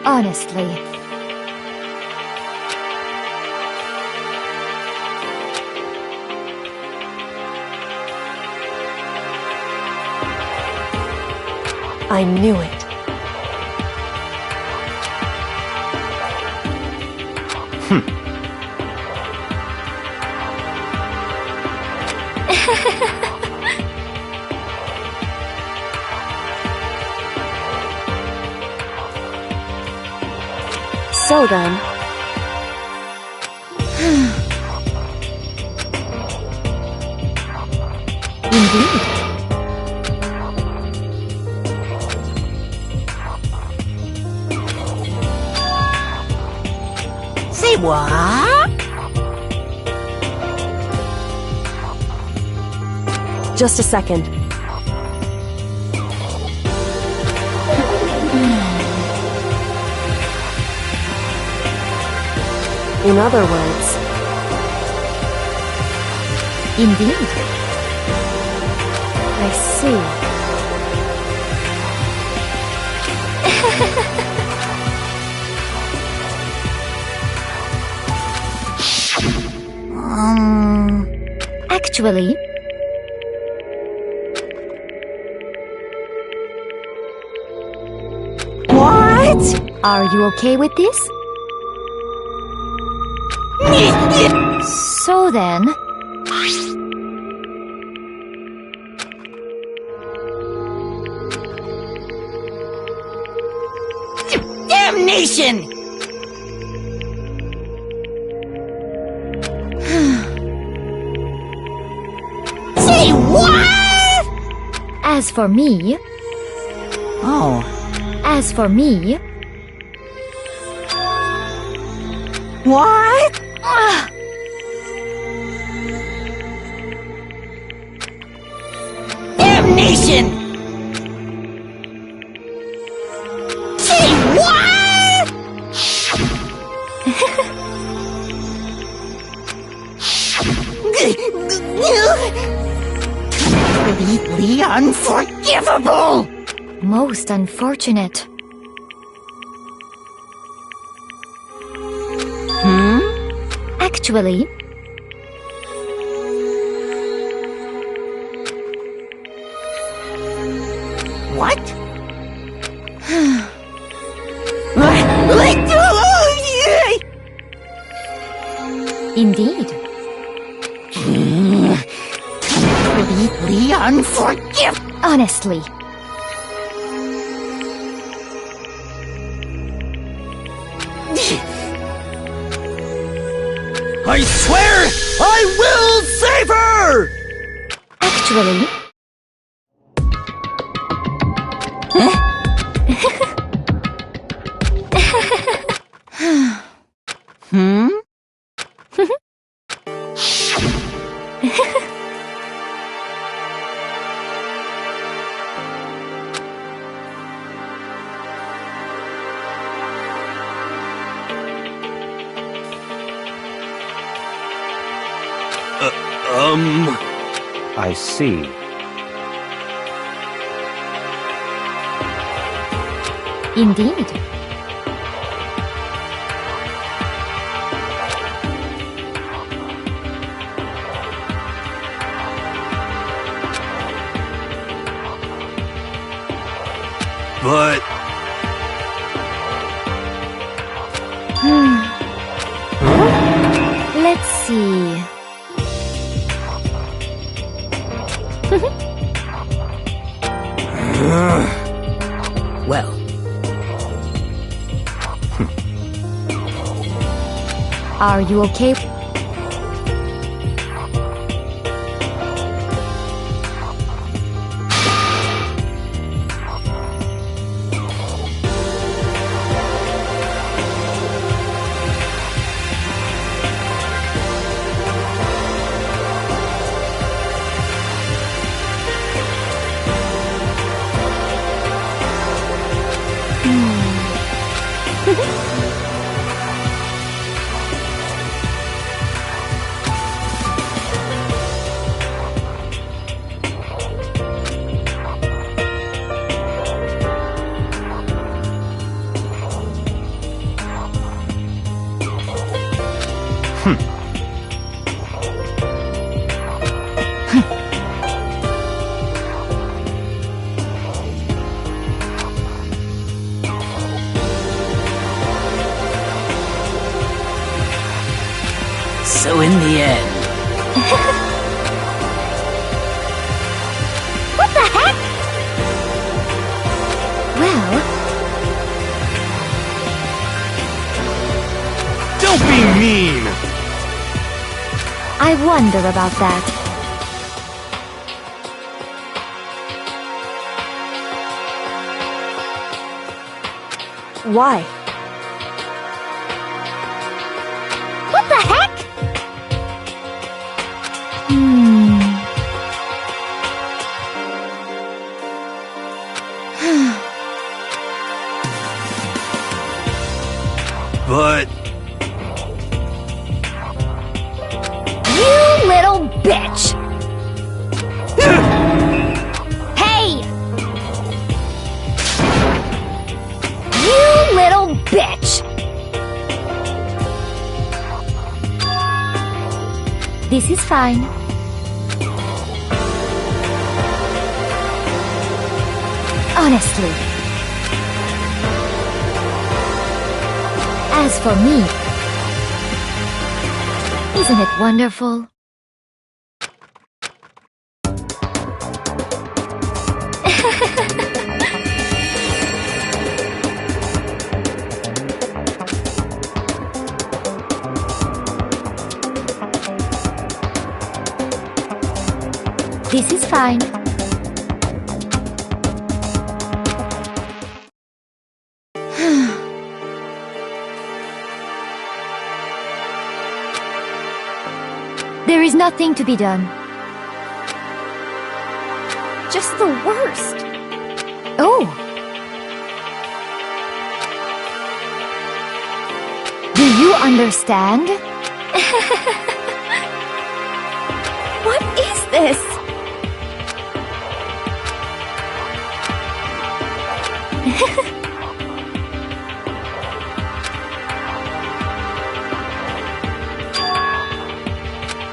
Honestly. I knew it. So then... Indeed. Say what? Just a second. In other words... Indeed. I see. Actually... What? Are you okay with this? So then... Damnation! Say what? As for me... Oh. As for me... What? Damnation! Say what? Completely unforgivable! Most unfortunate. Hmm? Actually... What? Indeed. Completely unforgivable. Honestly. I swear I will save her! Actually, Hmm? I see. indeed. But Let's see. Well, Are you okay? so in the end, What the heck? Well, don't be mean! I wonder about that. Why? What the heck? But You little bitch! Hey! You little bitch! This is fine. Honestly. As for me, isn't it wonderful? This is fine. There is nothing to be done. Just the worst. Oh! Do you understand? What is this?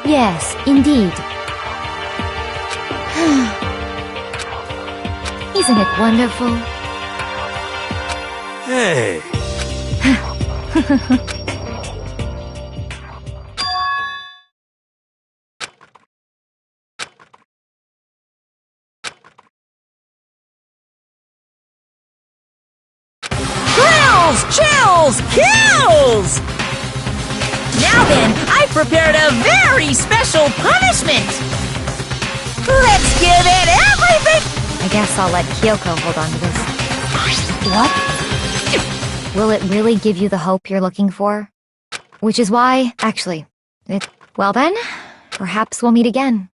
Yes, indeed. Isn't it wonderful? Hey. Thrills, chills, kills! Now then, I've prepared a very special punishment! Let's give it everything! I guess I'll let Kyoko hold on to this. What? Will it really give you the hope you're looking for? Which is why, actually, well then, perhaps we'll meet again.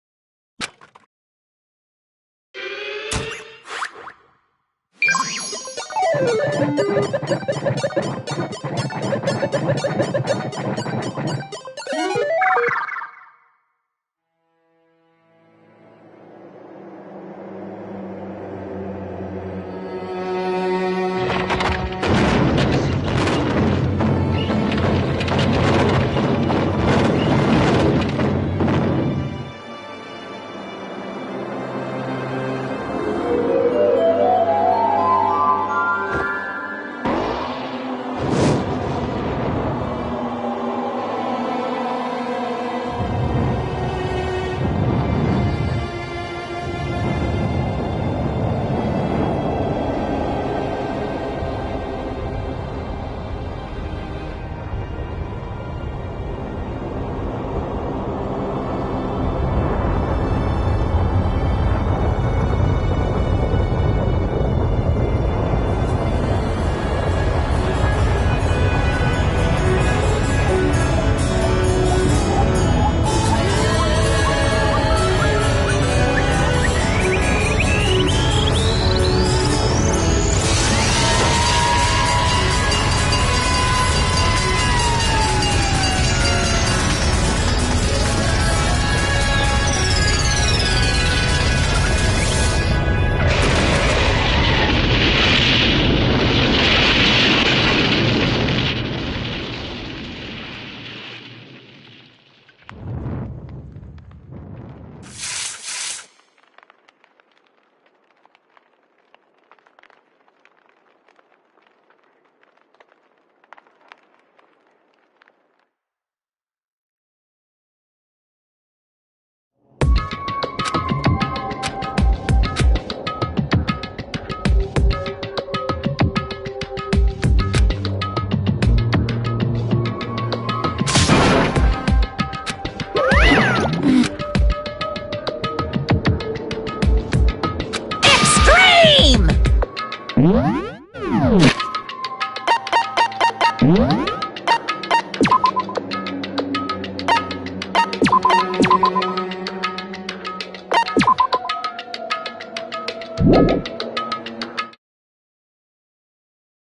Extreme!